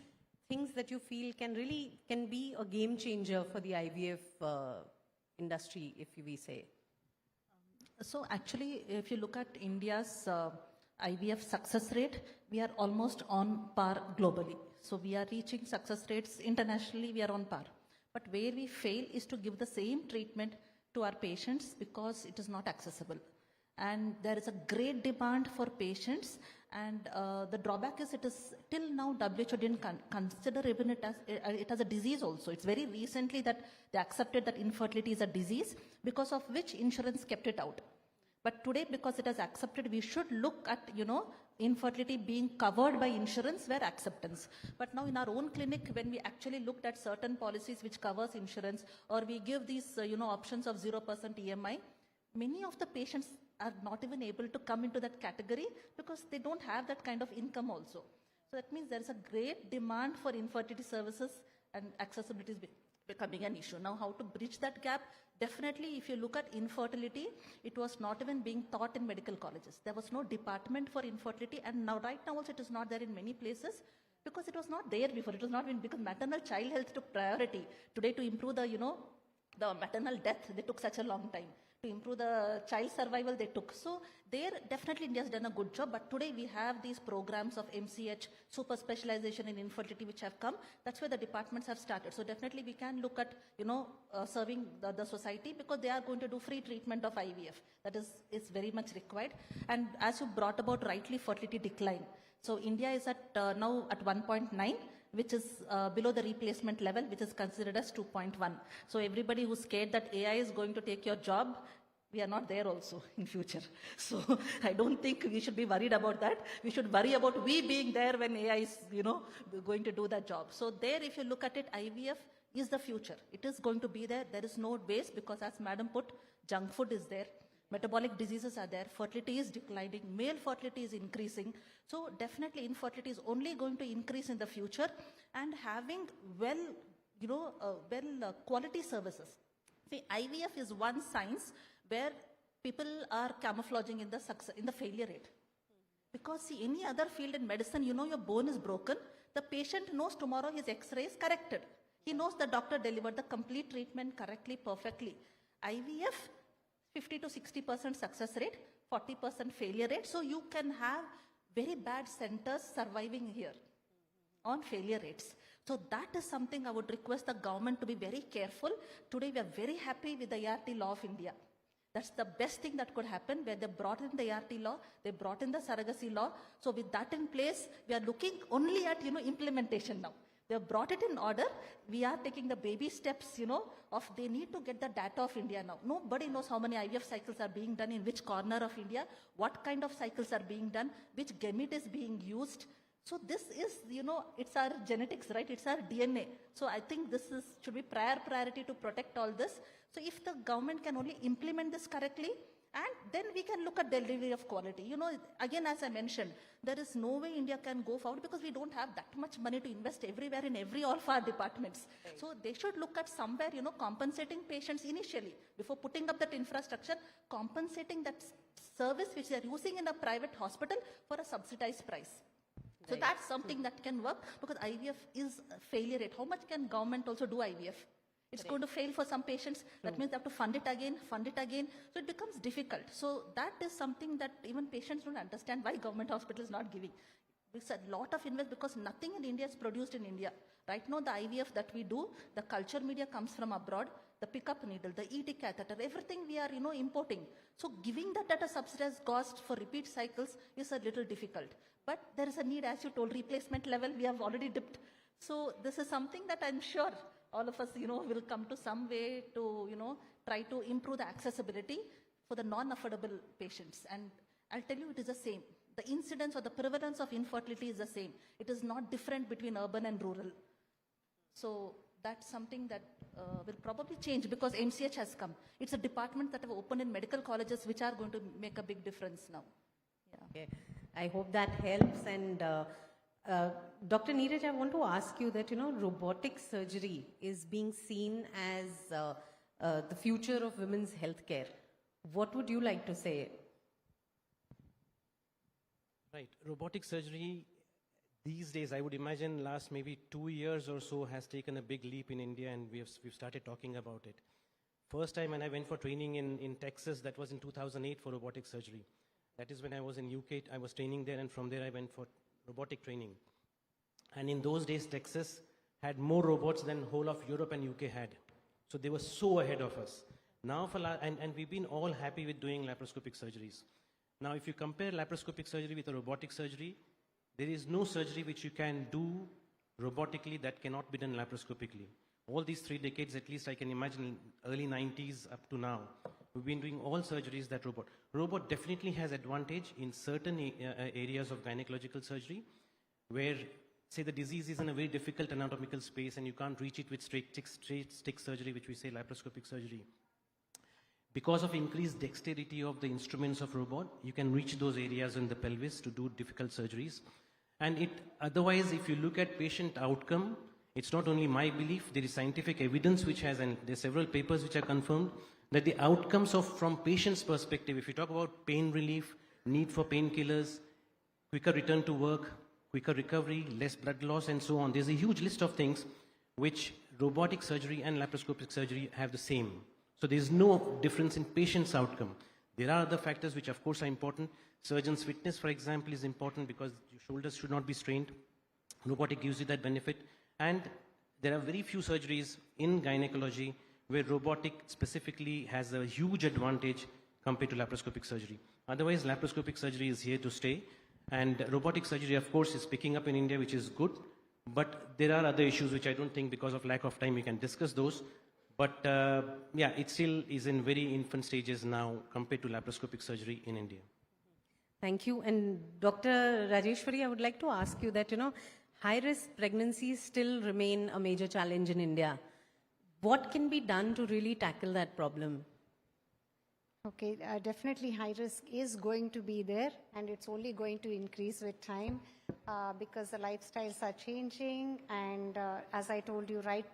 things that you feel can be a game changer for the IVF industry, if we say? So actually, if you look at India's IVF success rate, we are almost on par globally. So we are reaching success rates internationally, we are on par. But where we fail is to give the same treatment to our patients because it is not accessible. And there is a great demand for patients, and the drawback is it is till now WHO didn't consider even it as a disease also. It's very recently that they accepted that infertility is a disease, because of which insurance kept it out. But today, because it is accepted, we should look at, infertility being covered by insurance where acceptance. But now in our own clinic, when we actually looked at certain policies which covers insurance, or we give these, options of 0% EMI, many of the patients are not even able to come into that category because they don't have that kind of income also. So that means there is a great demand for infertility services, and accessibility is becoming an issue. Now, how to bridge that gap? Definitely, if you look at infertility, it was not even being taught in medical colleges. There was no department for infertility, and now right now also it is not there in many places because it was not there before. It was not even because maternal child health took priority. Today, to improve the, the maternal death, they took such a long time. To improve the child survival, they took. So there, definitely India has done a good job. But today we have these programs of MCH, super specialization in infertility, which have come. That's where the departments have started. So definitely we can look at, serving the society, because they are going to do free treatment of IVF. That is very much required. And as you brought about rightly, fertility decline. So India is at now at 1.9. which is below the replacement level, which is considered as 2.1. So everybody who's scared that AI is going to take your job, we are not there also in future. So I don't think we should be worried about that. We should worry about we being there when AI is, going to do that job. So there, if you look at it, IVF is the future. It is going to be there. There is no waste because, as Madam put, junk food is there. Metabolic diseases are there, fertility is declining, male fertility is increasing. So definitely infertility is only going to increase in the future, and having quality services. See, IVF is one science where people are camouflaging in the failure rate. Because see, any other field in medicine, your bone is broken, the patient knows tomorrow his X-ray is corrected. He knows the doctor delivered the complete treatment correctly, perfectly. IVF, 50 to 60% success rate, 40% failure rate. So you can have very bad centers surviving here on failure rates. So that is something I would request the government to be very careful. Today we are very happy with the ART law of India. That's the best thing that could happen, where they brought in the ART law, they brought in the surrogacy law. So with that in place, we are looking only at, implementation now. They have brought it in order. We are taking the baby steps, of they need to get the data of India now. Nobody knows how many IVF cycles are being done in which corner of India, what kind of cycles are being done, which gamete is being used. So this is, it's our genetics, right? It's our DNA. So I think should be priority to protect all this. So if the government can only implement this correctly, and then we can look at delivery of quality. Again, as I mentioned, there is no way India can go forward because we don't have that much money to invest everywhere in all of our departments. Right. So they should look at somewhere, compensating patients initially before putting up that infrastructure, compensating that service which they are using in a private hospital for a subsidized price. Right. So that's something that can work, because IVF is a failure rate. How much can government also do IVF? It's going to fail for some patients. That means they have to fund it again. So it becomes difficult. So that is something that even patients don't understand why government hospital is not giving. It's a lot of invest because nothing in India is produced in India. Right now, the IVF that we do, the culture media comes from abroad, the pickup needle, the ET catheter, everything we are, importing. So giving that at a subsidized cost for repeat cycles is a little difficult. But there is a need, as you told, replacement level, we have already dipped. So this is something that I'm sure all of us, will come to some way to, try to improve the accessibility for the non-affordable patients. And I'll tell you, it is the same. The incidence or the prevalence of infertility is the same. It is not different between urban and rural. So that's something that will probably change because MCH has come. It's a department that have opened in medical colleges which are going to make a big difference now. Yeah. Okay. I hope that helps. And Dr. Neeraj, I want to ask you that, robotic surgery is being seen as the future of women's healthcare. What would you like to say? Right. Robotic surgery these days, I would imagine last maybe 2 years or so, has taken a big leap in India, and we've started talking about it. First time when I went for training in Texas, that was in 2008 for robotic surgery. That is when I was in UK, I was training there, and from there I went for robotic training. And in those days, Texas had more robots than whole of Europe and UK had. So they were so ahead of us. Now, and we've been all happy with doing laparoscopic surgeries. Now, if you compare laparoscopic surgery with a robotic surgery, there is no surgery which you can do robotically that cannot be done laparoscopically. All these 3 decades, at least I can imagine, early 90s up to now, we've been doing all surgeries that robot. Robot definitely has advantage in certain areas of gynecological surgery, where, say, the disease is in a very difficult anatomical space and you can't reach it with straight stick surgery, which we say laparoscopic surgery. Because of increased dexterity of the instruments of robot, you can reach those areas in the pelvis to do difficult surgeries. And otherwise, if you look at patient outcome, it's not only my belief, there is scientific evidence which has, and there are several papers which are confirmed, that the outcomes from patient's perspective, if you talk about pain relief, need for painkillers, quicker return to work, quicker recovery, less blood loss, and so on. There's a huge list of things which robotic surgery and laparoscopic surgery have the same. So there's no difference in patient's outcome. There are other factors which, of course, are important. Surgeon's fitness, for example, is important because your shoulders should not be strained. Robotic gives you that benefit. And there are very few surgeries in gynecology where robotic specifically has a huge advantage compared to laparoscopic surgery. Otherwise, laparoscopic surgery is here to stay. And robotic surgery, of course, is picking up in India, which is good. But there are other issues which I don't think, because of lack of time, we can discuss those. But yeah, it still is in very infant stages now compared to laparoscopic surgery in India. Thank you. And Dr. Rajeshwari, I would like to ask you that, high-risk pregnancies still remain a major challenge in India. What can be done to really tackle that problem? Okay, definitely high risk is going to be there, and it's only going to increase with time because the lifestyles are changing. And as I told you, right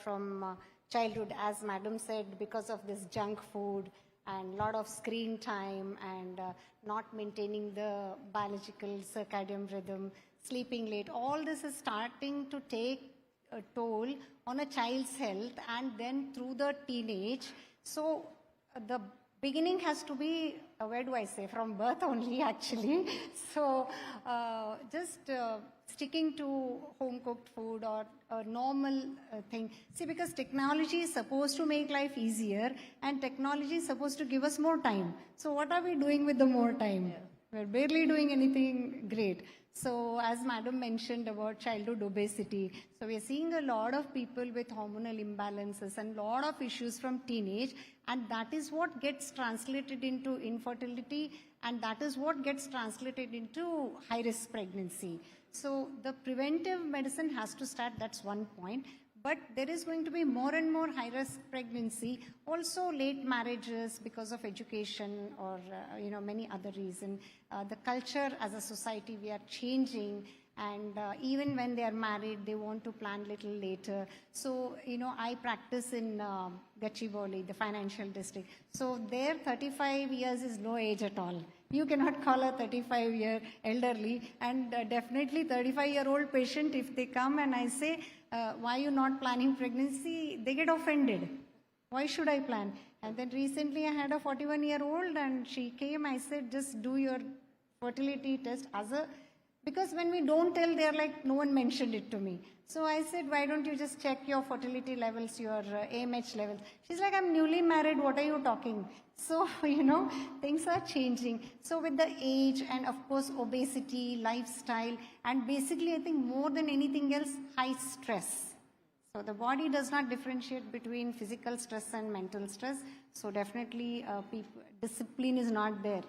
from childhood, as Madam said, because of this junk food and a lot of screen time and not maintaining the biological circadian rhythm, sleeping late, all this is starting to take a toll on a child's health, and then through the teenage. So the beginning has to be, where do I say, from birth only actually. So just sticking to home cooked food or a normal thing. See, because technology is supposed to make life easier and technology is supposed to give us more time. So what are we doing with the more time? Yeah. We're barely doing anything great. So as Madam mentioned about childhood obesity, so we're seeing a lot of people with hormonal imbalances and a lot of issues from teenage, and that is what gets translated into infertility, and that is what gets translated into high-risk pregnancy. So the preventive medicine has to start, that's one point. But there is going to be more and more high-risk pregnancy, also late marriages because of education or many other reasons. The culture as a society, we are changing, and even when they are married, they want to plan little later. So, I practice in Gachibowli, the financial district. So there 35 years is no age at all. You cannot call a 35-year elderly, and definitely 35-year-old patient, if they come and I say, why are you not planning pregnancy? They get offended. Why should I plan? And then recently I had a 41-year-old and she came, I said, just do your fertility test because when we don't tell, they're like, no one mentioned it to me. So I said, why don't you just check your fertility levels, your AMH levels? She's like, I'm newly married, what are you talking? So, things are changing. So with the age and of course obesity, lifestyle, and basically I think more than anything else, high stress. So the body does not differentiate between physical stress and mental stress. So definitely discipline is not there.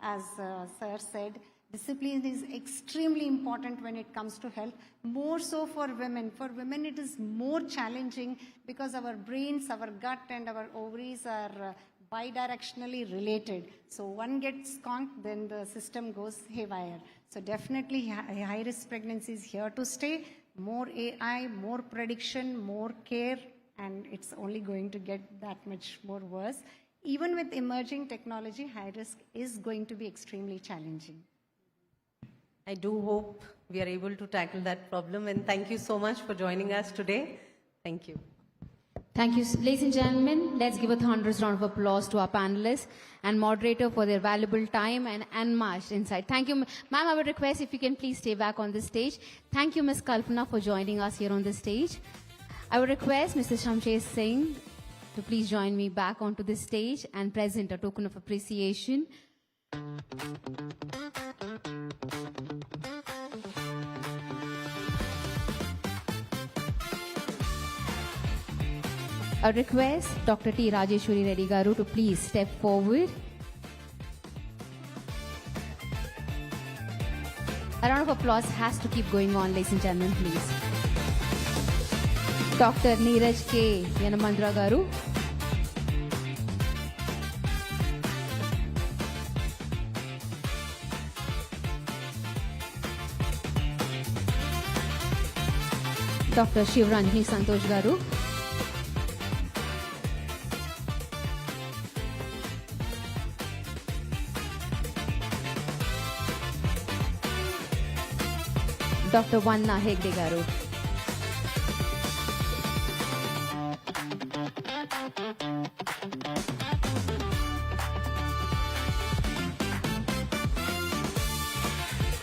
As Sir said, discipline is extremely important when it comes to health, more so for women. For women, it is more challenging because our brains, our gut, and our ovaries are bidirectionally related. So one gets conked, then the system goes haywire. So definitely high-risk pregnancy is here to stay. More AI, more prediction, more care, and it's only going to get that much more worse. Even with emerging technology, high risk is going to be extremely challenging. I do hope we are able to tackle that problem, and thank you so much for joining us today. Thank you. Thank you, ladies and gentlemen. Let's give a thunderous round of applause to our panelists and moderator for their valuable time and unmatched insight. Thank you, ma'am. I would request if you can please stay back on the stage. Thank you, Ms. Kalpana, for joining us here on the stage. I would request Mr. Shamsher Singh to please join me back onto the stage and present a token of appreciation. I request Dr. T. Rajeshwari Reddy Garu to please step forward. A round of applause has to keep going on, ladies and gentlemen, please. Dr. Neeraj K. Yanamandra Garu. Dr. Shivranjani Santosh Garu. Dr. Vanna Hegde Garu.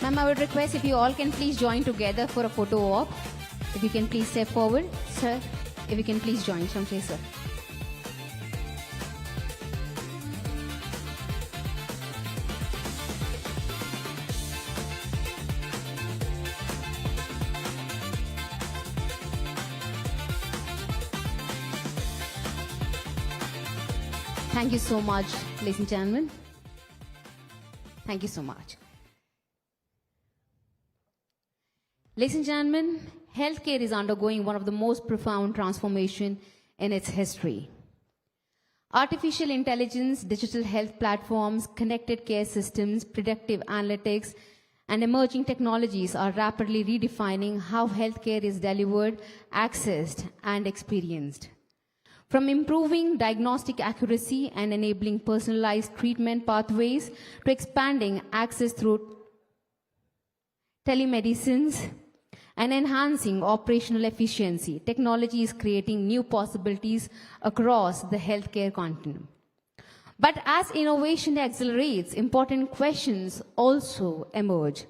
Ma'am, I would request if you all can please join together for a photo op. If you can please step forward. Sir, if you can please join. Shamsher, sir. Thank you so much, ladies and gentlemen. Thank you so much. Ladies and gentlemen, healthcare is undergoing one of the most profound transformations in its history. Artificial intelligence, digital health platforms, connected care systems, predictive analytics, and emerging technologies are rapidly redefining how healthcare is delivered, accessed, and experienced. From improving diagnostic accuracy and enabling personalized treatment pathways to expanding access through telemedicines and enhancing operational efficiency, technology is creating new possibilities across the healthcare continuum. But as innovation accelerates, important questions also emerge.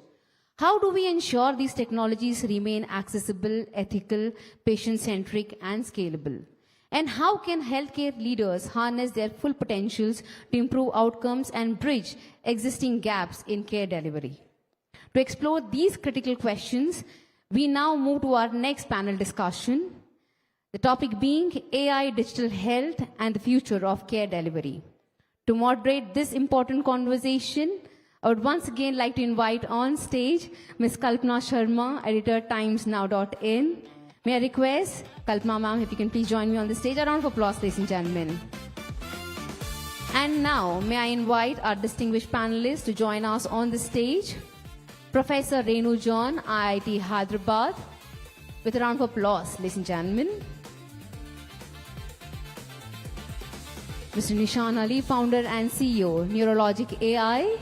How do we ensure these technologies remain accessible, ethical, patient-centric, and scalable? And how can healthcare leaders harness their full potentials to improve outcomes and bridge existing gaps in care delivery? To explore these critical questions, we now move to our next panel discussion, the topic being AI, digital health, and the future of care delivery. To moderate this important conversation, I would once again like to invite on stage Ms. Kalpana Sharma, editor timesnow.in. May I request Kalpana ma'am, if you can please join me on the stage. A round of applause, ladies and gentlemen. And now, may I invite our distinguished panelists to join us on the stage. Professor Renu John, IIT Hyderabad, with a round of applause, ladies and gentlemen. Mr. Nishan Ali, founder and CEO, Neurologic AI.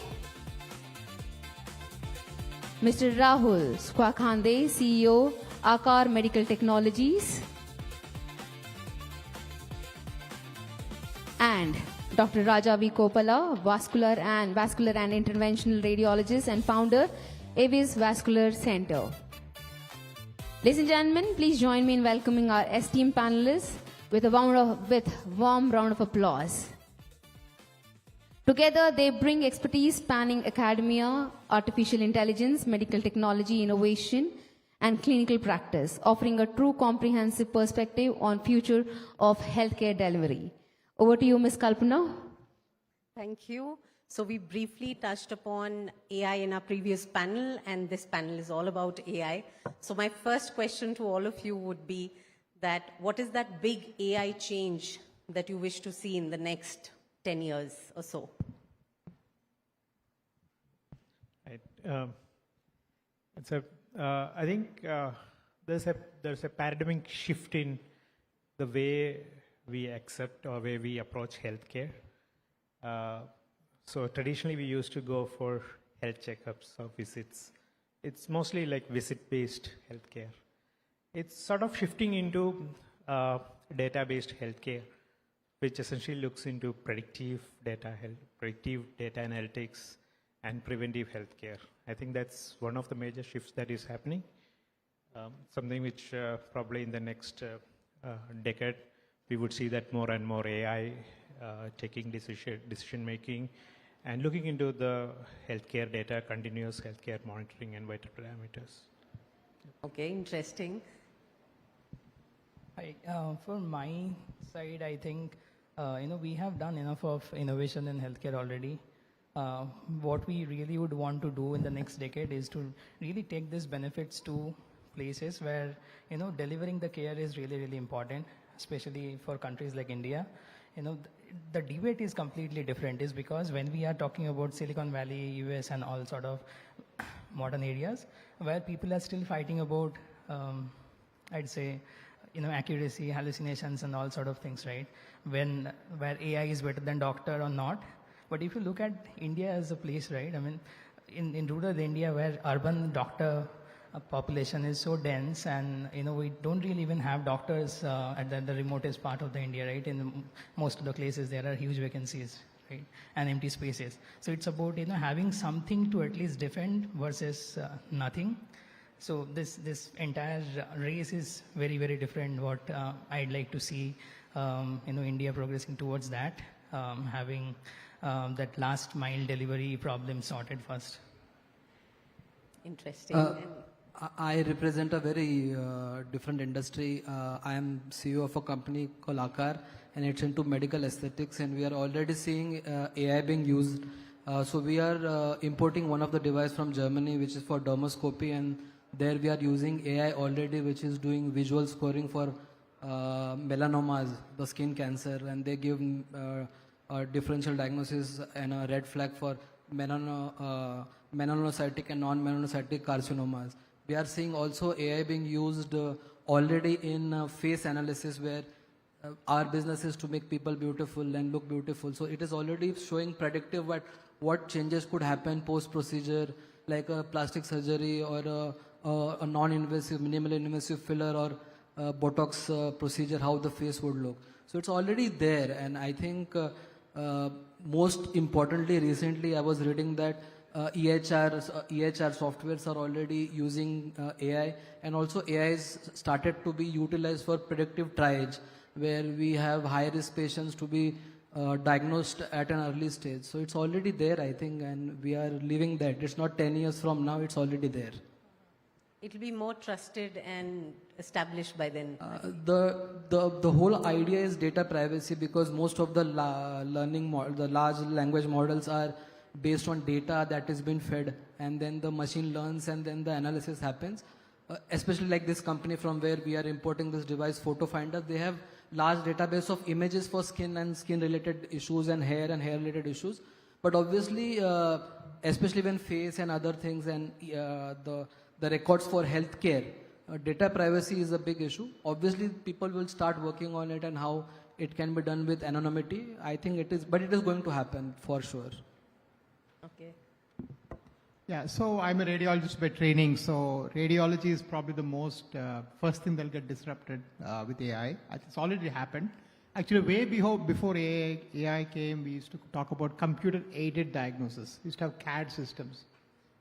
Mr. Rahul Swakhande, CEO, Akar Medical Technologies. And Dr. Raja V. Kopala, vascular and interventional radiologist and founder, Avis Vascular Center. Ladies and gentlemen, please join me in welcoming our esteemed panelists with a warm round of applause. Together, they bring expertise spanning academia, artificial intelligence, medical technology, innovation, and clinical practice, offering a true comprehensive perspective on future of healthcare delivery. Over to you, Ms. Kalpana. Thank you. So we briefly touched upon AI in our previous panel, and this panel is all about AI. So my first question to all of you would be that what is that big AI change that you wish to see in the next 10 years or so? Right. I think there's a paradigmic shift in the way we accept or way we approach healthcare. So traditionally we used to go for health checkups or visits. It's mostly like visit-based healthcare. It's sort of shifting into data-based healthcare, which essentially looks into predictive data analytics, and preventive healthcare. I think that's one of the major shifts that is happening. Something which probably in the next decade, we would see that more and more AI taking decision making and looking into the healthcare data, continuous healthcare monitoring and vital parameters. Okay, interesting. Hi, from my side, I think we have done enough of innovation in healthcare already. What we really would want to do in the next decade is to really take these benefits to places where delivering the care is really, really important, especially for countries like India. The debate is completely different, is because when we are talking about Silicon Valley, US, and all sort of modern areas where people are still fighting about, I'd say, accuracy, hallucinations, and all sort of things, right? Where AI is better than doctor or not. But if you look at India as a place, right? I mean, in rural India where urban doctor population is so dense, and we don't really even have doctors at the remotest part of the India, right? In most of the places there are huge vacancies, right, and empty spaces. So it's about having something to at least defend versus nothing. So this entire race is very, very different. What I'd like to see, India progressing towards that, having that last mile delivery problem sorted first. Interesting. I represent a very different industry. I am CEO of a company called Akar, and it's into medical aesthetics, and we are already seeing AI being used. So we are importing one of the device from Germany, which is for dermoscopy, and there we are using AI already, which is doing visual scoring for melanomas, the skin cancer, and they give a differential diagnosis and a red flag for melanocytic and non-melanocytic carcinomas. We are seeing also AI being used already in face analysis, where our business is to make people beautiful and look beautiful. So it is already showing predictive what changes could happen post-procedure, like a plastic surgery or a non-invasive, minimally invasive filler or Botox procedure, how the face would look. So it's already there, and I think most importantly, recently I was reading that EHR softwares are already using AI, and also AI is started to be utilized for predictive triage, where we have high-risk patients to be diagnosed at an early stage. So it's already there, I think, and we are living that. It's not 10 years from now, it's already there. It will be more trusted and established by then. The whole idea is data privacy, because most of the the large language models are based on data that has been fed, and then the machine learns, and then the analysis happens. Especially like this company from where we are importing this device, Photo Finder, they have large database of images for skin and skin related issues and hair related issues. But obviously, especially when face and other things and the records for healthcare, data privacy is a big issue. Obviously, people will start working on it and how it can be done with anonymity. I think it is, but it is going to happen for sure. Okay. Yeah, so I'm a radiologist by training, so radiology is probably the most first thing that'll get disrupted with AI. It's already happened. Actually, way before AI came, we used to talk about computer-aided diagnosis. We used to have CAD systems.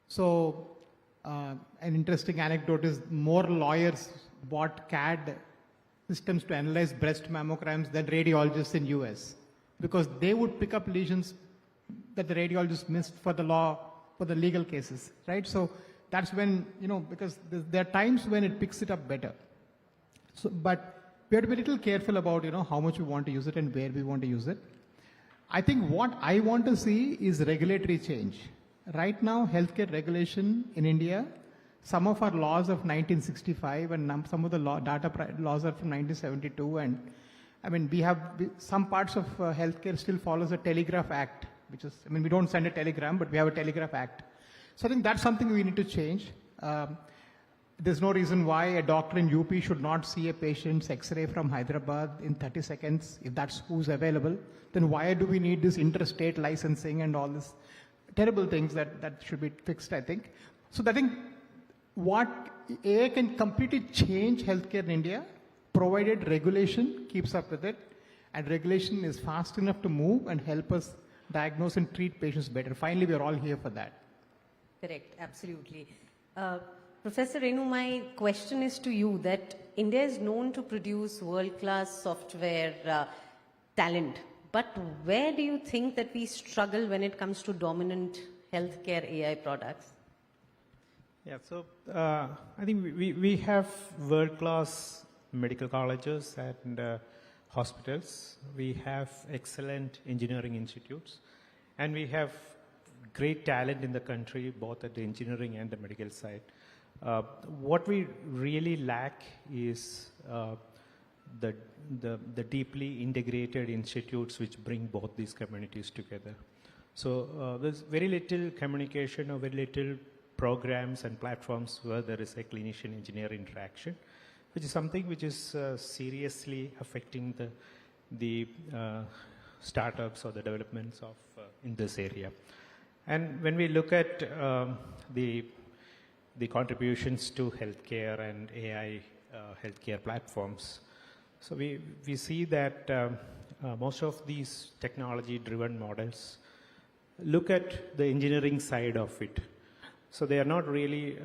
So an interesting anecdote is more lawyers bought CAD systems to analyze breast mammograms than radiologists in US, because they would pick up lesions that the radiologists missed for the legal cases, right? So that's when, because there are times when it picks it up better. So, but we have to be a little careful about, how much we want to use it and where we want to use it. I think what I want to see is regulatory change. Right now, healthcare regulation in India, some of our laws of 1965 and some of the data laws are from 1972. And I mean, some parts of healthcare still follows a Telegraph Act, which is, we don't send a telegram, but we have a Telegraph Act. So I think that's something we need to change. There's no reason why a doctor in UP should not see a patient's X-ray from Hyderabad in 30 seconds, if that's who's available. Then why do we need this interstate licensing and all this terrible things that should be fixed, I think. So I think what AI can completely change healthcare in India, provided regulation keeps up with it, and regulation is fast enough to move and help us diagnose and treat patients better. Finally, we are all here for that. Correct, absolutely. Professor Renu, my question is to you that India is known to produce world-class software talent, but where do you think that we struggle when it comes to dominant healthcare AI products? Yeah, so I think we have world-class medical colleges and hospitals. We have excellent engineering institutes, and we have great talent in the country, both at the engineering and the medical side. What we really lack is the deeply integrated institutes which bring both these communities together. So there's very little communication or very little programs and platforms where there is a clinician-engineer interaction, which is something which is seriously affecting the startups or the developments of in this area. And when we look at the contributions to healthcare and AI healthcare platforms, so we see that most of these technology-driven models look at the engineering side of it. So they are not really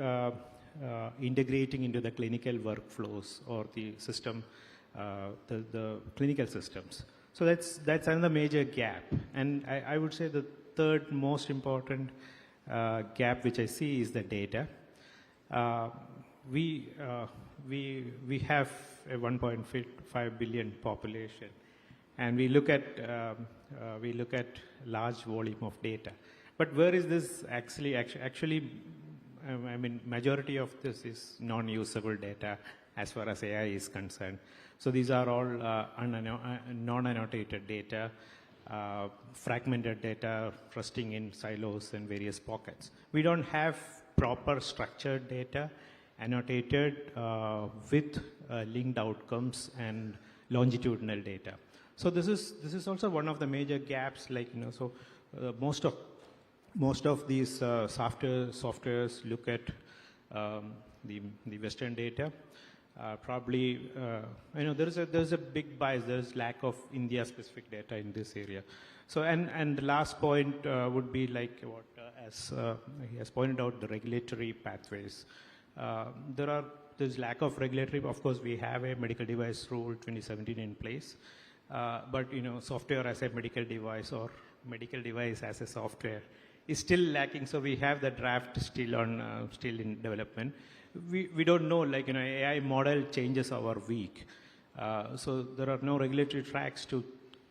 integrating into the clinical workflows or the system, the clinical systems. So that's another major gap. And I would say the third most important gap which I see is the data. We have a 1.5 billion population, and we look at large volume of data. But where is this actually? I mean, majority of this is non-usable data as far as AI is concerned. So these are all non-annotated data, fragmented data, rusting in silos and various pockets. We don't have proper structured data, annotated with linked outcomes and longitudinal data. So this is also one of the major gaps. Like so most of these softwares look at the Western data. Probably there's a big bias. There's lack of India-specific data in this area. So and the last point would be like what as he has pointed out, the regulatory pathways. There's lack of regulatory. Of course, we have a medical device rule 2017 in place, but software as a medical device or medical device as a software is still lacking. So we have the draft still in development. We don't know, AI model changes our week. So there are no regulatory tracks to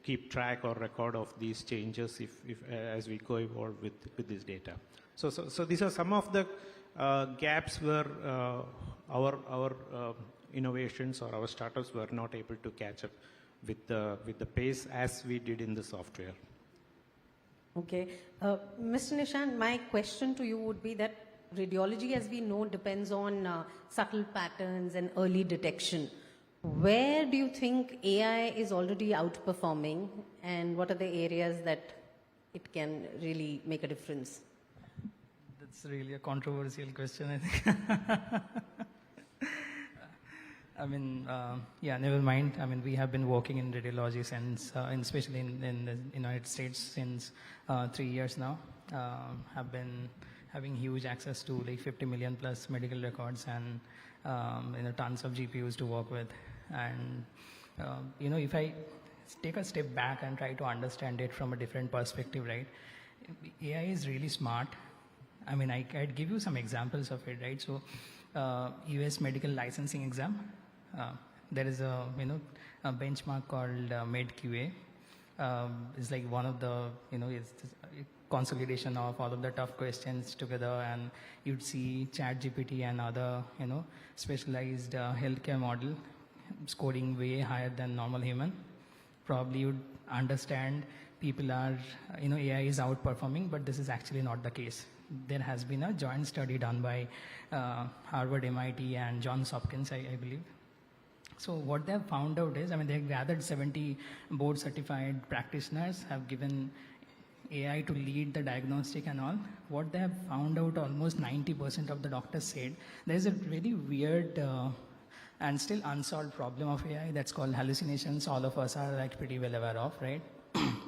keep track or record of these changes as we go forward with this data. So these are some of the gaps where our innovations or our startups were not able to catch up with the pace as we did in the software. Okay. Mr. Nishant, my question to you would be that radiology, as we know, depends on subtle patterns and early detection. Where do you think AI is already outperforming, and what are the areas that it can really make a difference? That's really a controversial question, I think. I mean, yeah, never mind. I mean, we have been working in radiology since, especially in the United States since 3 years now. Have been having huge access to like 50 million plus medical records and tons of GPUs to work with. And if I take a step back and try to understand it from a different perspective, right? AI is really smart. I mean, I'd give you some examples of it, right? So, US medical licensing exam. There is a benchmark called MedQA. It's like one of the it's consolidation of all of the tough questions together, and you'd see ChatGPT and other specialized healthcare model scoring way higher than normal human. Probably you'd understand people are AI is outperforming, but this is actually not the case. There has been a joint study done by Harvard, MIT, and Johns Hopkins, I believe. So what they have found out is, they have gathered 70 board-certified practitioners, have given AI to lead the diagnostic and all. What they have found out, almost 90% of the doctors said, there is a very weird and still unsolved problem of AI that's called hallucinations. All of us are like pretty well aware of, right?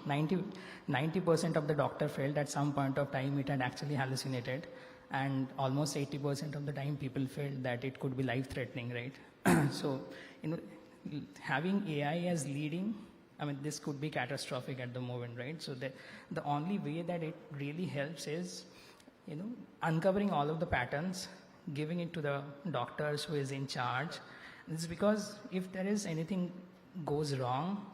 90% of the doctor felt at some point of time it had actually hallucinated, and almost 80% of the time people felt that it could be life-threatening, right? So, having AI as leading, I mean, this could be catastrophic at the moment, right? So the only way that it really helps is, uncovering all of the patterns, giving it to the doctors who is in charge. This is because if there is anything goes wrong,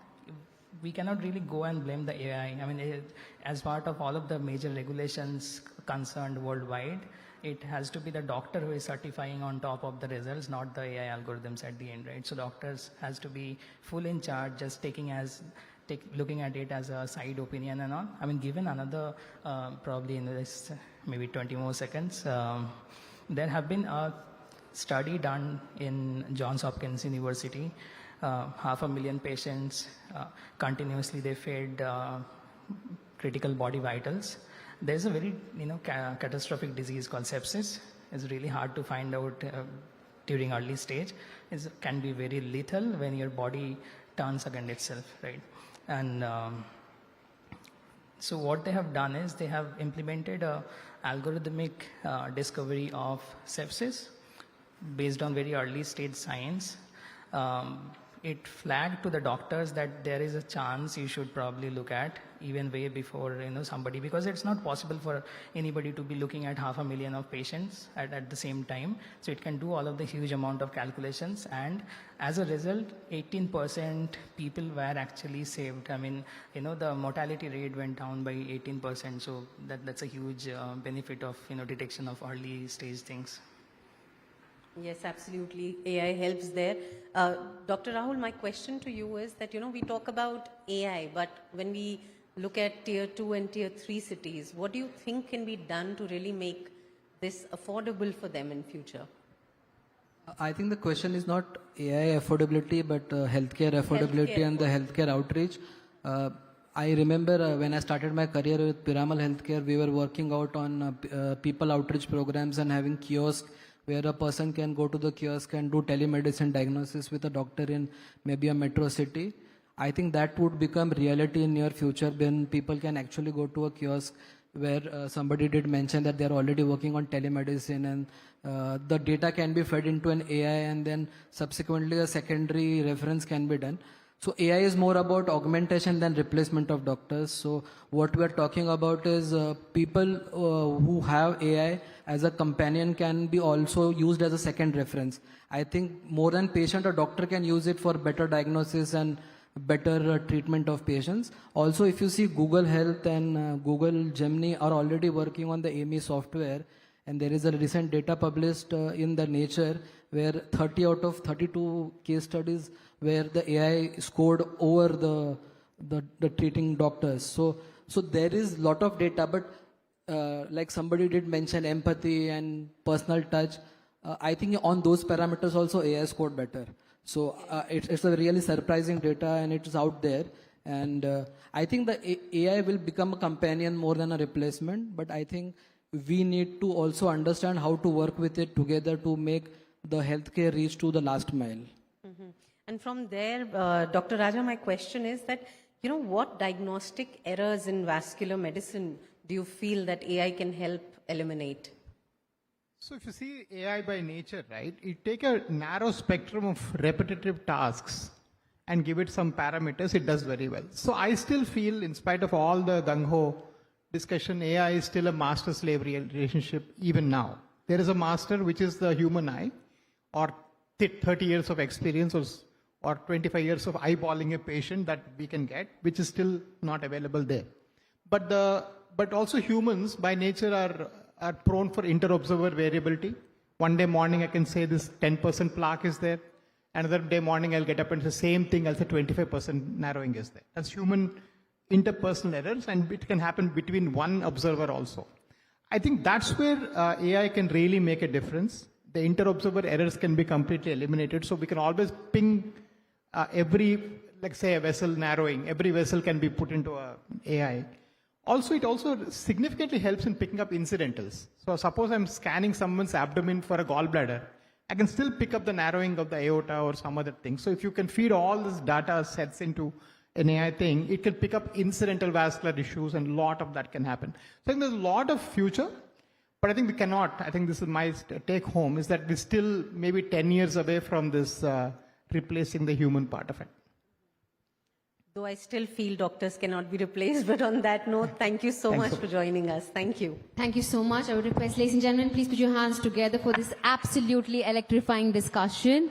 we cannot really go and blame the AI. I mean, as part of all of the major regulations concerned worldwide, it has to be the doctor who is certifying on top of the results, not the AI algorithms at the end, right? So doctors has to be full in charge, just looking at it as a side opinion and all. I mean, given another, probably in this maybe 20 more seconds, there have been a study done in Johns Hopkins University. 500,000 patients, continuously they fed critical body vitals. There's a very catastrophic disease called sepsis. It's really hard to find out during early stage. It can be very lethal when your body turns against itself, right? And so what they have done is they have implemented a algorithmic discovery of sepsis based on very early stage science. It flagged to the doctors that there is a chance you should probably look at even way before somebody, because it's not possible for anybody to be looking at 500,000 of patients at the same time. So it can do all of the huge amount of calculations, and as a result 18% people were actually saved. I mean, the mortality rate went down by 18%. So that's a huge benefit of detection of early stage things. Yes, absolutely. AI helps there. Dr. Rahul, my question to you is that, we talk about AI, but when we look at tier 2 and tier 3 cities, what do you think can be done to really make this affordable for them in future? I think the question is not AI affordability, but healthcare affordability and the healthcare outreach. I remember when I started my career with Piramal Healthcare, we were working out on people outreach programs and having kiosks where a person can go to the kiosk and do telemedicine diagnosis with a doctor in maybe a metro city. I think that would become reality in near future when people can actually go to a kiosk where somebody did mention that they're already working on telemedicine, and the data can be fed into an AI, and then subsequently a secondary reference can be done. So AI is more about augmentation than replacement of doctors. So what we are talking about is people who have AI as a companion can be also used as a second reference. I think more than patient, a doctor can use it for better diagnosis and better treatment of patients. Also, if you see Google Health and Google Gemini are already working on the AMI software, and there is a recent data published in the Nature where 30 out of 32 case studies where the AI scored over the treating doctors. So there is lot of data, but like somebody did mention empathy and personal touch. I think on those parameters also AI scored better. So it's a really surprising data, and it is out there. And I think the AI will become a companion more than a replacement, but I think we need to also understand how to work with it together to make the healthcare reach to the last mile. Mm-hmm. And from there, Dr. Raja, my question is that, what diagnostic errors in vascular medicine do you feel that AI can help eliminate? So if you see AI by nature, right, it take a narrow spectrum of repetitive tasks and give it some parameters, it does very well. So I still feel, in spite of all the gung-ho discussion, AI is still a master-slave relationship even now. There is a master, which is the human eye, or 30 years of experience or 25 years of eyeballing a patient that we can get, which is still not available there. But also humans by nature are prone for inter-observer variability. One day morning I can say this 10% plaque is there. Another day morning I'll get up and say same thing, I'll say 25% narrowing is there. That's human interpersonal errors, and it can happen between one observer also. I think that's where AI can really make a difference. The inter-observer errors can be completely eliminated, so we can always ping like say a vessel narrowing, every vessel can be put into a AI. Also, it also significantly helps in picking up incidentals. So suppose I'm scanning someone's abdomen for a gallbladder, I can still pick up the narrowing of the aorta or some other thing. So if you can feed all this data sets into an AI thing, it can pick up incidental vascular issues and a lot of that can happen. So I think there's a lot of future, but I think we cannot, I think this is my take home, is that we're still maybe 10 years away from this replacing the human part of it. Though I still feel doctors cannot be replaced, but on that note, thank you so much for joining us. Thank you. Thank you so much. I would request, ladies and gentlemen, please put your hands together for this absolutely electrifying discussion.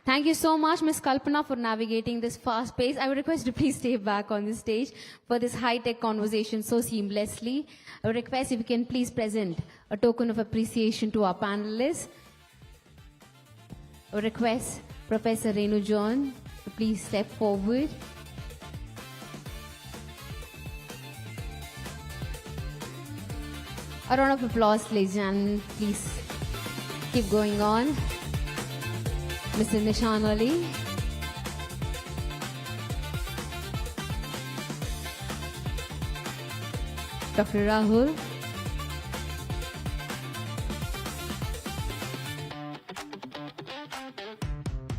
Thank you so much, Ms. Kalpana, for navigating this fast pace. I would request you to please stay back on the stage for this high-tech conversation so seamlessly. I would request if you can please present a token of appreciation to our panelists. I would request Professor Renu John to please step forward. A round of applause, ladies and gentlemen. Please keep going on. Mr. Nishan Ali. Dr. Rahul.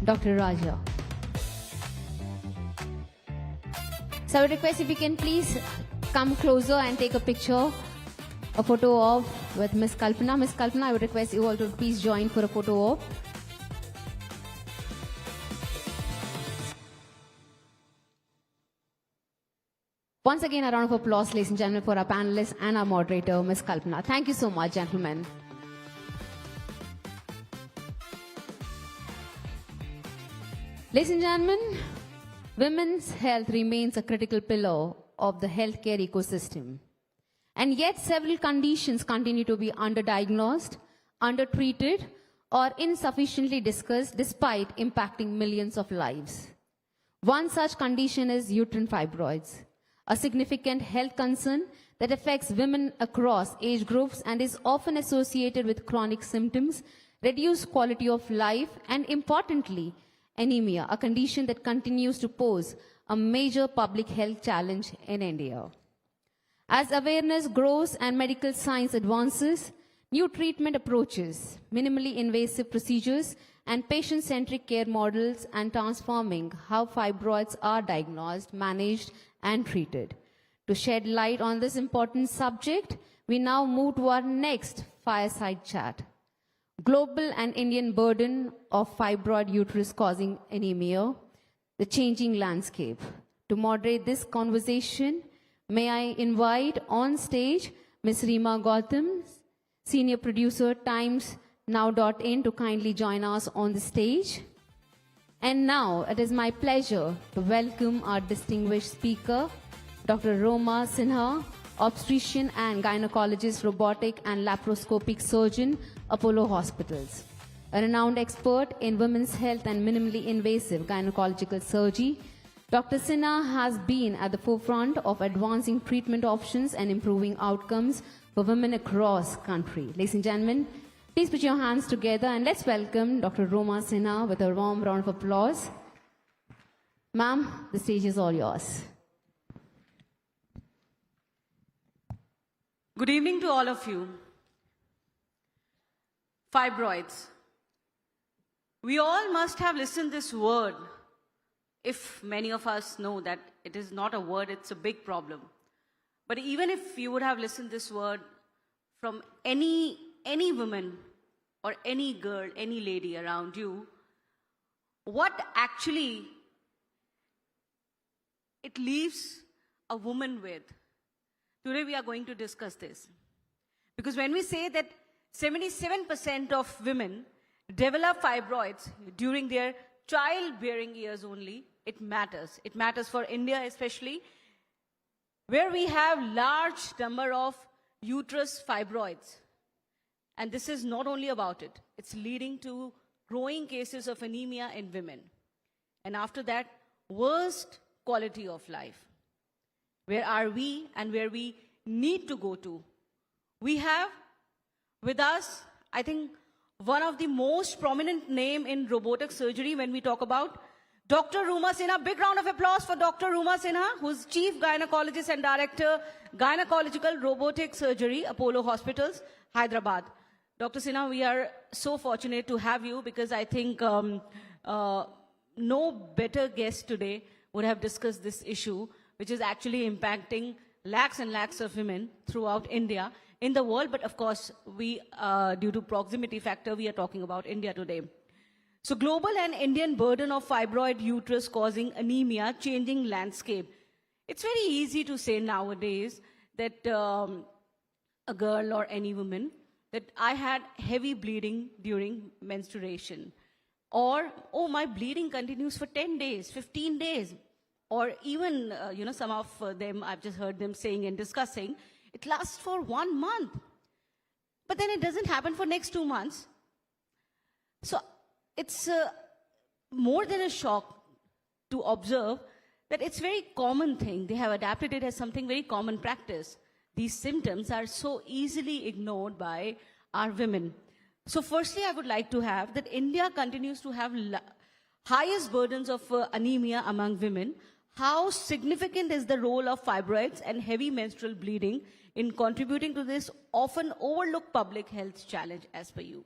Dr. Raja. So I would request if you can please come closer and take a picture, a photo of with Ms. Kalpana. Ms. Kalpana, I would request you all to please join for a photo op. Once again, a round of applause, ladies and gentlemen, for our panelists and our moderator, Ms. Kalpana. Thank you so much, gentlemen. Ladies and gentlemen, women's health remains a critical pillar of the healthcare ecosystem. And yet several conditions continue to be underdiagnosed, undertreated, or insufficiently discussed despite impacting millions of lives. One such condition is uterine fibroids, a significant health concern that affects women across age groups and is often associated with chronic symptoms, reduced quality of life, and importantly, anemia, a condition that continues to pose a major public health challenge in India. As awareness grows and medical science advances, new treatment approaches, minimally invasive procedures, and patient-centric care models and transforming how fibroids are diagnosed, managed, and treated. To shed light on this important subject, we now move to our next fireside chat. Global and Indian burden of fibroid uterus causing anemia, the changing landscape. To moderate this conversation, may I invite on stage Ms. Reema Gautam, Senior Producer, Times Now.in, to kindly join us on the stage. And now it is my pleasure to welcome our distinguished speaker, Dr. Roma Sinha, obstetrician and gynecologist, robotic and laparoscopic surgeon, Apollo Hospitals. A renowned expert in women's health and minimally invasive gynecological surgery, Dr. Sinha has been at the forefront of advancing treatment options and improving outcomes for women across country. Ladies and gentlemen, please put your hands together and let's welcome Dr. Roma Sinha with a warm round of applause. Ma'am, the stage is all yours. Good evening to all of you. Fibroids. We all must have listened this word, if many of us know that it is not a word, it's a big problem. But even if you would have listened this word from any woman or any girl, any lady around you, what actually it leaves a woman with. Today we are going to discuss this. Because when we say that 77% of women develop fibroids during their childbearing years only, it matters. It matters for India especially, where we have large number of uterus fibroids. And this is not only about it. It's leading to growing cases of anemia in women. And after that, worst quality of life. Where are we and where we need to go to? We have with us, I think, one of the most prominent name in robotic surgery when we talk about Dr. Roma Sinha. Big round of applause for Dr. Roma Sinha, who's Chief Gynecologist and Director, Gynecological Robotic Surgery, Apollo Hospitals, Hyderabad. Dr. Sinha, we are so fortunate to have you because I think no better guest today would have discussed this issue, which is actually impacting lakhs and lakhs of women throughout India, in the world, but of course, we, due to proximity factor, we are talking about India today. So global and Indian burden of fibroid uterus causing anemia, changing landscape. It's very easy to say nowadays that a girl or any woman, that I had heavy bleeding during menstruation. Or, oh, my bleeding continues for 10 days, 15 days. Or even, some of them, I've just heard them saying and discussing, it lasts for 1 month. But then it doesn't happen for next 2 months. So it's more than a shock to observe that it's a very common thing. They have adapted it as something very common practice. These symptoms are so easily ignored by our women. So firstly, I would like to have that India continues to have highest burdens of anemia among women. How significant is the role of fibroids and heavy menstrual bleeding in contributing to this often overlooked public health challenge as per you?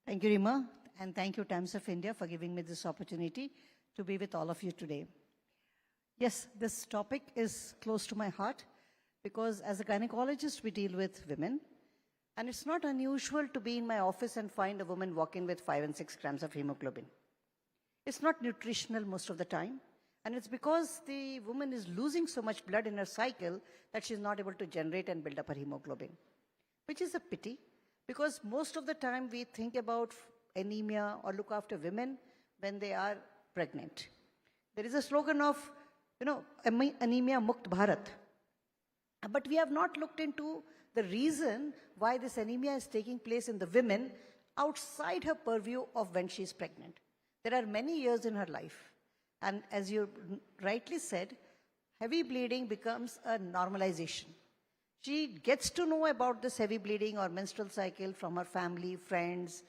Thank you, Rima, and thank you, Times of India, for giving me this opportunity to be with all of you today. Yes, this topic is close to my heart because as a gynecologist, we deal with women, and it's not unusual to be in my office and find a woman walk in with 5 and 6 grams of hemoglobin. It's not nutritional most of the time. And it's because the woman is losing so much blood in her cycle that she's not able to generate and build up her hemoglobin, which is a pity because most of the time we think about anemia or look after women when they are pregnant. There is a slogan of, anemia mukt Bharat. But we have not looked into the reason why this anemia is taking place in the women outside her purview of when she's pregnant. There are many years in her life. And as you rightly said, heavy bleeding becomes a normalization. She gets to know about this heavy bleeding or menstrual cycle from her family, friends,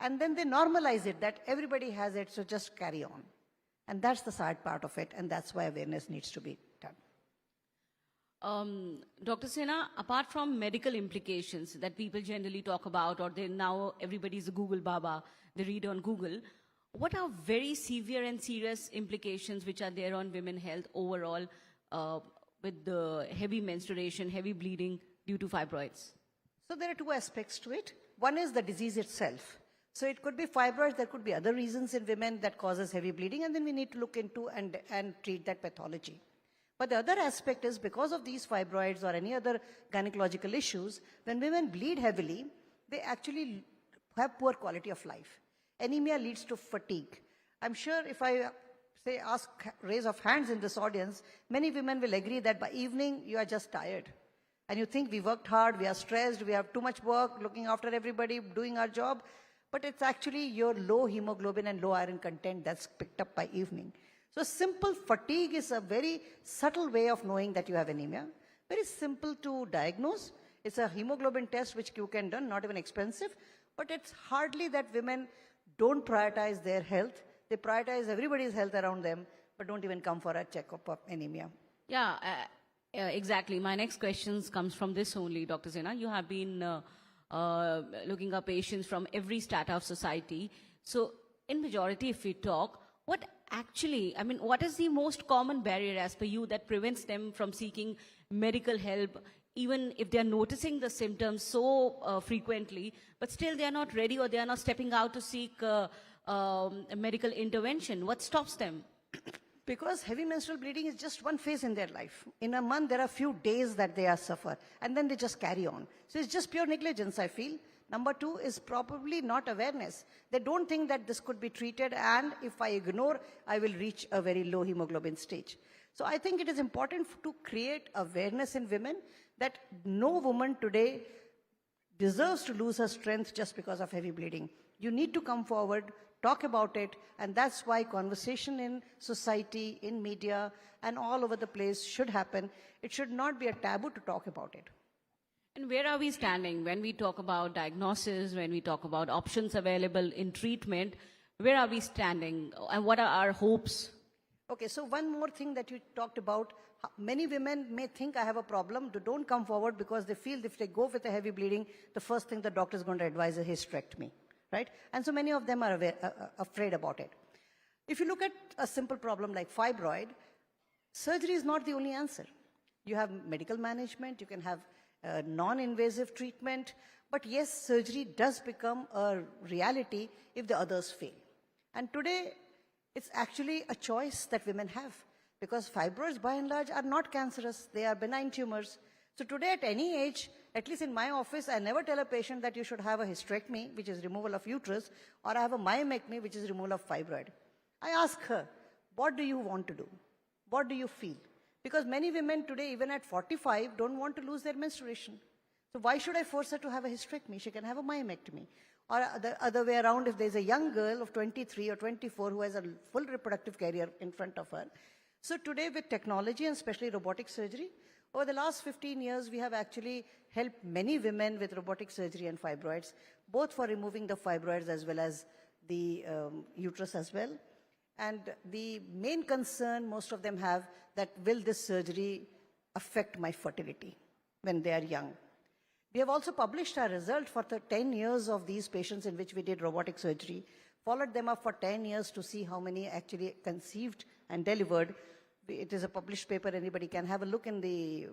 and then they normalize it that everybody has it, so just carry on. And that's the sad part of it, and that's why awareness needs to be done. Dr. Sinha, apart from medical implications that people generally talk about, or now everybody's a Google Baba, they read on Google, what are very severe and serious implications which are there on women's health overall with the heavy menstruation, heavy bleeding due to fibroids? So there are two aspects to it. One is the disease itself. So it could be fibroids, there could be other reasons in women that causes heavy bleeding, and then we need to look into and treat that pathology. But the other aspect is because of these fibroids or any other gynecological issues, when women bleed heavily, they actually have poor quality of life. Anemia leads to fatigue. I'm sure if I ask raise of hands in this audience, many women will agree that by evening you are just tired. And you think we worked hard, we are stressed, we have too much work, looking after everybody, doing our job. But it's actually your low hemoglobin and low iron content that's picked up by evening. So simple fatigue is a very subtle way of knowing that you have anemia. Very simple to diagnose. It's a hemoglobin test which you can do, not even expensive. But it's hardly that women don't prioritize their health. They prioritize everybody's health around them, but don't even come for a checkup of anemia. Yeah, exactly. My next question comes from this only, Dr. Sinha. You have been looking at patients from every strata of society. So in majority, if we talk, what is the most common barrier as per you that prevents them from seeking medical help, even if they are noticing the symptoms so frequently, but still they are not ready or they are not stepping out to seek medical intervention? What stops them? Because heavy menstrual bleeding is just one phase in their life. In a month, there are few days that they suffer, and then they just carry on. So it's just pure negligence, I feel. Number two is probably not awareness. They don't think that this could be treated, and if I ignore, I will reach a very low hemoglobin stage. So I think it is important to create awareness in women that no woman today deserves to lose her strength just because of heavy bleeding. You need to come forward, talk about it, and that's why conversation in society, in media, and all over the place should happen. It should not be a taboo to talk about it. And where are we standing when we talk about diagnosis, when we talk about options available in treatment? Where are we standing, and what are our hopes? Okay, so one more thing that you talked about, many women may think I have a problem, don't come forward because they feel if they go with a heavy bleeding, the first thing the doctor is going to advise is hysterectomy, right? And so many of them are afraid about it. If you look at a simple problem like fibroid, surgery is not the only answer. You have medical management, you can have non-invasive treatment, but yes, surgery does become a reality if the others fail. And today, it's actually a choice that women have because fibroids by and large are not cancerous, they are benign tumors. So today at any age, at least in my office, I never tell a patient that you should have a hysterectomy, which is removal of uterus, or I have a myomectomy, which is removal of fibroid. I ask her, what do you want to do? What do you feel? Because many women today, even at 45, don't want to lose their menstruation. So why should I force her to have a hysterectomy? She can have a myomectomy. Or the other way around, if there's a young girl of 23 or 24 who has a full reproductive career in front of her. So today with technology and especially robotic surgery, over the last 15 years, we have actually helped many women with robotic surgery and fibroids, both for removing the fibroids as well as the uterus as well. And the main concern most of them have that will this surgery affect my fertility when they are young. We have also published our result for the 10 years of these patients in which we did robotic surgery, followed them up for 10 years to see how many actually conceived and delivered. It is a published paper, anybody can have a look in the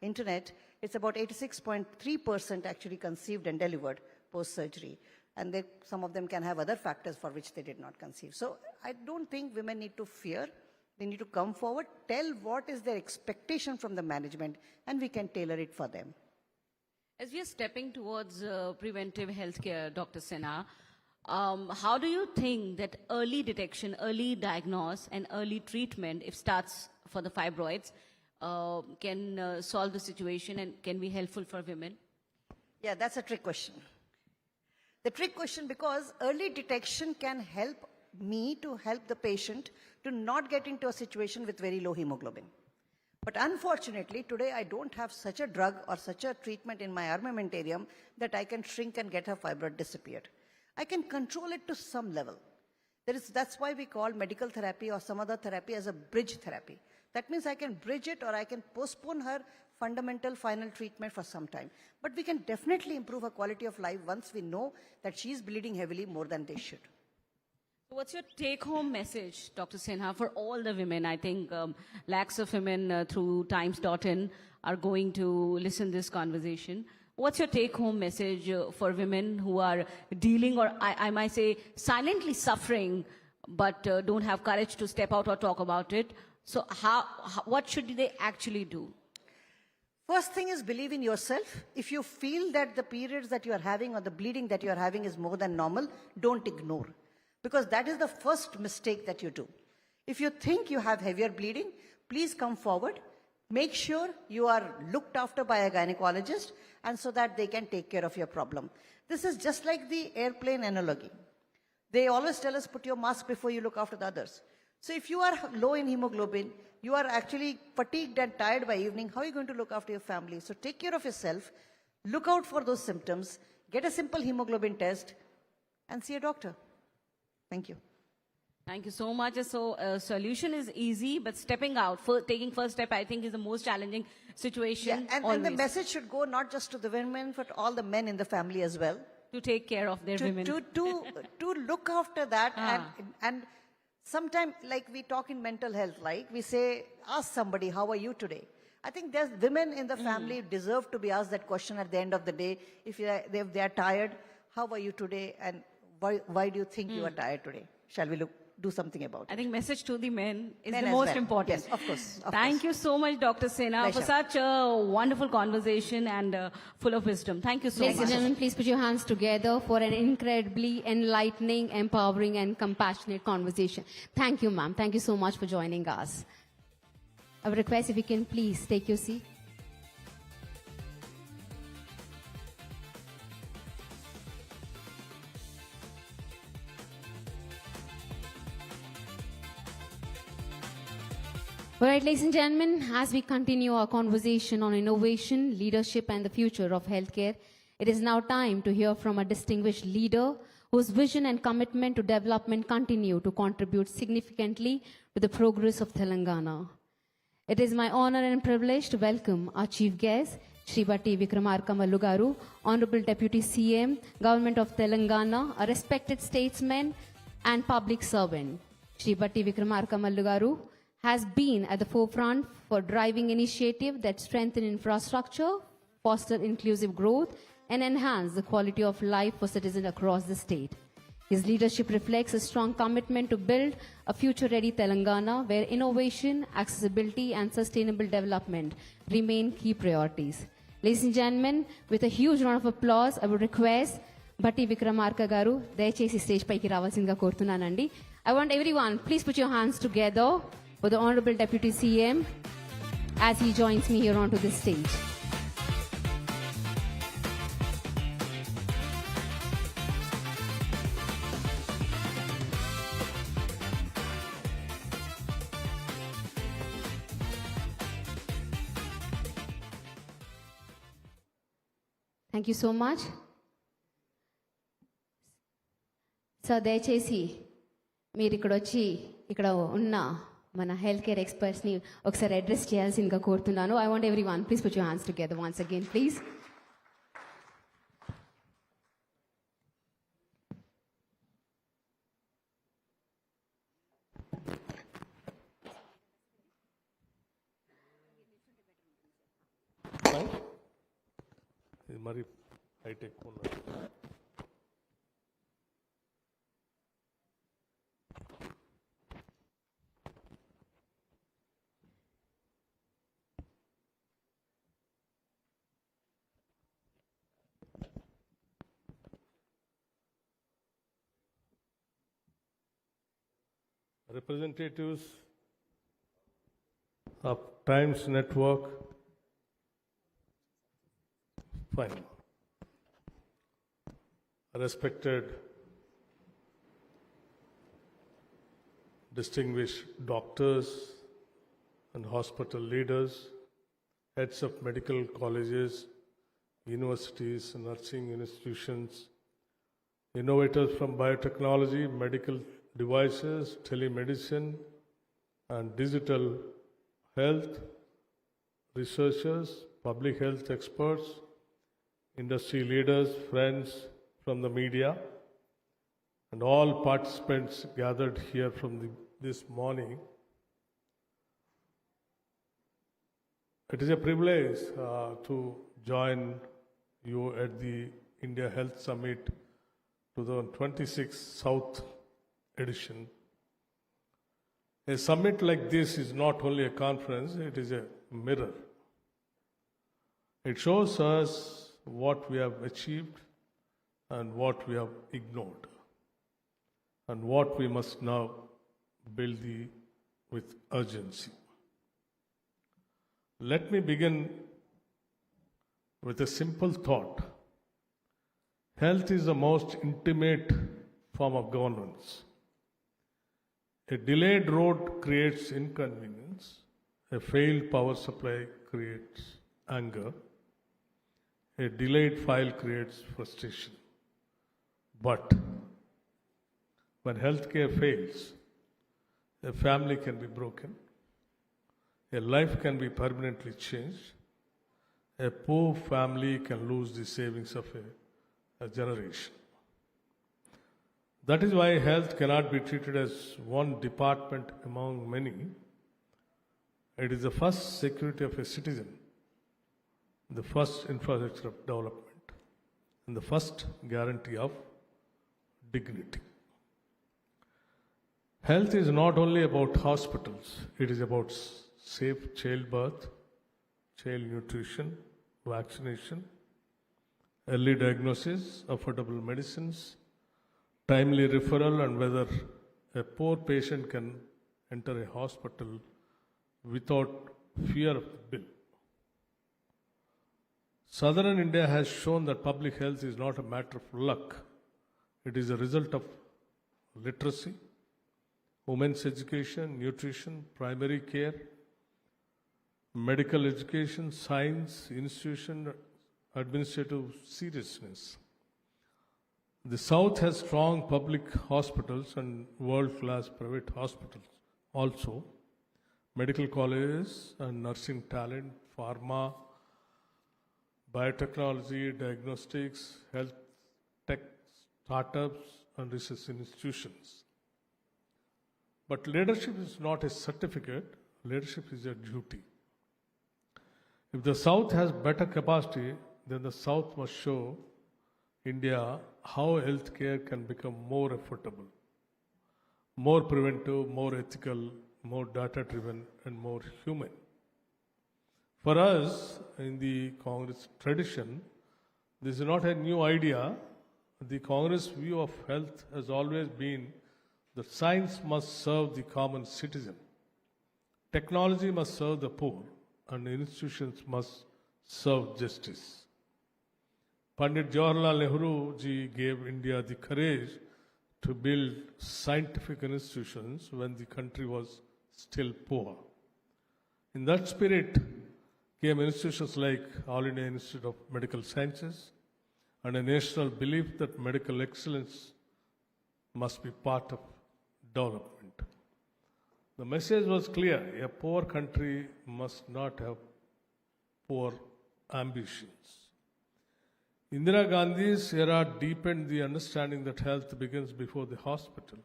internet. It's about 86.3% actually conceived and delivered post-surgery. And some of them can have other factors for which they did not conceive. So I don't think women need to fear. They need to come forward, tell what is their expectation from the management, and we can tailor it for them. As we are stepping towards preventive healthcare, Dr. Sinha, how do you think that early detection, early diagnosis, and early treatment, if starts for the fibroids, can solve the situation and can be helpful for women? Yeah, that's a trick question. The trick question because early detection can help me to help the patient to not get into a situation with very low hemoglobin. But unfortunately, today I don't have such a drug or such a treatment in my armamentarium that I can shrink and get her fibroid disappeared. I can control it to some level. That's why we call medical therapy or some other therapy as a bridge therapy. That means I can bridge it or I can postpone her fundamental final treatment for some time. But we can definitely improve her quality of life once we know that she's bleeding heavily more than they should. What's your take-home message, Dr. Sinha, for all the women? I think lakhs of women through times.in are going to listen to this conversation. What's your take-home message for women who are dealing, or I might say silently suffering, but don't have courage to step out or talk about it? So what should they actually do? First thing is believe in yourself. If you feel that the periods that you are having or the bleeding that you are having is more than normal, don't ignore. Because that is the first mistake that you do. If you think you have heavier bleeding, please come forward. Make sure you are looked after by a gynecologist and so that they can take care of your problem. This is just like the airplane analogy. They always tell us put your mask before you look after the others. So if you are low in hemoglobin, you are actually fatigued and tired by evening, how are you going to look after your family? So take care of yourself, look out for those symptoms, get a simple hemoglobin test and see a doctor. Thank you. Thank you so much. So solution is easy, but stepping out, taking first step, I think is the most challenging situation. Yeah, and the message should go not just to the women, but all the men in the family as well. To take care of their women. To look after that and sometimes, like we talk in mental health, like we say, ask somebody, how are you today? I think there's women in the family deserve to be asked that question at the end of the day. If they are tired, how are you today? And why do you think you are tired today? Shall we do something about it? I think message to the men is Men the as most well. important. Yes, of course. Thank you so much, Dr. Sinha, for such a wonderful conversation and full of wisdom. Thank you so Ladies much. and gentlemen, please put your hands together for an incredibly enlightening, empowering, and compassionate conversation. Thank you, ma'am. Thank you so much for joining us. I would request if you can please take your seat. All right, ladies and gentlemen, as we continue our conversation on innovation, leadership, and the future of healthcare, it is now time to hear from a distinguished leader whose vision and commitment to development continue to contribute significantly to the progress of Telangana. It is my honor and privilege to welcome our chief guest, Shribati Vikramarkamallu Garu, Honorable Deputy CM, Government of Telangana, a respected statesman and public servant. Shribati Vikramarkamallu Garu has been at the forefront for driving initiatives that strengthen infrastructure, foster inclusive growth, and enhance the quality of life for citizens across the state. His leadership reflects a strong commitment to build a future-ready Telangana where innovation, accessibility, and sustainable development remain key priorities. Ladies and gentlemen, with a huge round of applause, I would request Bhatti Vikramarka Garu, దయచేసి stage పైకి రావాల్సిందిగా కోరుతున్నానండి. I want everyone, please put your hands together for the Honorable Deputy CM as he joins me here onto this stage. Thank you so much. Sir దయచేసి మీరు ఇక్కడ ఉన్న మన health care ఎక్స్పర్ట్స్ని ఒకసారి address చేయాల్సిందిగా కోరుతున్నాను. I want every one please put your hands together once again please. ఇది మరి హైటెక్ ఉన్నది. Representatives of Times Network, fine. Respected, distinguished doctors and hospital leaders, heads of medical colleges, universities, nursing institutions, innovators from biotechnology, medical devices, telemedicine, and digital health, researchers, public health experts, industry leaders, friends from the media, and all participants gathered here from this morning. It is a privilege to join you at the India Health Summit 2026 South edition. A summit like this is not only a conference, it is a mirror. It shows us what we have achieved and what we have ignored, and what we must now build with urgency. Let me begin with a simple thought. Health is the most intimate form of governance. A delayed road creates inconvenience. A failed power supply creates anger. A delayed file creates frustration. But when healthcare fails, a family can be broken. A life can be permanently changed. A poor family can lose the savings of a generation. That is why health cannot be treated as one department among many. It is the first security of a citizen, the first infrastructure of development, and the first guarantee of dignity. Health is not only about hospitals, it is about safe childbirth, child nutrition, vaccination, early diagnosis, affordable medicines, timely referral, and whether a poor patient can enter a hospital without fear of the bill. Southern India has shown that public health is not a matter of luck. It is a result of literacy, women's education, nutrition, primary care, medical education, science, institution, administrative seriousness. The South has strong public hospitals and world-class private hospitals also, medical colleges and nursing talent, pharma, biotechnology, diagnostics, health tech startups, and research institutions. But leadership is not a certificate, leadership is a duty. If the South has better capacity, then the South must show India how healthcare can become more affordable, more preventive, more ethical, more data-driven, and more human. For us, in the Congress tradition, this is not a new idea. The Congress view of health has always been that science must serve the common citizen, technology must serve the poor, and institutions must serve justice. Pandit Jawaharlal Nehru ji gave India the courage to build scientific institutions when the country was still poor. In that spirit came institutions like All India Institute of Medical Sciences and a national belief that medical excellence must be part of development. The message was clear: a poor country must not have poor ambitions. Indira Gandhi's era deepened the understanding that health begins before the hospital.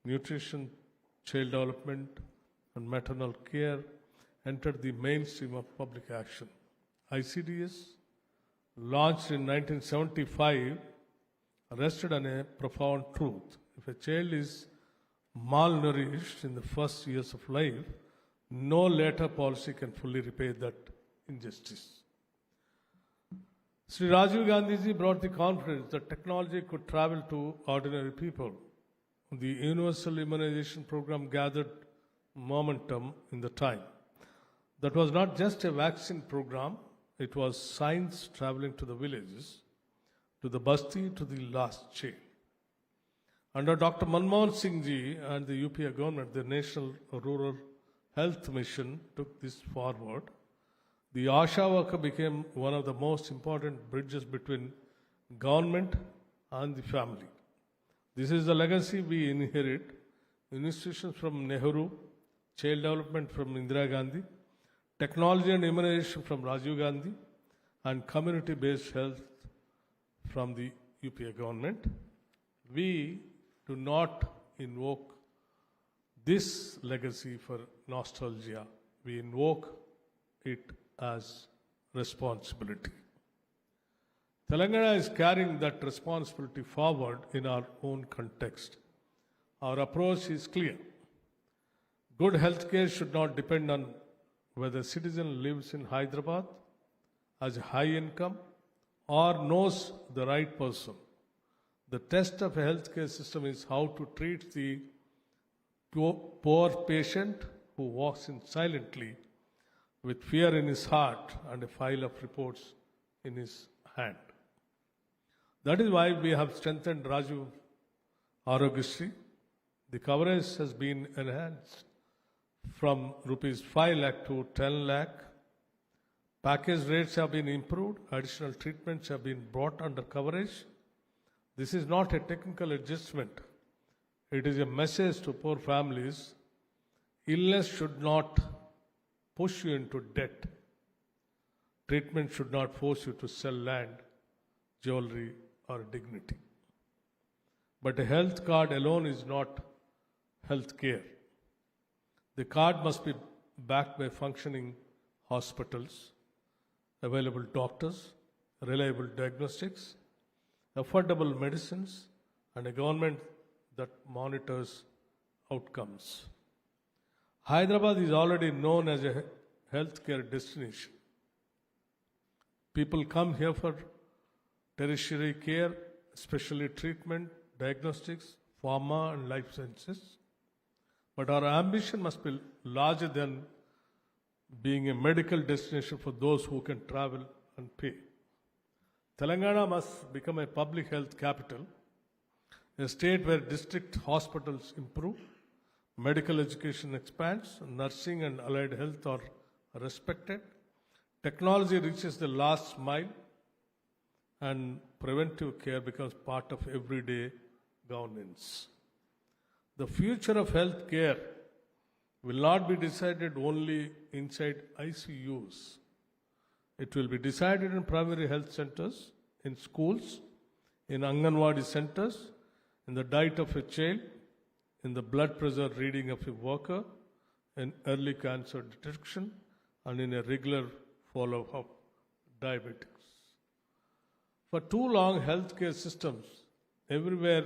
Nutrition, child development, and maternal care entered the mainstream of public action. ICDS, launched in 1975, rested on a profound truth. If a child is malnourished in the first years of life, no later policy can fully repay that injustice. Sri Rajiv Gandhi ji brought the confidence that technology could travel to ordinary people. The universal immunization program gathered momentum in the time. That was not just a vaccine program, it was science traveling to the villages, to the basti, to the last chain. Under Dr. Manmohan Singh ji and the UPA government, the National Rural Health Mission took this forward. The ASHA worker became one of the most important bridges between government and the family. This is the legacy we inherit: institutions from Nehru, child development from Indira Gandhi, technology and immunization from Rajiv Gandhi, and community-based health from the UPA government. We do not invoke this legacy for nostalgia. We invoke it as responsibility. Telangana is carrying that responsibility forward in our own context. Our approach is clear. Good healthcare should not depend on whether a citizen lives in Hyderabad, has a high income, or knows the right person. The test of a healthcare system is how to treat the poor patient who walks in silently with fear in his heart and a file of reports in his hand. That is why we have strengthened Rajiv Arogyasri. The coverage has been enhanced from rupees 5 lakh to 10 lakh. Package rates have been improved. Additional treatments have been brought under coverage. This is not a technical adjustment. It is a message to poor families. Illness should not push you into debt. Treatment should not force you to sell land, jewelry, or dignity. But a health card alone is not health care. The card must be backed by functioning hospitals, available doctors, reliable diagnostics, affordable medicines, and a government that monitors outcomes. Hyderabad is already known as a healthcare destination. People come here for tertiary care, especially treatment, diagnostics, pharma, and life sciences. But our ambition must be larger than being a medical destination for those who can travel and pay. Telangana must become a public health capital, a state where district hospitals improve, medical education expands, nursing and allied health are respected, technology reaches the last mile, and preventive care becomes part of everyday governance. The future of health care will not be decided only inside ICUs. It will be decided in primary health centers, in schools, in Anganwadi centers, in the diet of a child, in the blood pressure reading of a worker, in early cancer detection, and in a regular follow-up of diabetics. For too long, healthcare systems everywhere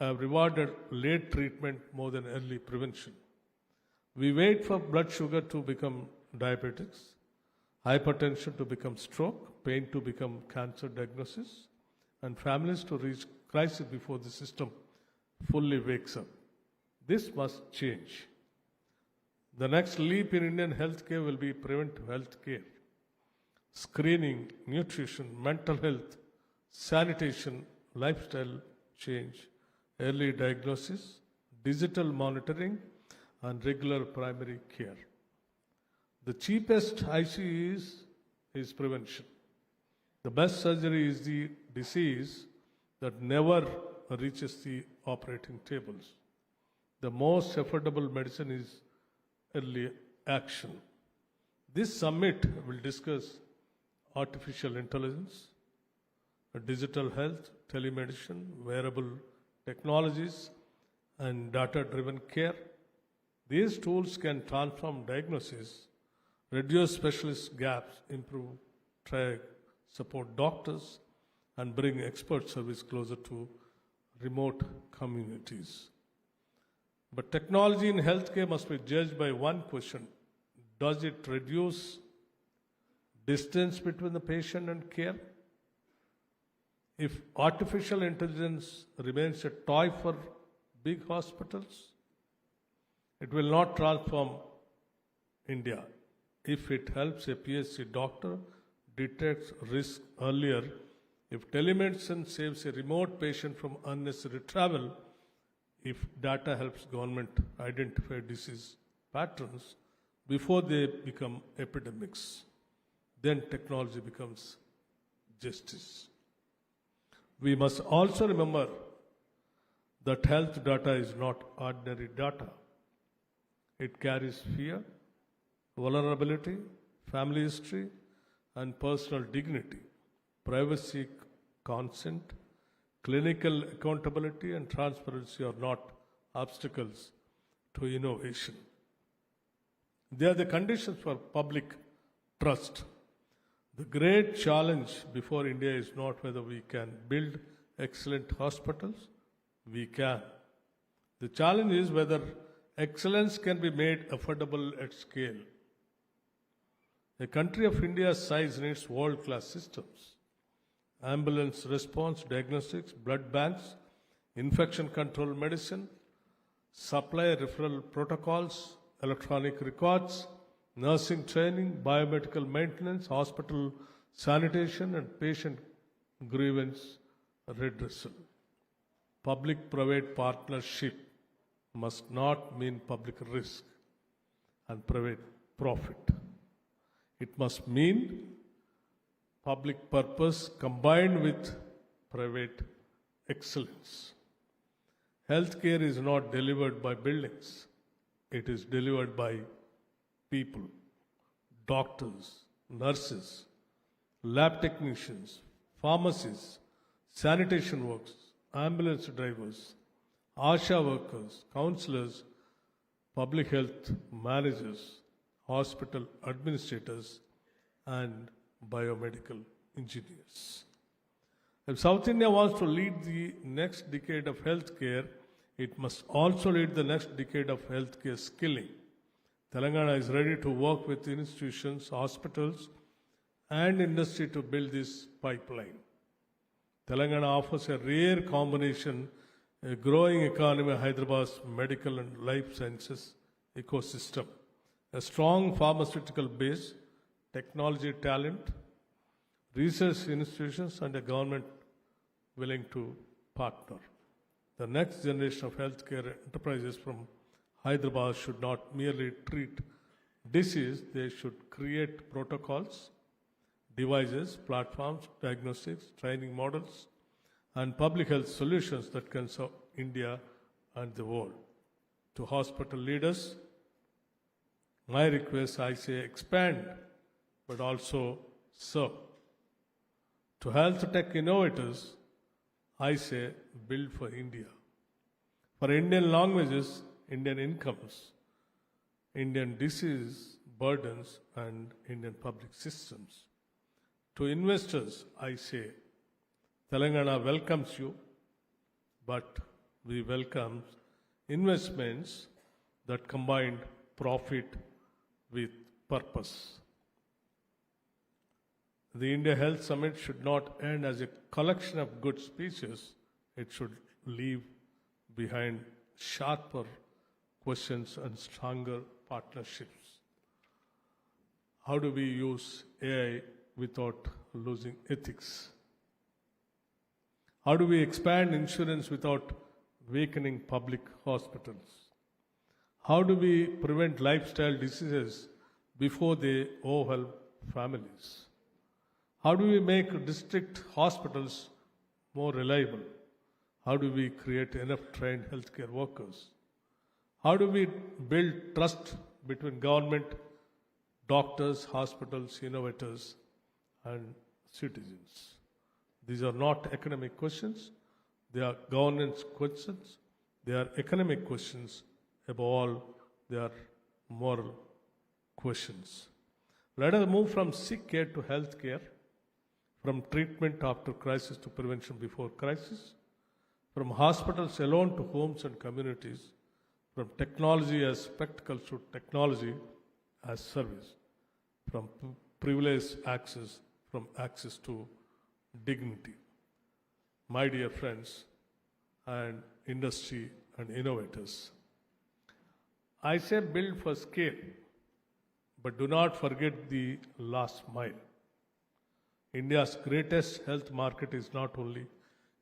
have rewarded late treatment more than early prevention. We wait for blood sugar to become diabetics, hypertension to become stroke, pain to become cancer diagnosis, and families to reach crisis before the system fully wakes up. This must change. The next leap in Indian healthcare will be preventive healthcare. Screening, nutrition, mental health, sanitation, lifestyle change, early diagnosis, digital monitoring, and regular primary care. The cheapest ICU is prevention. The best surgery is the disease that never reaches the operating tables. The most affordable medicine is early action. This summit will discuss artificial intelligence, digital health, telemedicine, wearable technologies, and data-driven care. These tools can transform diagnosis, reduce specialist gaps, improve triage, support doctors, and bring expert service closer to remote communities. But technology in healthcare must be judged by one question: does it reduce distance between the patient and care? If artificial intelligence remains a toy for big hospitals, it will not transform India. If it helps a PhD doctor detect risk earlier, if telemedicine saves a remote patient from unnecessary travel, if data helps government identify disease patterns before they become epidemics, then technology becomes justice. We must also remember that health data is not ordinary data. It carries fear, vulnerability, family history, and personal dignity, privacy, consent, clinical accountability, and transparency are not obstacles to innovation. They are the conditions for public trust. The great challenge before India is not whether we can build excellent hospitals. We can. The challenge is whether excellence can be made affordable at scale. A country of India's size needs world-class systems. Ambulance response, diagnostics, blood banks, infection control medicine, supply referral protocols, electronic records, nursing training, biomedical maintenance, hospital sanitation, and patient grievance redressal. Public-private partnership must not mean public risk and private profit. It must mean public purpose combined with private excellence. Healthcare is not delivered by buildings. It is delivered by people, doctors, nurses, lab technicians, pharmacists, sanitation workers, ambulance drivers, ASHA workers, counselors, public health managers, hospital administrators, and biomedical engineers. If South India wants to lead the next decade of healthcare, it must also lead the next decade of healthcare skilling. Telangana is ready to work with institutions, hospitals, and industry to build this pipeline. Telangana offers a rare combination, a growing economy, Hyderabad's medical and life sciences ecosystem, a strong pharmaceutical base, technology talent, research institutions, and a government willing to partner. The next generation of healthcare enterprises from Hyderabad should not merely treat disease, they should create protocols, devices, platforms, diagnostics, training models, and public health solutions that can serve India and the world. To hospital leaders, my request, I say expand, but also serve. To health tech innovators, I say build for India. For Indian languages, Indian incomes, Indian disease burdens, and Indian public systems. To investors, I say, Telangana welcomes you, but we welcome investments that combine profit with purpose. The India Health Summit should not end as a collection of good speeches. It should leave behind sharper questions and stronger partnerships. How do we use AI without losing ethics? How do we expand insurance without weakening public hospitals? How do we prevent lifestyle diseases before they overwhelm families? How do we make district hospitals more reliable? How do we create enough trained healthcare workers? How do we build trust between government, doctors, hospitals, innovators, and citizens? These are not academic questions. They are governance questions. They are economic questions. Above all, they are moral questions. Let us move from sick care to health care, from treatment after crisis to prevention before crisis, from hospitals alone to homes and communities, from technology as spectacle to technology as service, from privileged access, from access to dignity. My dear friends and industry and innovators, I say build for scale, but do not forget the last mile. India's greatest health market is not only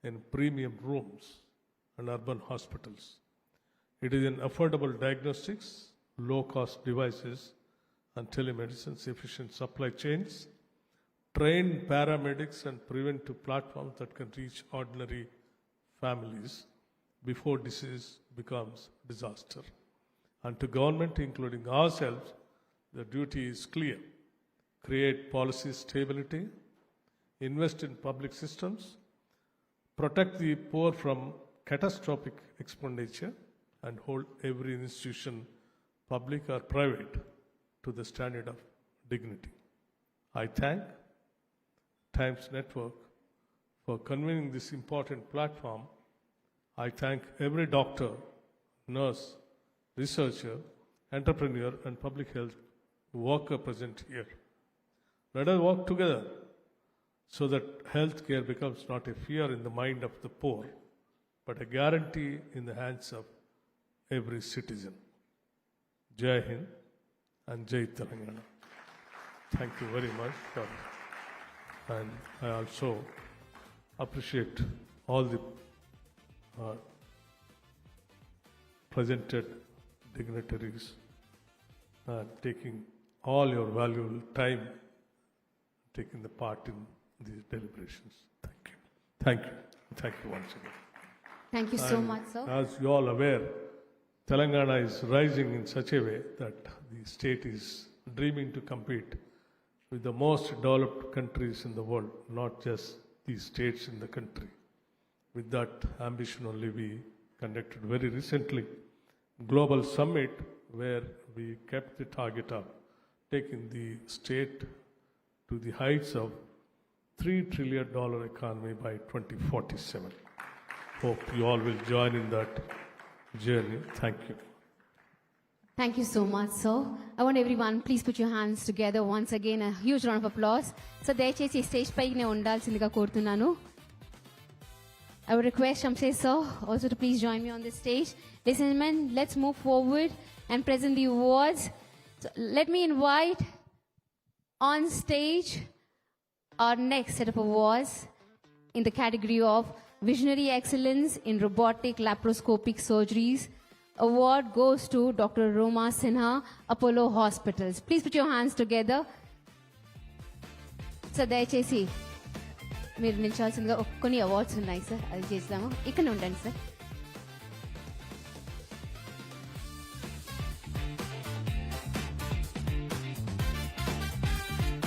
in premium rooms and urban hospitals. It is in affordable diagnostics, low-cost devices, and telemedicine, efficient supply chains, trained paramedics, and preventive platforms that can reach ordinary families before disease becomes disaster. And to government, including ourselves, the duty is clear. Create policy stability, invest in public systems, protect the poor from catastrophic expenditure, and hold every institution, public or private, to the standard of dignity. I thank Times Network for convening this important platform. I thank every doctor, nurse, researcher, entrepreneur, and public health worker present here. Let us work together so that healthcare becomes not a fear in the mind of the poor, but a guarantee in the hands of every citizen. Jai Hind and Jai Telangana. Thank you very much. And I also appreciate all the presented dignitaries taking all your valuable time, taking the part in these deliberations. Thank you. Thank you. Thank you once again. Thank you so much, sir. As you all aware, Telangana is rising in such a way that the state is dreaming to compete with the most developed countries in the world, not just the states in the country. With that ambition only, we conducted very recently global summit where we kept the target of taking the state to the heights of $3 trillion economy by 2047. Hope you all will join in that journey. Thank you. Thank you so much, sir. I want everyone, please put your hands together once again. A huge round of applause. So, దయచేసి stage పైనే ఉండాల్సిందిగా కోరుతున్నాను. I would request Shamsher sir also to please join me on this stage. Ladies and gentlemen, let's move forward and present the awards. So, let me invite on stage our next set of awards in the category of Visionary Excellence in Robotic Laparoscopic Surgeries. Award goes to Dr. Roma Sinha, Apollo Hospitals. Please put your hands together. Sir దయచేసి మీరు నిల్చోవాల్సిందిగా కొన్ని awards ఉన్నాయి sir, అది చేస్తాము. ఇక్కడ ఉండండి sir.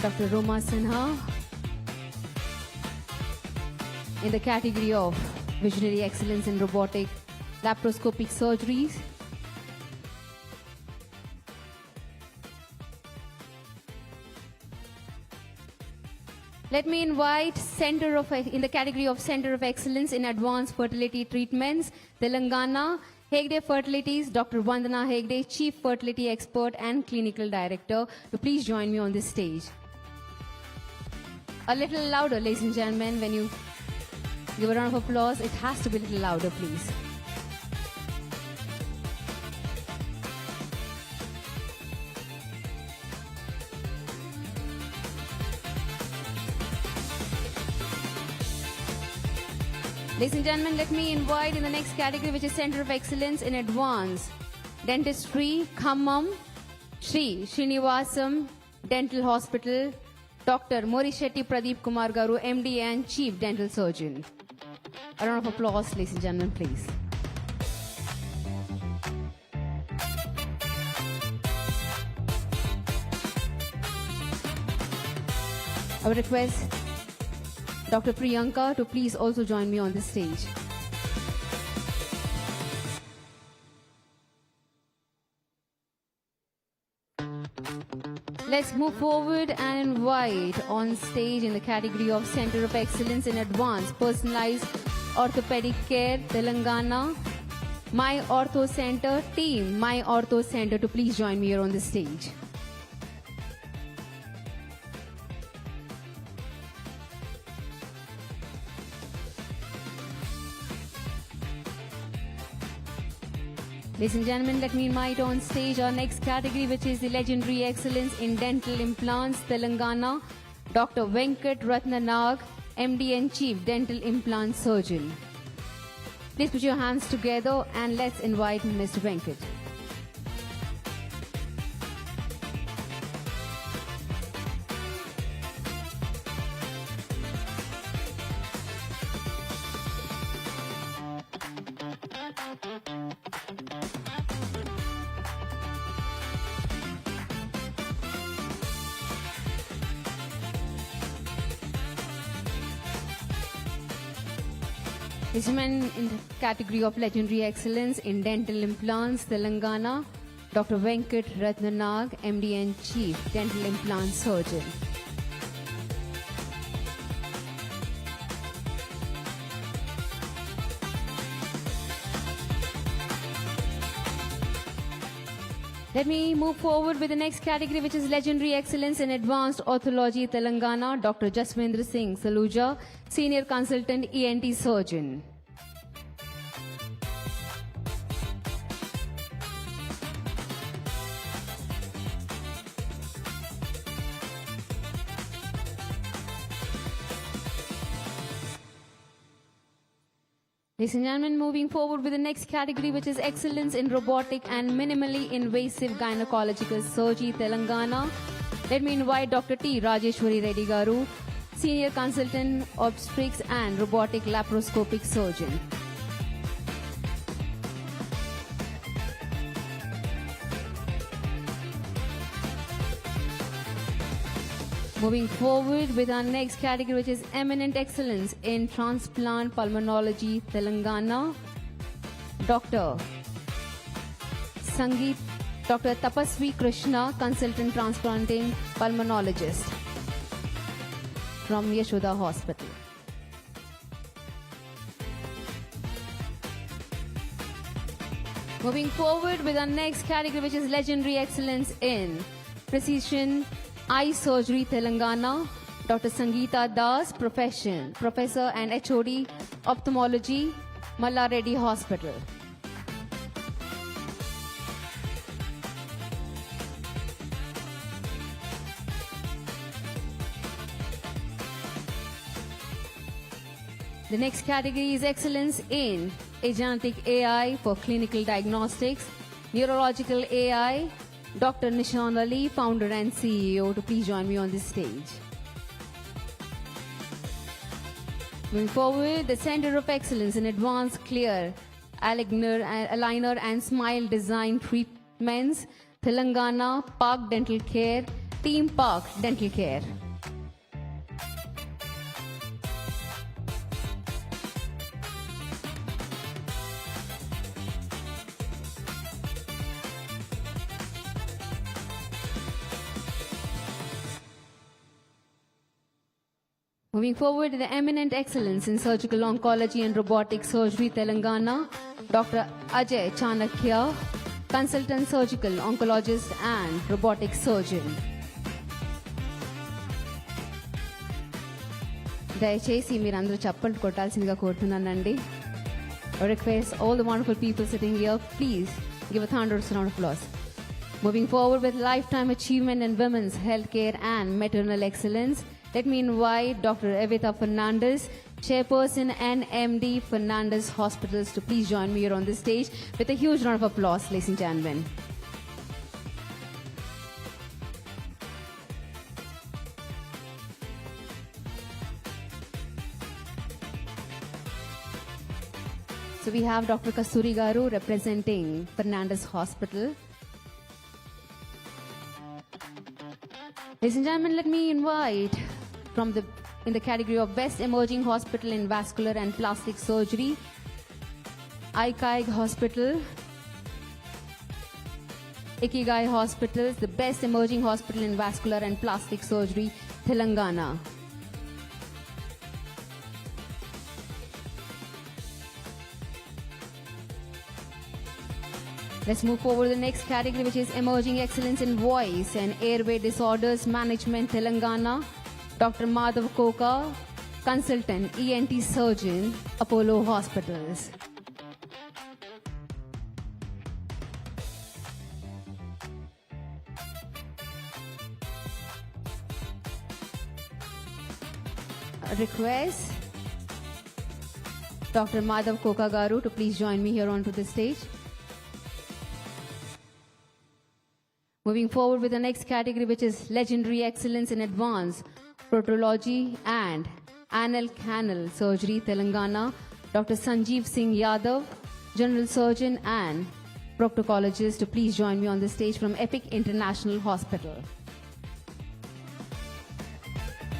Dr. Roma Sinha in the category of Visionary Excellence in Robotic Laparoscopic Surgeries. Let me invite in the category of Center of Excellence in Advanced Fertility Treatments, Telangana, Hegde Fertilities, Dr. Vandana Hegde, Chief Fertility Expert and Clinical Director, to please join me on this stage. A little louder, ladies and gentlemen, when you give a round of applause, it has to be a little louder, please. Ladies and gentlemen, let me invite in the next category, which is Center of Excellence in Advanced Dentistry, Khammam, Shri Srinivasam Dental Hospital, Dr. Morishetty Pradeep Kumar Garu, MD and Chief Dental Surgeon. A round of applause, ladies and gentlemen, please. I would request Dr. Priyanka to please also join me on this stage. Let's move forward and invite on stage in the category of Center of Excellence in Advanced Personalized Orthopedic Care, Telangana, My Ortho Center team, My Ortho Center, to please join me here on the stage. Ladies and gentlemen, let me invite on stage our next category, which is the Legendary Excellence in Dental Implants, Telangana, Dr. Venkat Ratnanag, MD and Chief Dental Implant Surgeon. Please put your hands together and let's invite Mr. Venkat. Gentlemen, in the category of Legendary Excellence in Dental Implants, Telangana, Dr. Venkat Ratnanag, MD and Chief Dental Implant Surgeon. Let me move forward with the next category, which is Legendary Excellence in Advanced Orthology, Telangana, Dr. Jaswendra Singh Saluja, Senior Consultant ENT Surgeon. Ladies and gentlemen, moving forward with the next category, which is Excellence in Robotic and Minimally Invasive Gynecological Surgery, Telangana. Let me invite Dr. T. Rajeshwari Reddy Garu, Senior Consultant Obstetrics and Robotic Laparoscopic Surgeon. Moving forward with our next category, which is Eminent Excellence in Transplant Pulmonology, Telangana, Dr. Tapasvi Krishna, Consultant Transplanting Pulmonologist from Yashoda Hospital. Moving forward with our next category, which is Legendary Excellence in Precision Eye Surgery, Telangana, Dr. Sangeeta Das, Professor and HOD Ophthalmology, Malla Reddy Hospital. The next category is Excellence in Agentic AI for Clinical Diagnostics, Neurological AI, Dr. Nishan Ali, Founder and CEO, to please join me on this stage. Moving forward, the Center of Excellence in Advanced Clear, Aligner and Smile Design Treatments, Telangana, Park Dental Care, Team Park Dental Care. Moving forward, the eminent excellence in surgical oncology and robotic surgery, Telangana, Dr. Ajay Chanakya, consultant surgical oncologist and robotic surgeon. దయచేసి మీరందరూ చప్పట్లు కొట్టాల్సిందిగా కోరుతున్నానండి. I request all the wonderful people sitting here, please give a thunderous round of applause. Moving forward with lifetime achievement in women's healthcare and maternal excellence, let me invite Dr. Evita Fernandez, Chairperson and MD Fernandez Hospitals, to please join me here on this stage with a huge round of applause, ladies and gentlemen. So we have Dr. Kasturi Garu representing Fernandez Hospital. Ladies and gentlemen, let me invite in the category of Best Emerging Hospital in Vascular and Plastic Surgery, ICAIG Hospital, Ikigai Hospitals, the Best Emerging Hospital in Vascular and Plastic Surgery, Telangana. Let's move forward to the next category, which is Emerging Excellence in Voice and Airway Disorders Management, Telangana. Dr. Madhav Koka, Consultant ENT Surgeon, Apollo Hospitals. A request Dr. Madhav Koka Garu to please join me here onto the stage. Moving forward with the next category, which is Legendary Excellence in Advanced Proctology and Anal Canal Surgery, Telangana, Dr. Sanjeev Singh Yadav, General Surgeon and Proctologist, to please join me on the stage from Epic International Hospital.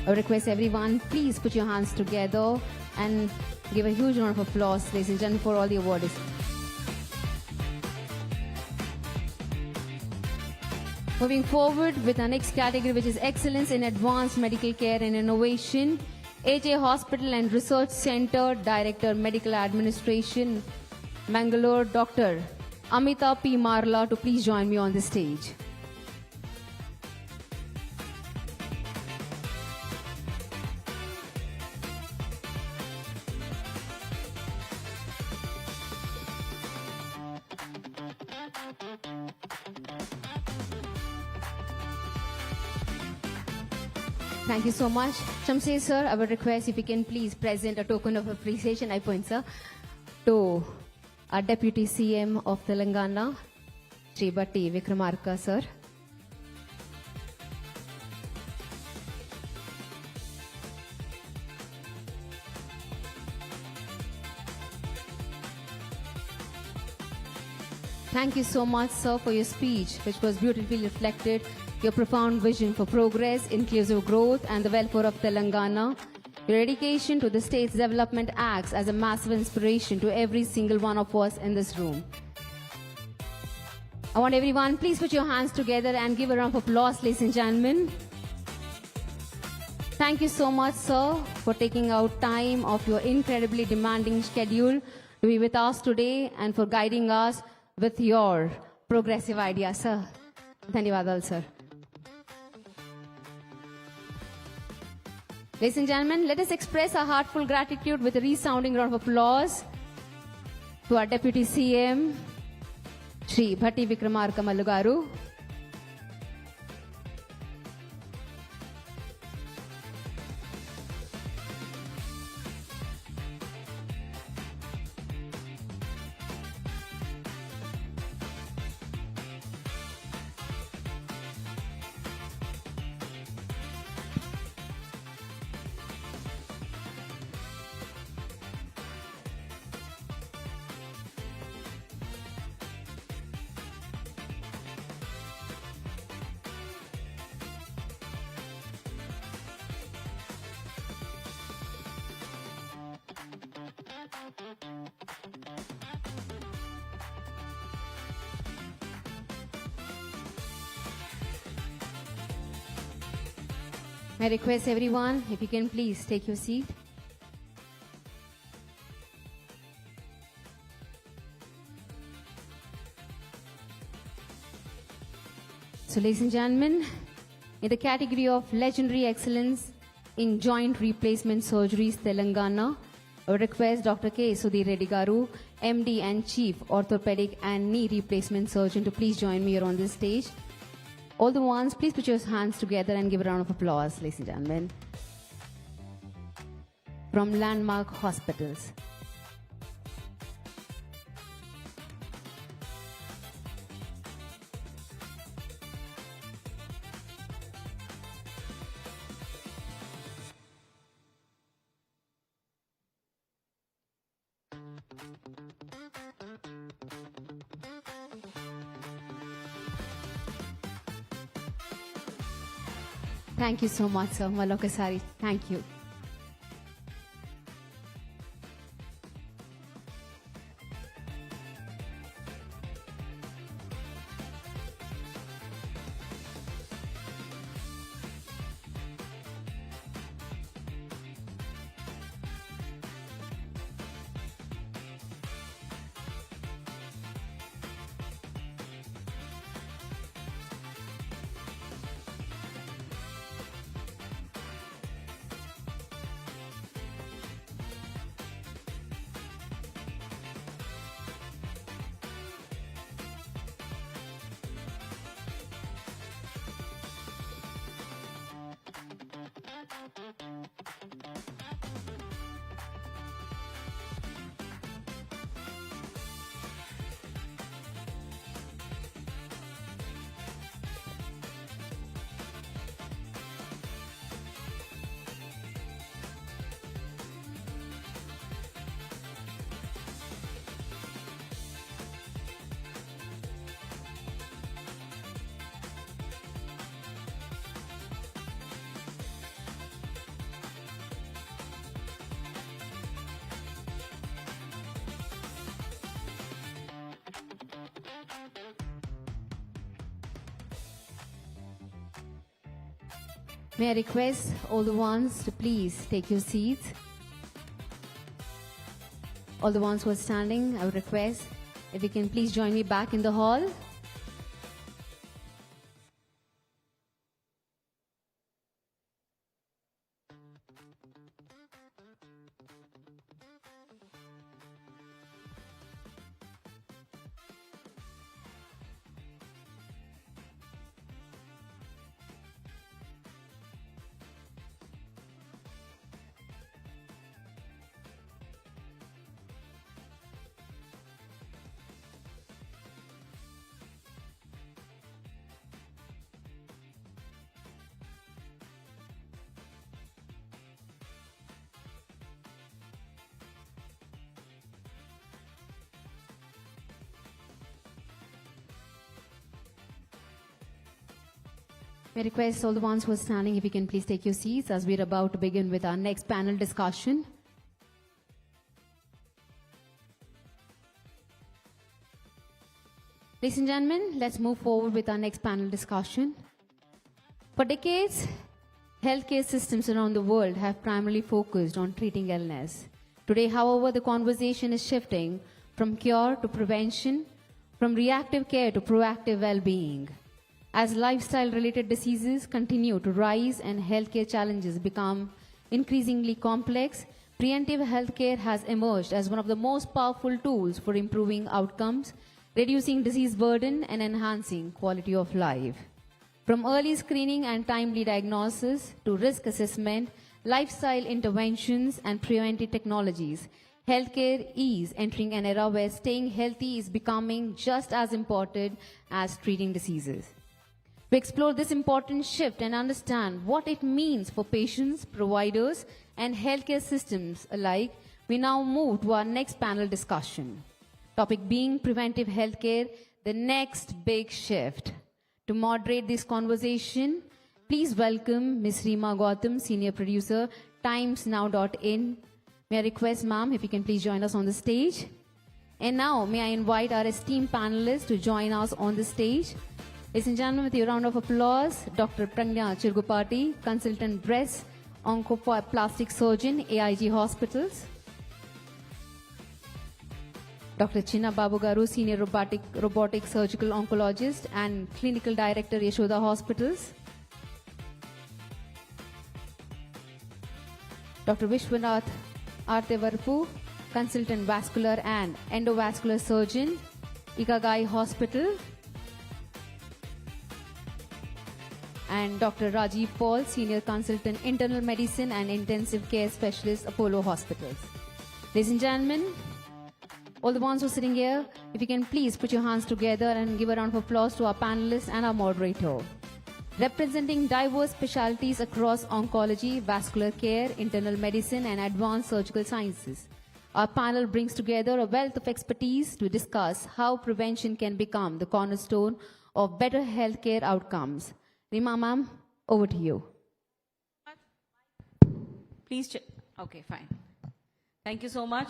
I request everyone, please put your hands together and give a huge round of applause, ladies and gentlemen, for all the awardees. Moving forward with our next category, which is Excellence in Advanced Medical Care and Innovation, AJ Hospital and Research Center, Director Medical Administration, Mangalore, Dr. Amita P. Marla, to please join me on the stage. Thank you so much. Shamsir sir, I would request if you can please present a token of appreciation, I point sir, to our Deputy CM of Telangana, Sri Bhatti Vikramarka sir. Thank you so much, sir, for your speech, which was beautifully reflected your profound vision for progress, inclusive growth, and the welfare of Telangana. Your dedication to the state's development acts as a massive inspiration to every single one of us in this room. I want everyone, please put your hands together and give a round of applause, ladies and gentlemen. Thank you so much, sir, for taking out time of your incredibly demanding schedule to be with us today and for guiding us with your progressive ideas, sir. Dhanyavadal, sir. Ladies and gentlemen, let us express our heartfelt gratitude with a resounding round of applause to our Deputy CM, Sri Bhatti Vikramarka Mallugaru. May I request everyone, if you can please take your seat. So, ladies and gentlemen, in the category of legendary excellence in joint replacement surgeries, Telangana, I would request Dr. K. Sudhir Reddy Garu, MD and Chief Orthopedic and Knee Replacement Surgeon, to please join me here on this stage. All the ones, please put your hands together and give a round of applause, ladies and gentlemen. From Landmark Hospitals. Thank you so much, sir. Malokasari. Thank you. May I request all the ones to please take your seats. All the ones who are standing, I would request if you can please join me back in the hall. May I request all the ones who are standing, if you can please take your seats as we're about to begin with our next panel discussion. Ladies and gentlemen, let's move forward with our next panel discussion. For decades, healthcare systems around the world have primarily focused on treating illness. Today, however, the conversation is shifting from cure to prevention, from reactive care to proactive well-being. As lifestyle-related diseases continue to rise and healthcare challenges become increasingly complex, preventive healthcare has emerged as one of the most powerful tools for improving outcomes, reducing disease burden, and enhancing quality of life. From early screening and timely diagnosis to risk assessment, lifestyle interventions, and preventive technologies, healthcare is entering an era where staying healthy is becoming just as important as treating diseases. To explore this important shift and understand what it means for patients, providers, and healthcare systems alike, we now move to our next panel discussion. Topic being preventive healthcare, the next big shift. To moderate this conversation, please welcome Ms. Reema Gautam, Senior Producer, timesnow.in. May I request, ma'am, if you can please join us on the stage. And now, may I invite our esteemed panelists to join us on the stage. Ladies and gentlemen, with your round of applause, Dr. Pragnya Chirgupati, Consultant Breast Oncoplastic Surgeon, AIG Hospitals. Dr. Chinna Babu Garu, Senior Robotic Surgical Oncologist and Clinical Director, Yashoda Hospitals. Dr. Vishwanath Artevarpu, Consultant Vascular and Endovascular Surgeon, Ikagai Hospital. And Dr. Rajiv Paul, Senior Consultant Internal Medicine and Intensive Care Specialist, Apollo Hospitals. Ladies and gentlemen, all the ones who are sitting here, if you can please put your hands together and give a round of applause to our panelists and our moderator. Representing diverse specialties across oncology, vascular care, internal medicine and advanced surgical sciences, our panel brings together a wealth of expertise to discuss how prevention can become the cornerstone of better healthcare outcomes. Rima ma'am, over to you. Please, okay, fine. Thank you so much.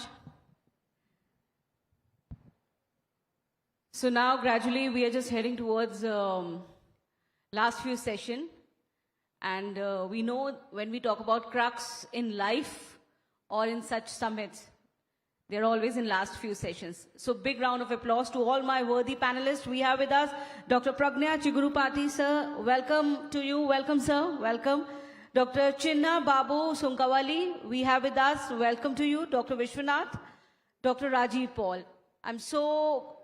So now gradually we are just heading towards last few session, and we know when we talk about crux in life or in such summits, they're always in last few sessions. So big round of applause to all my worthy panelists. We have with us Dr. Pragnya Chigurupati, sir. Welcome to you. Welcome, sir. Welcome. Dr. Chinna Babu Sunkawali, we have with us. Welcome to you. Dr. Vishwanath. Dr. Rajiv Paul. I'm so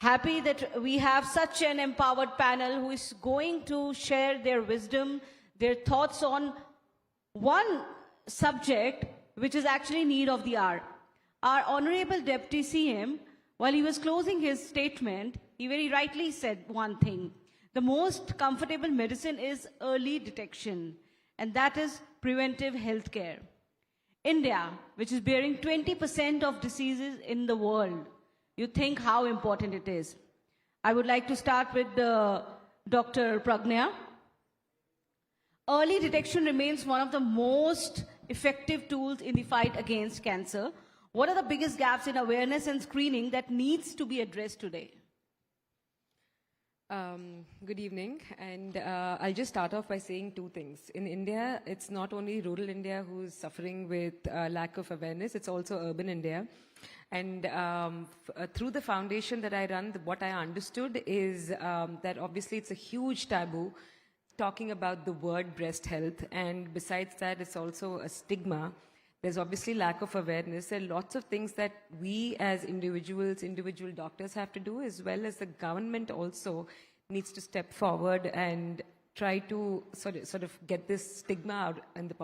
happy that we have such an empowered panel who is going to share their wisdom, their thoughts on one subject which is actually need of the hour. Our Honorable Deputy CM, while he was closing his statement, he very rightly said one thing. The most comfortable medicine is early detection, and that is preventive healthcare. India, which is bearing 20% of diseases in the world, you think how important it is. I would like to start with Dr. Pragnya. Early detection remains one of the most effective tools in the fight against cancer. What are the biggest gaps in awareness and screening that needs to be addressed today? Good evening, and I'll just start off by saying two things. In India, it's not only rural India who's suffering with lack of awareness, it's also urban India. And through the foundation that I run, what I understood is that obviously it's a huge taboo talking about the word breast health, and besides that, it's also a stigma. There's obviously lack of awareness. There are lots of things that we as individuals, individual doctors have to do, as well as the government also needs to step forward and try to sort of get this stigma out in the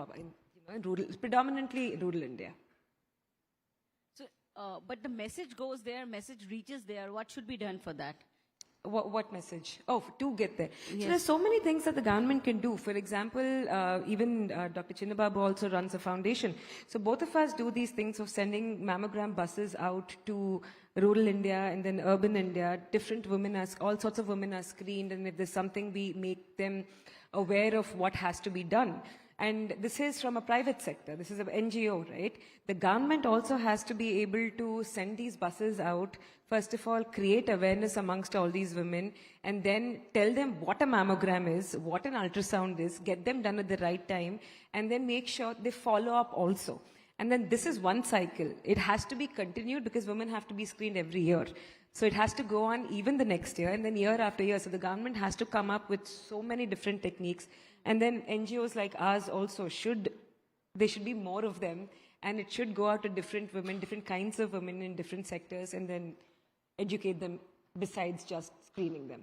in rural, predominantly rural India. So, but the message goes there, message reaches there. What should be done for that? What message? Oh, to get there. Yes. So there's so many things that the government can do. For example, even Dr. Chinna Babu also runs a foundation. So both of us do these things of sending mammogram buses out to rural India and then urban India. Different women, all sorts of women are screened, and if there's something, we make them aware of what has to be done. And this is from a private sector. This is an NGO, right? The government also has to be able to send these buses out. First of all, create awareness amongst all these women, and then tell them what a mammogram is, what an ultrasound is, get them done at the right time, and then make sure they follow up also. And then this is one cycle. It has to be continued because women have to be screened every year. So it has to go on even the next year and then year after year. So the government has to come up with so many different techniques. And then NGOs like ours also there should be more of them, and it should go out to different women, different kinds of women in different sectors, and then educate them besides just screening them.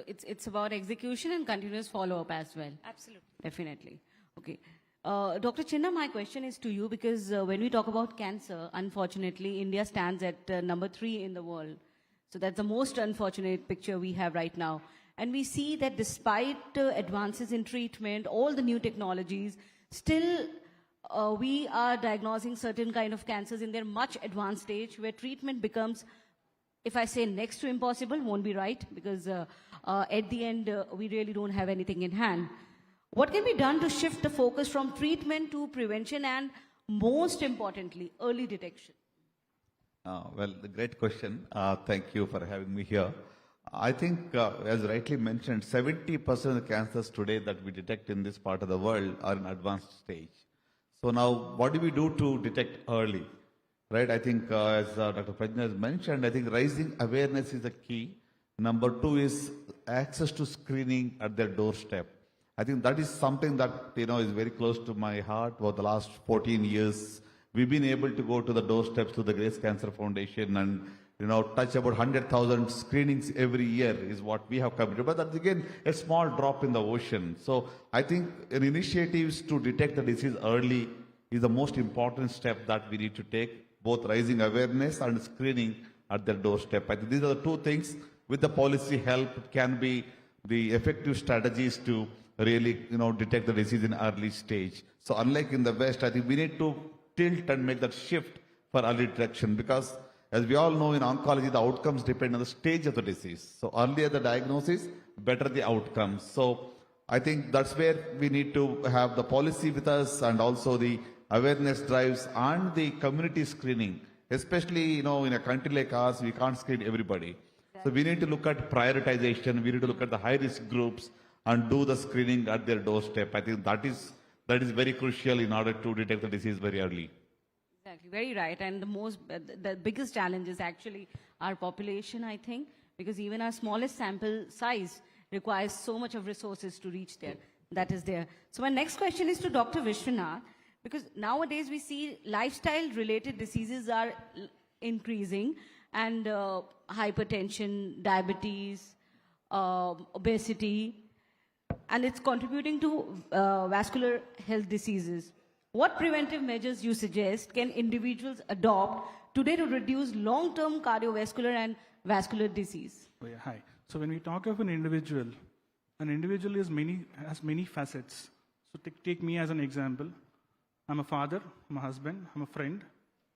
It's about execution and continuous follow-up as well. Absolutely. Definitely. Okay. Dr. Chinna, my question is to you, because when we talk about cancer, unfortunately, India stands at number 3 in the world. So that's the most unfortunate picture we have right now. And we see that despite advances in treatment, all the new technologies, still we are diagnosing certain kind of cancers in their much advanced stage, where treatment becomes, if I say next to impossible, won't be right, because at the end, we really don't have anything in hand. What can be done to shift the focus from treatment to prevention and, most importantly, early detection? Well, the great question. Thank you for having me here. I think, as rightly mentioned, 70% of the cancers today that we detect in this part of the world are in advanced stage. So now, what do we do to detect early? Right? I think, as Dr. Prajna has mentioned, I think raising awareness is the key. Number two is access to screening at their doorstep. I think that is something that, is very close to my heart. For the last 14 years, we've been able to go to the doorsteps to the Grace Cancer Foundation and, touch about 100,000 screenings every year is what we have committed. But that's again a small drop in the ocean. So I think initiatives to detect the disease early is the most important step that we need to take, both raising awareness and screening at their doorstep. I think these are the two things. With the policy help, it can be the effective strategies to really, detect the disease in early stage. So unlike in the West, I think we need to tilt and make that shift for early detection, because as we all know, in oncology, the outcomes depend on the stage of the disease. So earlier the diagnosis, better the outcomes. So I think that's where we need to have the policy with us, and also the awareness drives and the community screening. Especially, in a country like ours, we can't screen everybody. So we need to look at prioritization. We need to look at the high-risk groups and do the screening at their doorstep. I think that is very crucial in order to detect the disease very early. Exactly, very right. And the biggest challenge is actually our population, I think, because even our smallest sample size requires so much of resources to reach there. That is there. So my next question is to Dr. Vishwanath, because nowadays we see lifestyle-related diseases are increasing, and hypertension, diabetes, obesity, and it's contributing to vascular health diseases. What preventive measures you suggest can individuals adopt today to reduce long-term cardiovascular and vascular disease? Oh, yeah, hi. So when we talk of an individual has many facets. So take me as an example. I'm a father, I'm a husband, I'm a friend,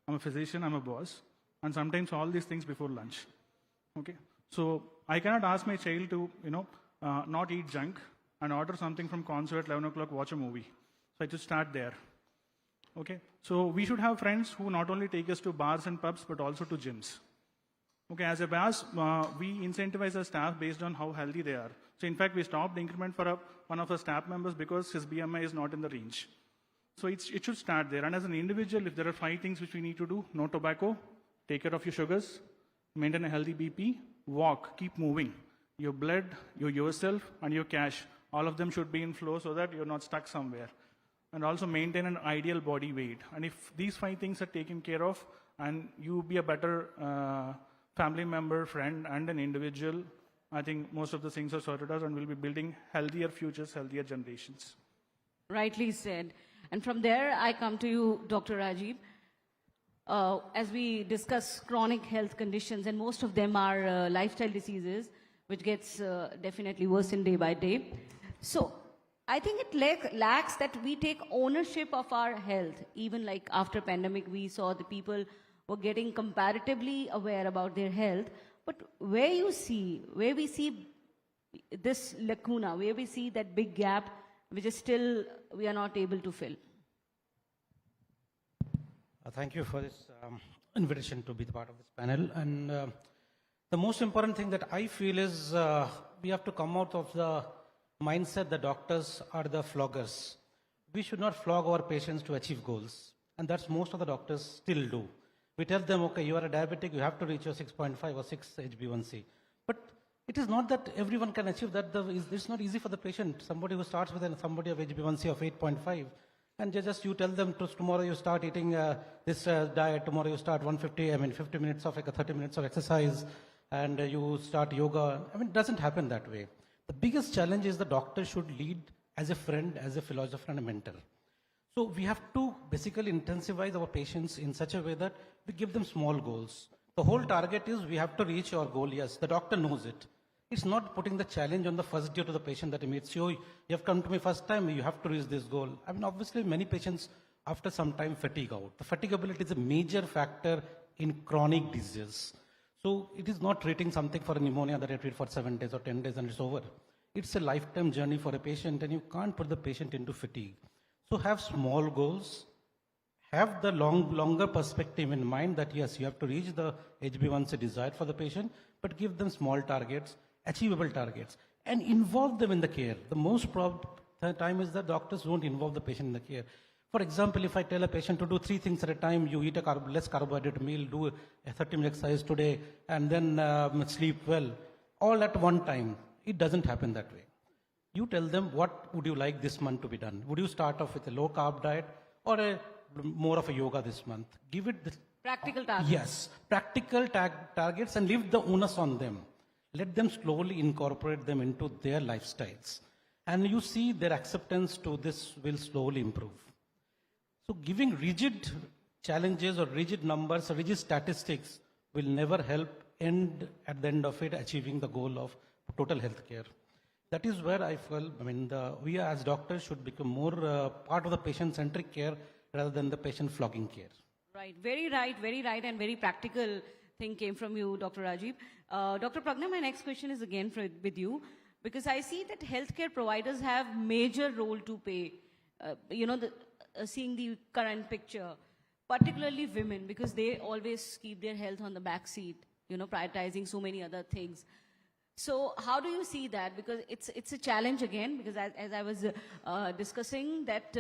I'm a physician, I'm a boss, and sometimes all these things before lunch. Okay? So I cannot ask my child to, not eat junk and order something from concert, 11 o'clock, watch a movie. So I just start there. Okay? So we should have friends who not only take us to bars and pubs, but also to gyms. Okay, as a BAS, we incentivize our staff based on how healthy they are. So in fact, we stopped increment for one of our staff members because his BMI is not in the range. So it should start there. And as an individual, if there are 5 things which we need to do: no tobacco, take care of your sugars, maintain a healthy BP, walk, keep moving. Your blood, yourself, and your cash, all of them should be in flow so that you're not stuck somewhere. And also maintain an ideal body weight. And if these 5 things are taken care of, and you be a better family member, friend, and an individual, I think most of the things are sorted out, and we'll be building healthier futures, healthier generations. Rightly said. And from there, I come to you, Dr. Rajeev. As we discuss chronic health conditions, and most of them are lifestyle diseases, which gets definitely worsened day by day. So I think it lacks that we take ownership of our health. Even like after pandemic, we saw the people were getting comparatively aware about their health. But where we see this lacuna, where we see that big gap, which is still we are not able to fill. Thank you for this invitation to be the part of this panel. And the most important thing that I feel is we have to come out of the mindset that doctors are the floggers. We should not flog our patients to achieve goals. And that's most of the doctors still do. We tell them, okay, you are a diabetic, you have to reach your 6.5 or 6 HbA1c. But it is not that everyone can achieve that. It's not easy for the patient. Somebody who starts with somebody of HbA1c of 8.5, and you tell them tomorrow you start eating this diet, tomorrow you start 50 minutes of 30 minutes of exercise, and you start yoga. It doesn't happen that way. The biggest challenge is the doctor should lead as a friend, as a philosopher, and a mentor. So we have to basically intensivize our patients in such a way that we give them small goals. The whole target is we have to reach our goal, yes. The doctor knows it. It's not putting the challenge on the first day to the patient that he meets you. You have come to me first time, you have to reach this goal. Obviously many patients after some time fatigue out. The fatigability is a major factor in chronic diseases. So it is not treating something for a pneumonia that I treat for 7 days or 10 days and it's over. It's a lifetime journey for a patient, and you can't put the patient into fatigue. So have small goals, have the longer perspective in mind that yes, you have to reach the HbA1c desired for the patient, but give them small targets, achievable targets, and involve them in the care. The most time is that doctors don't involve the patient in the care. For example, if I tell a patient to do 3 things at a time, you eat a less carbohydrate meal, do a 30-minute exercise today, and then sleep well, all at one time, it doesn't happen that way. You tell them what would you like this month to be done. Would you start off with a low-carb diet or more of a yoga this month? Give it the Practical targets. Yes, practical targets and leave the onus on them. Let them slowly incorporate them into their lifestyles. And you see their acceptance to this will slowly improve. So giving rigid challenges or rigid numbers or rigid statistics will never help at the end of it achieving the goal of total health care. That is where I feel, we as doctors should become more part of the patient-centric care rather than the patient-flogging care. Right, very right, and very practical thing came from you, Dr. Rajiv. Dr. Pragna, my next question is again with you, because I see that healthcare providers have major role to play, seeing the current picture, particularly women, because they always keep their health on the back seat, prioritizing so many other things. So how do you see that? Because it's a challenge again, because as I was discussing that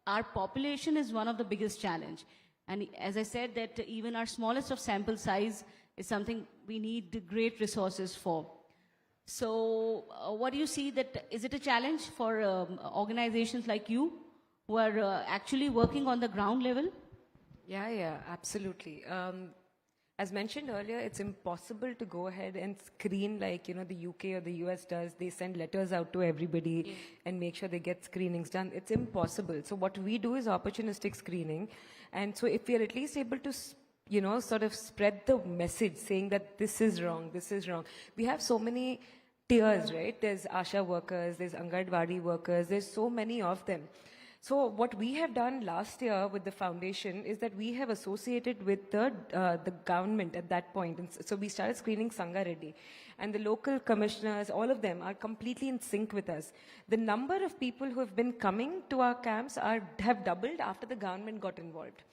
our population is one of the biggest challenge. And as I said that even our smallest of sample size is something we need great resources for. So what do you see that, is it a challenge for organizations like you who are actually working on the ground level? Yeah, absolutely. As mentioned earlier, it's impossible to go ahead and screen like, the UK or the US does. They send letters out to everybody and make sure they get screenings done. It's impossible. So what we do is opportunistic screening. And so if we are at least able to, sort of spread the message saying that this is wrong. We have so many tiers, right? There's ASHA workers, there's Angadwadi workers, there's so many of them. So what we have done last year with the foundation is that we have associated with the government at that point. And so we started screening Sangha Reddy. And the local commissioners, all of them are completely in sync with us. The number of people who have been coming to our camps have doubled after the government got involved.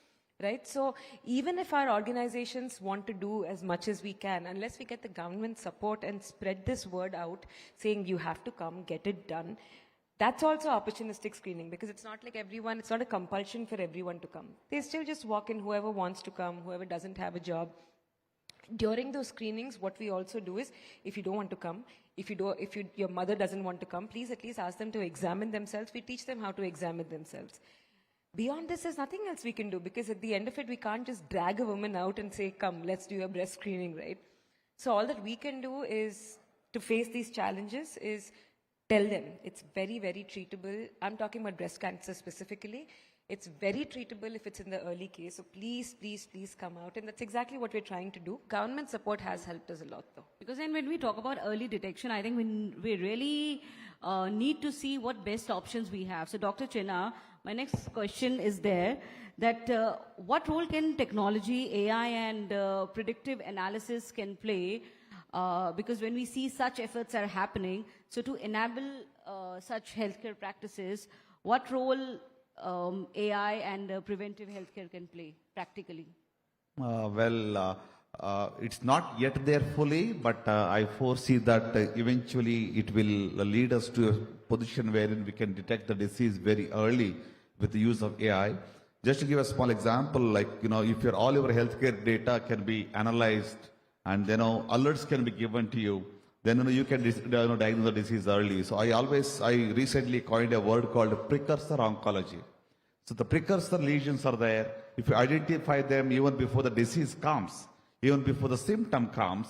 Right? So even if our organizations want to do as much as we can, unless we get the government support and spread this word out, saying you have to come, get it done, that's also opportunistic screening, because it's not like it's not a compulsion for everyone to come. They still just walk in, whoever wants to come, whoever doesn't have a job. During those screenings, what we also do is, if you don't want to come, your mother doesn't want to come, please at least ask them to examine themselves. We teach them how to examine themselves. Beyond this, there's nothing else we can do, because at the end of it, we can't just drag a woman out and say, come, let's do your breast screening, right? So all that we can do is, to face these challenges, is tell them it's very, very treatable. I'm talking about breast cancer specifically. It's very treatable if it's in the early case. So please, please, please come out. And that's exactly what we're trying to do. Government support has helped us a lot, though. Because then when we talk about early detection, I think we really need to see what best options we have. So Dr. Chinna, my next question is that what role can technology, AI and predictive analysis can play? Because when we see such efforts are happening, so to enable such healthcare practices, what role AI and preventive healthcare can play practically? It's not yet there fully, but I foresee that eventually it will lead us to a position wherein we can detect the disease very early with the use of AI. Just to give a small example, like, if all your healthcare data can be analyzed and, alerts can be given to you, then, you can diagnose the disease early. So I recently coined a word called precursor oncology. So the precursor lesions are there. If you identify them even before the disease comes, even before the symptom comes,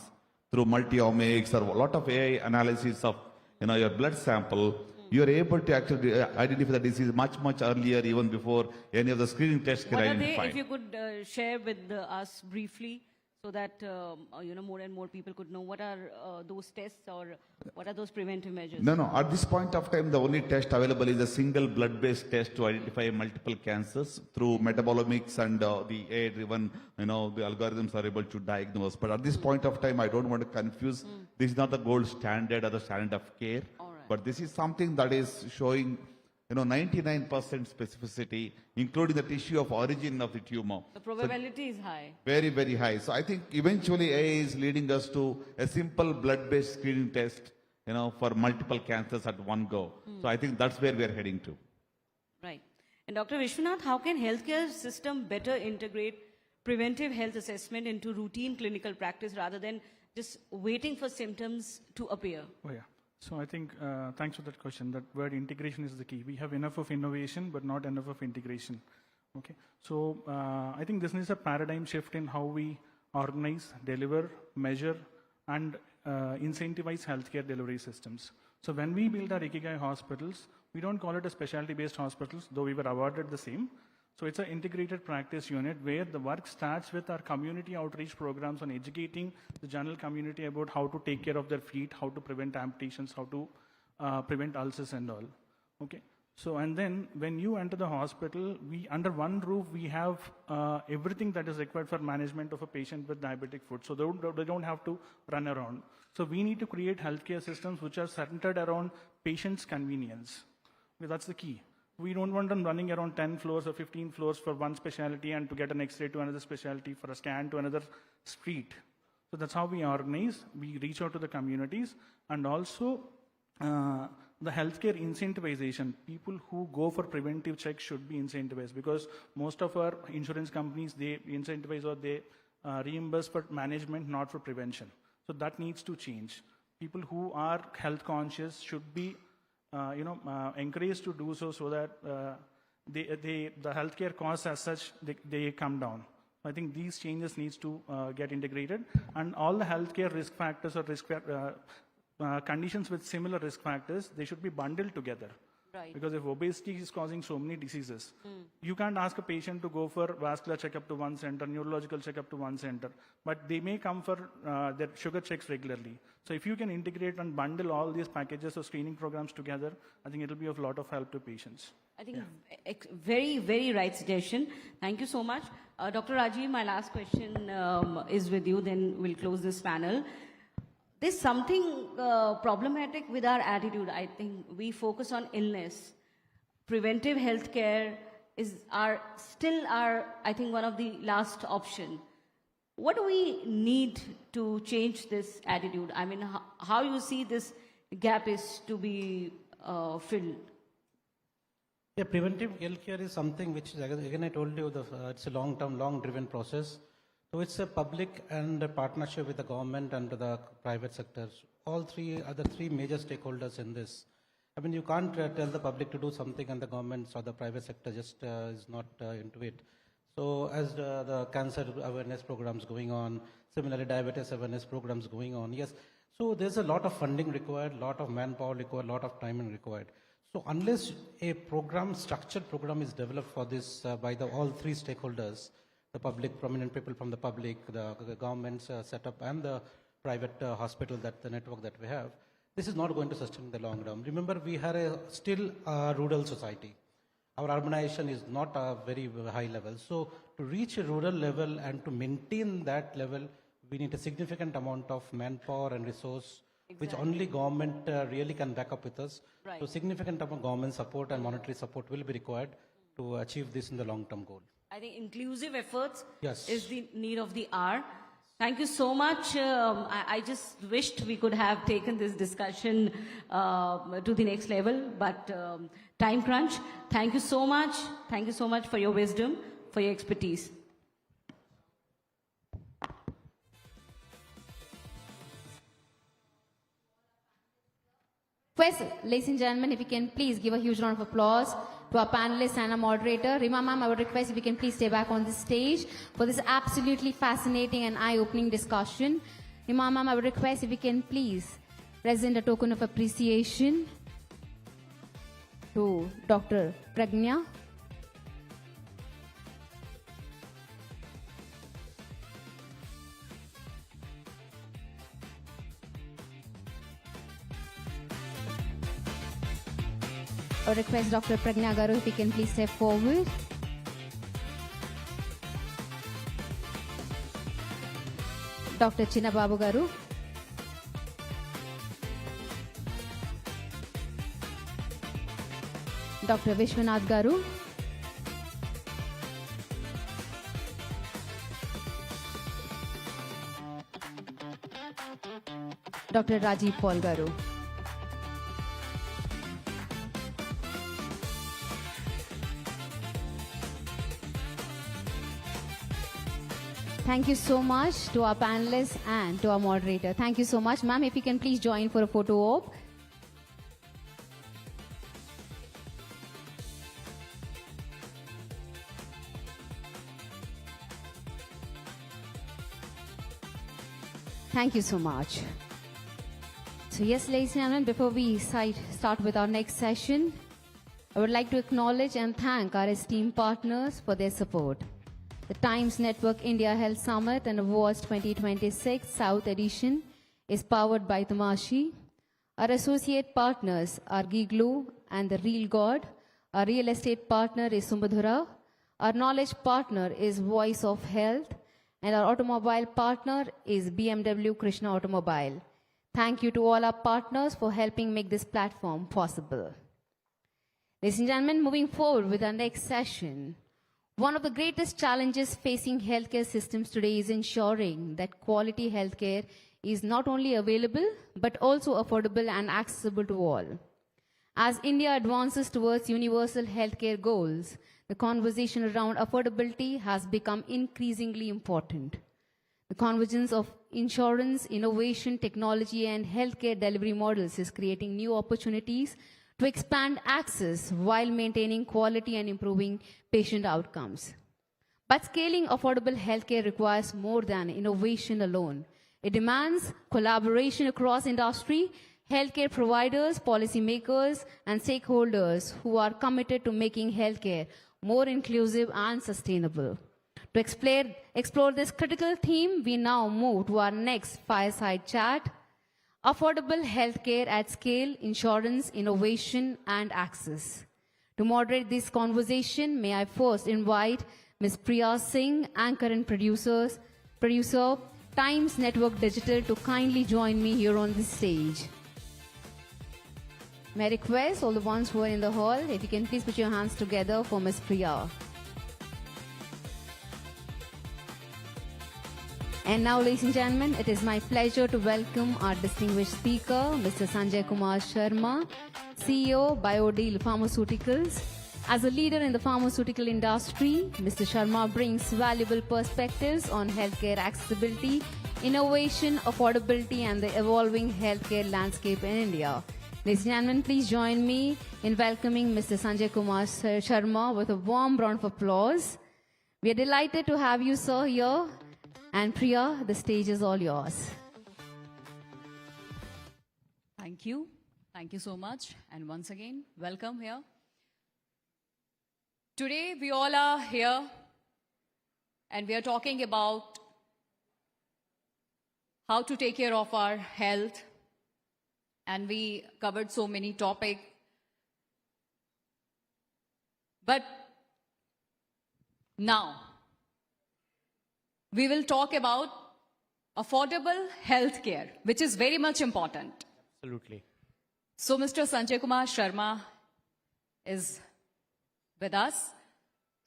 through multi-omics or a lot of AI analysis of, your blood sample, you are able to actually identify the disease much, much earlier, even before any of the screening tests can identify. What are they, if you could share with us briefly, so that more and more people could know what are those tests or what are those preventive measures? No. At this point of time, the only test available is a single blood-based test to identify multiple cancers through metabolomics, and the AI-driven, the algorithms are able to diagnose. But at this point of time, I don't want to confuse. This is not the gold standard or the standard of care. But this is something that is showing 99% specificity, including the tissue of origin of the tumor. The probability is high. Very, very high. So I think eventually AI is leading us to a simple blood-based screening test, for multiple cancers at one go. So I think that's where we are heading to. Right. And Dr. Vishwanath, how can healthcare system better integrate preventive health assessment into routine clinical practice rather than just waiting for symptoms to appear? Oh, yeah. So I think, thanks for that question. That word integration is the key. We have enough of innovation, but not enough of integration. Okay. So I think this is a paradigm shift in how we organize, deliver, measure, and incentivize healthcare delivery systems. So when we build our Ikigai hospitals, we don't call it a specialty-based hospitals, though we were awarded the same. So it's an integrated practice unit where the work starts with our community outreach programs on educating the general community about how to take care of their feet, how to prevent amputations, how to prevent ulcers and all. Okay. So, and then when you enter the hospital, under one roof, we have everything that is required for management of a patient with diabetic foot. So they don't have to run around. So we need to create healthcare systems which are centered around patients' convenience. Because that's the key. We don't want them running around 10 floors or 15 floors for one specialty and to get an X-ray to another specialty, for a scan to another street. So that's how we organize. We reach out to the communities, and also the healthcare incentivization. People who go for preventive checks should be incentivized, because most of our insurance companies, they incentivize or they reimburse for management, not for prevention. So that needs to change. People who are health conscious should be encouraged to do so that the healthcare costs as such, they come down. I think these changes needs to get integrated, and all the healthcare risk factors or conditions with similar risk factors, they should be bundled together. Right. Because if obesity is causing so many diseases, you can't ask a patient to go for vascular checkup to one center, neurological checkup to one center, but they may come for their sugar checks regularly. So if you can integrate and bundle all these packages or screening programs together, I think it will be of a lot of help to patients. I think very, very right suggestion. Thank you so much. Dr. Rajiv, my last question is with you, then we'll close this panel. There's something problematic with our attitude. I think we focus on illness. Preventive healthcare is still our, I think, one of the last option. What do we need to change this attitude? I mean, how you see this gap is to be filled? Yeah, preventive healthcare is something which, again, I told you, it's a long-term, long-driven process. So it's a public and a partnership with the government and the private sectors. All three are the three major stakeholders in this. I mean, you can't tell the public to do something and the government or the private sector just is not into it. So as the cancer awareness programs going on, similarly diabetes awareness programs going on, yes. So there's a lot of funding required, lot of manpower required, lot of time required. So unless a program, structured program is developed for this by all three stakeholders, the public, prominent people from the public, the government's setup, and the private hospital, the network that we have, this is not going to sustain in the long run. Remember, we are still a rural society. Our urbanization is not a very high level. So to reach a rural level and to maintain that level, we need a significant amount of manpower and resource, which only government really can back up with us. Right. So significant amount of government support and monetary support will be required to achieve this in the long-term goal. I think inclusive efforts Yes. is the need of the hour. Thank you so much. I just wished we could have taken this discussion to the next level, but time crunch. Thank you so much. Thank you so much for your wisdom, for your expertise. Ladies and gentlemen, if you can please give a huge round of applause to our panelists and our moderator. Rima ma'am, I would request if you can please stay back on the stage for this absolutely fascinating and eye-opening discussion. Rima ma'am, I would request if you can please present a token of appreciation to Dr. Pragnya. I request Dr. Pragnya Garu if he can please step forward. Dr. Chinnababu Garu. Dr. Vishwanath Garu. Dr. Rajiv Paul Garu. Thank you so much to our panelists and to our moderator. Thank you so much. Ma'am, if you can please join for a photo op. Thank you so much. So yes, ladies and gentlemen, before we start with our next session, I would like to acknowledge and thank our esteemed partners for their support. The Times Network India Health Summit and Awards 2026 South Edition is powered by Tamashi. Our associate partners are Giglu and The Real God. Our real estate partner is Sumbadhura. Our knowledge partner is Voice of Health. And our automobile partner is BMW Krishna Automobile. Thank you to all our partners for helping make this platform possible. Ladies and gentlemen, moving forward with our next session, one of the greatest challenges facing healthcare systems today is ensuring that quality healthcare is not only available, but also affordable and accessible to all. As India advances towards universal healthcare goals, the conversation around affordability has become increasingly important. The convergence of insurance, innovation, technology, and healthcare delivery models is creating new opportunities to expand access while maintaining quality and improving patient outcomes. But scaling affordable healthcare requires more than innovation alone. It demands collaboration across industry, healthcare providers, policymakers, and stakeholders who are committed to making healthcare more inclusive and sustainable. To explore this critical theme, we now move to our next fireside chat, affordable healthcare at scale, insurance, innovation, and access. To moderate this conversation, may I first invite Ms. Priya Singh, anchor and producer, Times Network Digital, to kindly join me here on this stage. May I request all the ones who are in the hall, if you can please put your hands together for Ms. Priya. And now, ladies and gentlemen, it is my pleasure to welcome our distinguished speaker, Mr. Sanjay Kumar Sharma, CEO, BioDeal Pharmaceuticals. As a leader in the pharmaceutical industry, Mr. Sharma brings valuable perspectives on healthcare accessibility, innovation, affordability, and the evolving healthcare landscape in India. Ladies and gentlemen, please join me in welcoming Mr. Sanjay Kumar Sharma with a warm round of applause. We are delighted to have you, sir, here. And Priya, the stage is all yours. Thank you. Thank you so much. And once again, welcome here. Today, we all are here and we are talking about how to take care of our health. And we covered so many topics. But now, we will talk about affordable healthcare, which is very much important. Absolutely. So Mr. Sanjay Kumar Sharma is with us.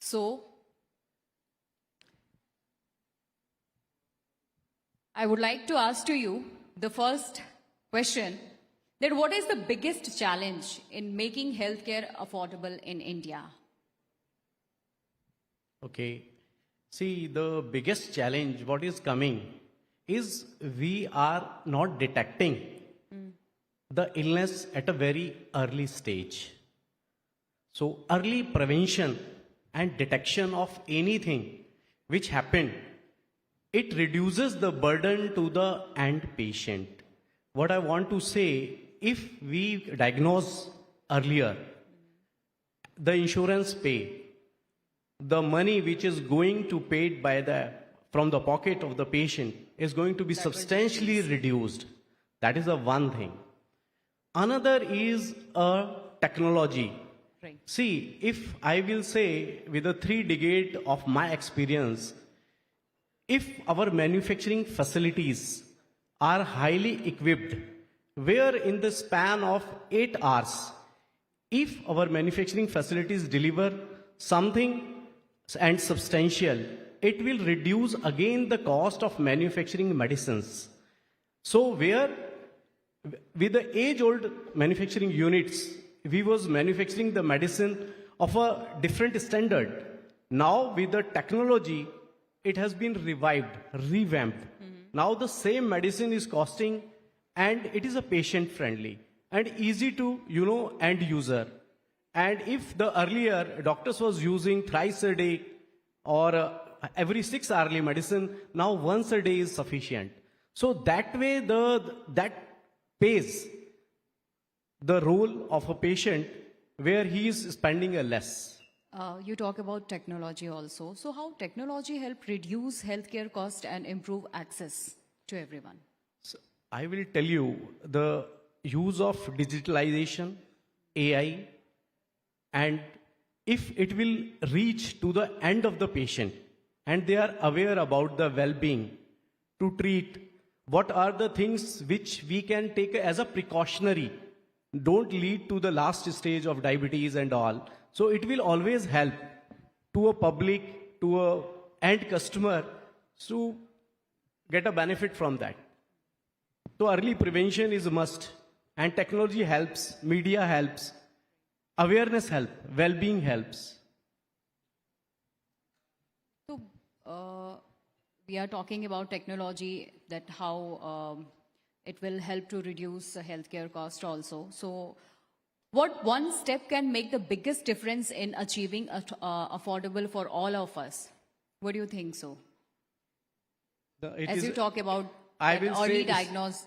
So I would like to ask to you the first question, that what is the biggest challenge in making healthcare affordable in India? Okay. See, the biggest challenge, what is coming, is we are not detecting the illness at a very early stage. So, early prevention and detection of anything which happened, it reduces the burden to the end patient. What I want to say, if we diagnose earlier, the insurance pay, the money which is going to paid by from the pocket of the patient is going to be substantially reduced. That is the one thing. Another is a technology. Right. See, if I will say with the 3 decades of my experience, if our manufacturing facilities are highly equipped, where in the span of 8 hours, if our manufacturing facilities deliver something and substantial, it will reduce again the cost of manufacturing medicines. So where with the age-old manufacturing units, we was manufacturing the medicine of a different standard. Now with the technology, it has been revived, revamped. Now the same medicine is costing and it is a patient friendly and easy to, end user. And if the earlier doctors was using thrice a day or every 6 hourly medicine, now once a day is sufficient. So that way that pays the role of a patient where he is spending a less. You talk about technology also. So how technology help reduce healthcare cost and improve access to everyone? So I will tell you the use of digitalization, AI, and if it will reach to the end of the patient and they are aware about the well-being to treat, what are the things which we can take as a precautionary, don't lead to the last stage of diabetes and all. So it will always help to a public, to a end customer to get a benefit from that. So early prevention is a must, and technology helps, media helps, awareness helps, well-being helps. So we are talking about technology, that how it will help to reduce the healthcare cost also. So what one step can make the biggest difference in achieving affordable for all of us? What do you think so? As you talk about early diagnosis.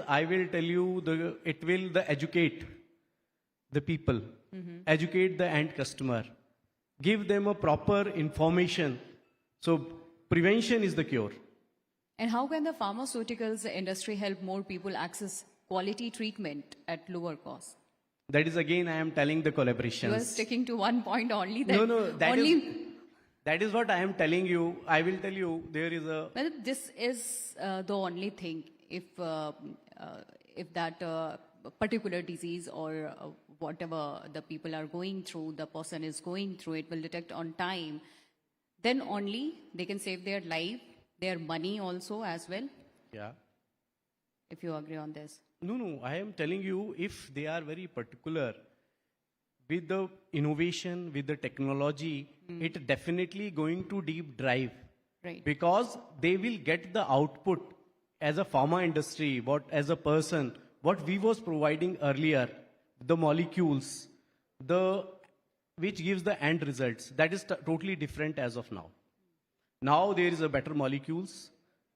I will tell you, it will educate the people, educate the end customer, give them a proper information. So prevention is the cure. And how can the pharmaceuticals industry help more people access quality treatment at lower cost? That is again, I am telling the collaborations. You are sticking to one point only. No, that is what I am telling you. I will tell you, there is a... Well, this is the only thing. If that particular disease or whatever the people are going through, the person is going through, it will detect on time, then only they can save their life, their money also as well. Yeah. If you agree on this. No, I am telling you, if they are very particular with the innovation, with the technology, it definitely going to deep drive. Right. Because they will get the output as a pharma industry, as a person, what we was providing earlier, the molecules, which gives the end results. That is totally different as of now. Now there is a better molecules,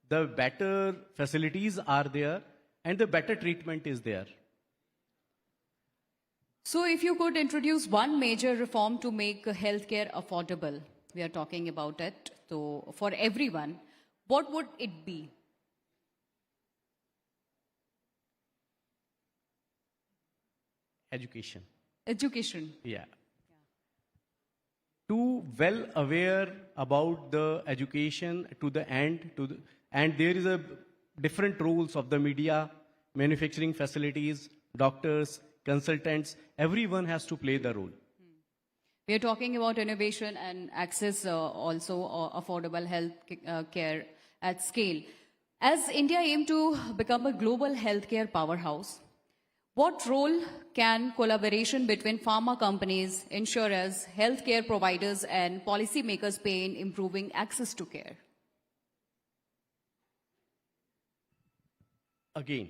the better facilities are there, and the better treatment is there. So if you could introduce one major reform to make healthcare affordable, we are talking about it, so for everyone, what would it be? Education. Education. Yeah. Too well aware about the education to the end, and there is a different roles of the media, manufacturing facilities, doctors, consultants. Everyone has to play the role. We are talking about innovation and access, also affordable health care at scale. As India aims to become a global healthcare powerhouse, what role can collaboration between pharma companies, insurers, healthcare providers, and policymakers play in improving access to care? Again,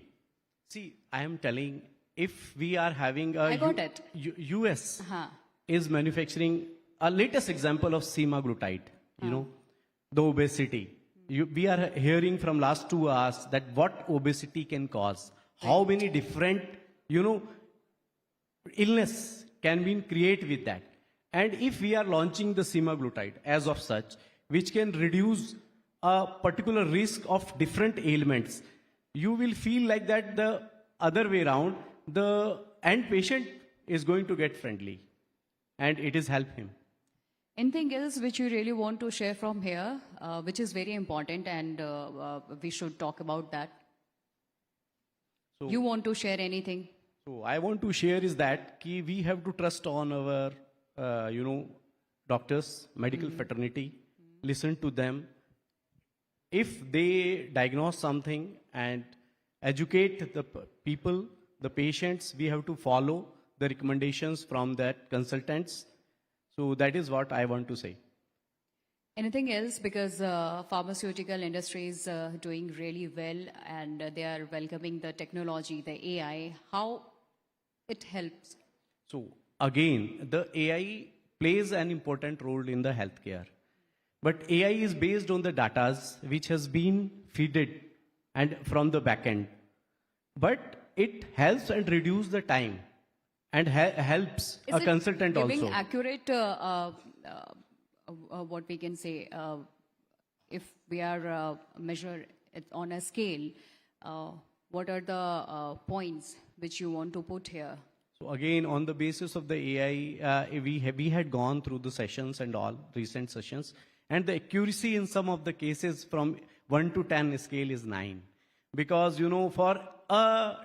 see, I am telling, if we are having a... I got it. US is manufacturing a latest example of semaglutide, the obesity. We are hearing from last 2 hours that what obesity can cause, how many different, illness can be created with that. And if we are launching the semaglutide as of such, which can reduce a particular risk of different ailments, you will feel like that the other way around, the end patient is going to get friendly, and it is help him. Anything else which you really want to share from here, which is very important, and we should talk about that? So, you want to share anything? So I want to share is that we have to trust on our, doctors, medical fraternity, listen to them. If they diagnose something and educate the people, the patients, we have to follow the recommendations from that consultants. So that is what I want to say. Anything else? Because pharmaceutical industry is doing really well and they are welcoming the technology, the AI. How it helps? So again, the AI plays an important role in the healthcare. But AI is based on the data which has been fed and from the back end. But it helps and reduce the time and helps Is a it consultant giving also. accurate, what we can say, if we are measure it on a scale, what are the points which you want to put here? So again, on the basis of the AI, we had gone through the sessions and all, recent sessions, and the accuracy in some of the cases from 1 to 10 scale is 9. Because, for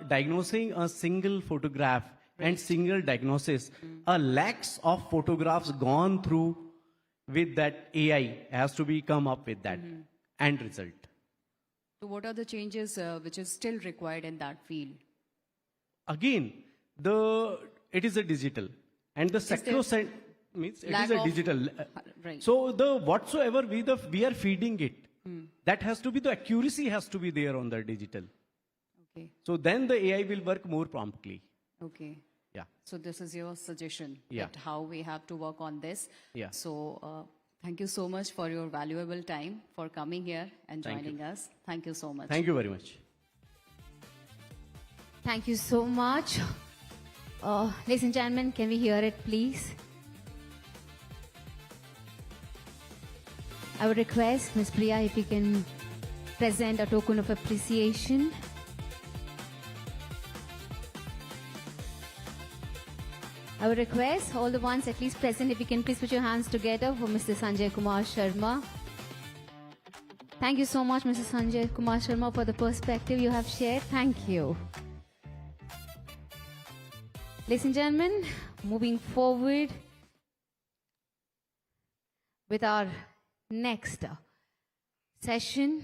diagnosing a single photograph and single diagnosis, a lakhs of photographs gone through with that AI has to be come up with that end result. So what are the changes which is still required in that field? Again, it is a digital, and the sector means it is a digital. Right. So the whatsoever we are feeding it, that has to be, the accuracy has to be there on the digital. Okay. So then the AI will work more promptly. Okay. Yeah. So this is your suggestion, Yeah. that how we have to work on this. Yeah. So thank you so much for your valuable time, for coming here and Thank joining us. Thank you so much. Thank you very much. Thank you so much. Ladies and gentlemen, can we hear it, please? I would request Ms. Priya if you can present a token of appreciation. I would request all the ones at least present, if you can please put your hands together for Mr. Sanjay Kumar Sharma. Thank you so much, Mr. Sanjay Kumar Sharma, for the perspective you have shared. Thank you. Ladies and gentlemen, moving forward with our next session,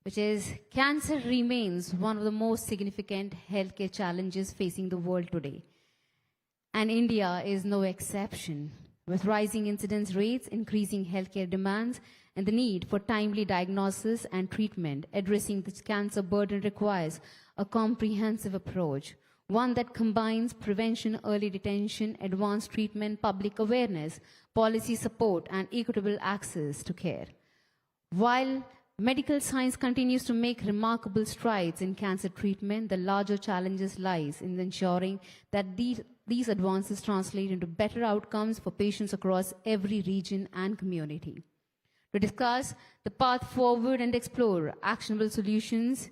which is cancer remains one of the most significant healthcare challenges facing the world today. And India is no exception, with rising incidence rates, increasing healthcare demands, and the need for timely diagnosis and treatment. Addressing this cancer burden requires a comprehensive approach, one that combines prevention, early detection, advanced treatment, public awareness, policy support, and equitable access to care. While medical science continues to make remarkable strides in cancer treatment, the larger challenges lies in ensuring that these advances translate into better outcomes for patients across every region and community. To discuss the path forward and explore actionable solutions,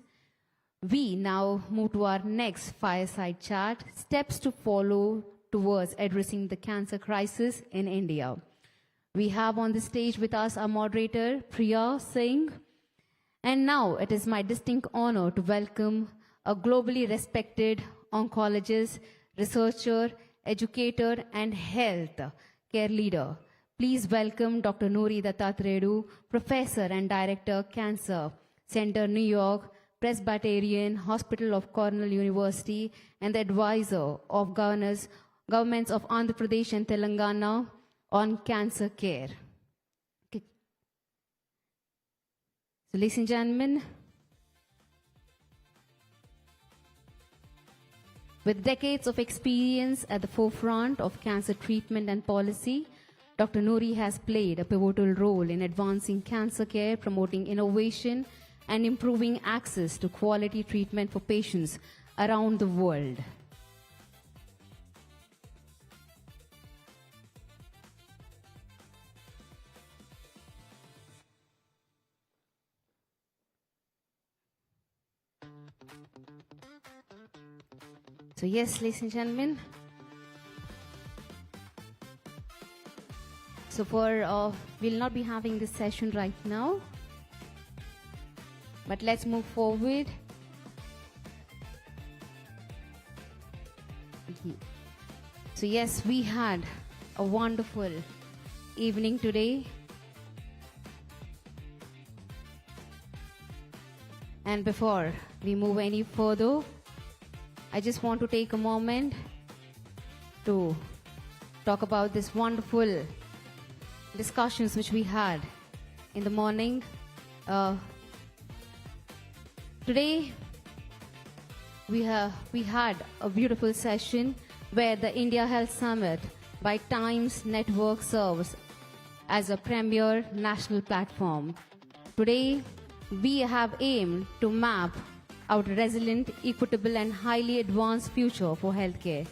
we now move to our next fireside chat, steps to follow towards addressing the cancer crisis in India. We have on the stage with us our moderator, Priya Singh. And now it is my distinct honor to welcome a globally respected oncologist, researcher, educator, and health care leader. Please welcome Dr. Nouri Dattatredu, Professor and Director, Cancer Center, New York, Presbyterian Hospital of Cornell University, and the advisor of governments of Andhra Pradesh and Telangana on cancer care. Okay. So, ladies and gentlemen, with decades of experience at the forefront of cancer treatment and policy, Dr. Nouri has played a pivotal role in advancing cancer care, promoting innovation, and improving access to quality treatment for patients around the world. So yes, ladies and gentlemen, so we'll not be having this session right now, but let's move forward So yes, we had a wonderful evening today. And before we move any further, I just want to take a moment to talk about this wonderful discussions which we had in the morning. Today, we had a beautiful session where the India Health Summit by Times Network serves as a premier national platform. Today, we have aimed to map out a resilient, equitable and highly advanced future for healthcare.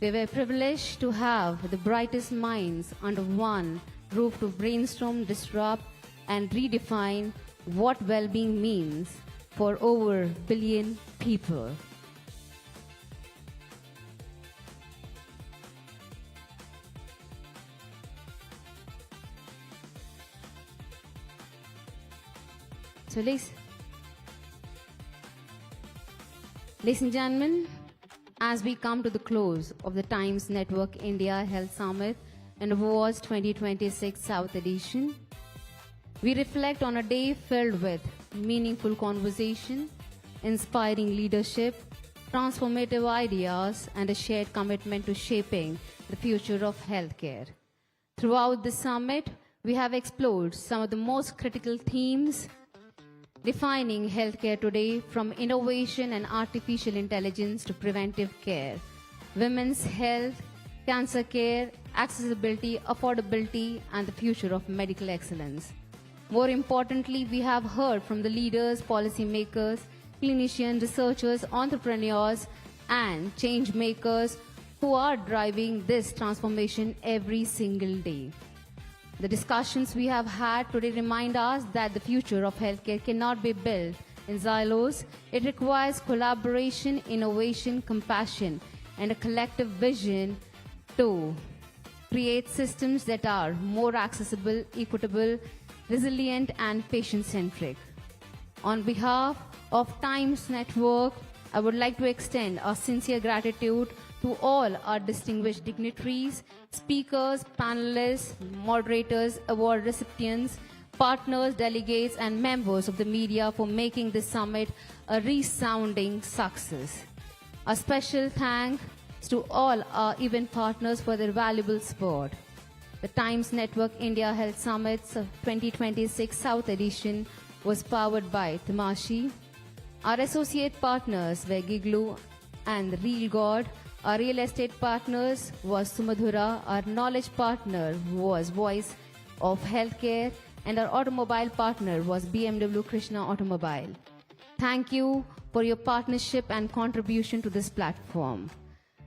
We were privileged to have the brightest minds under one roof to brainstorm, disrupt and redefine what well-being means for over a billion people. So ladies and gentlemen, as we come to the close of the Times Network India Health Summit and Awards 2026 South Edition, we reflect on a day filled with meaningful conversation, inspiring leadership, transformative ideas, and a shared commitment to shaping the future of healthcare. Throughout the summit, we have explored some of the most critical themes defining healthcare today, from innovation and artificial intelligence to preventive care, women's health, cancer care, accessibility, affordability, and the future of medical excellence. More importantly, we have heard from the leaders, policymakers, clinicians, researchers, entrepreneurs, and change makers who are driving this transformation every single day. The discussions we have had today remind us that the future of healthcare cannot be built in silos. It requires collaboration, innovation, compassion, and a collective vision to create systems that are more accessible, equitable, resilient, and patient-centric. On behalf of Times Network, I would like to extend our sincere gratitude to all our distinguished dignitaries, speakers, panelists, moderators, award recipients, partners, delegates, and members of the media for making this summit a resounding success. A special thanks to all our event partners for their valuable support. The Times Network India Health Summit's 2026 South Edition was powered by Tamashi. Our associate partners were Giglu and The Real God. Our real estate partners was Sumadhura. Our knowledge partner was Voice of Healthcare. And our automobile partner was BMW Krishna Automobile. Thank you for your partnership and contribution to this platform.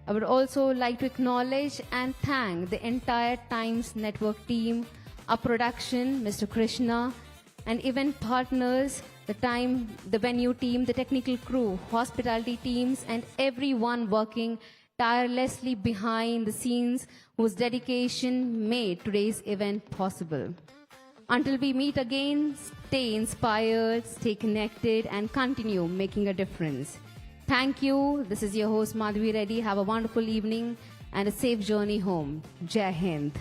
I would also like to acknowledge and thank the entire Times Network team, our production, Mr. Krishna, and event partners, the venue team, the technical crew, hospitality teams, and everyone working tirelessly behind the scenes whose dedication made today's event possible. Until we meet again, stay inspired, stay connected, and continue making a difference. Thank you. This is your host, Madhvi Reddy. Have a wonderful evening and a safe journey home. Jai Hind.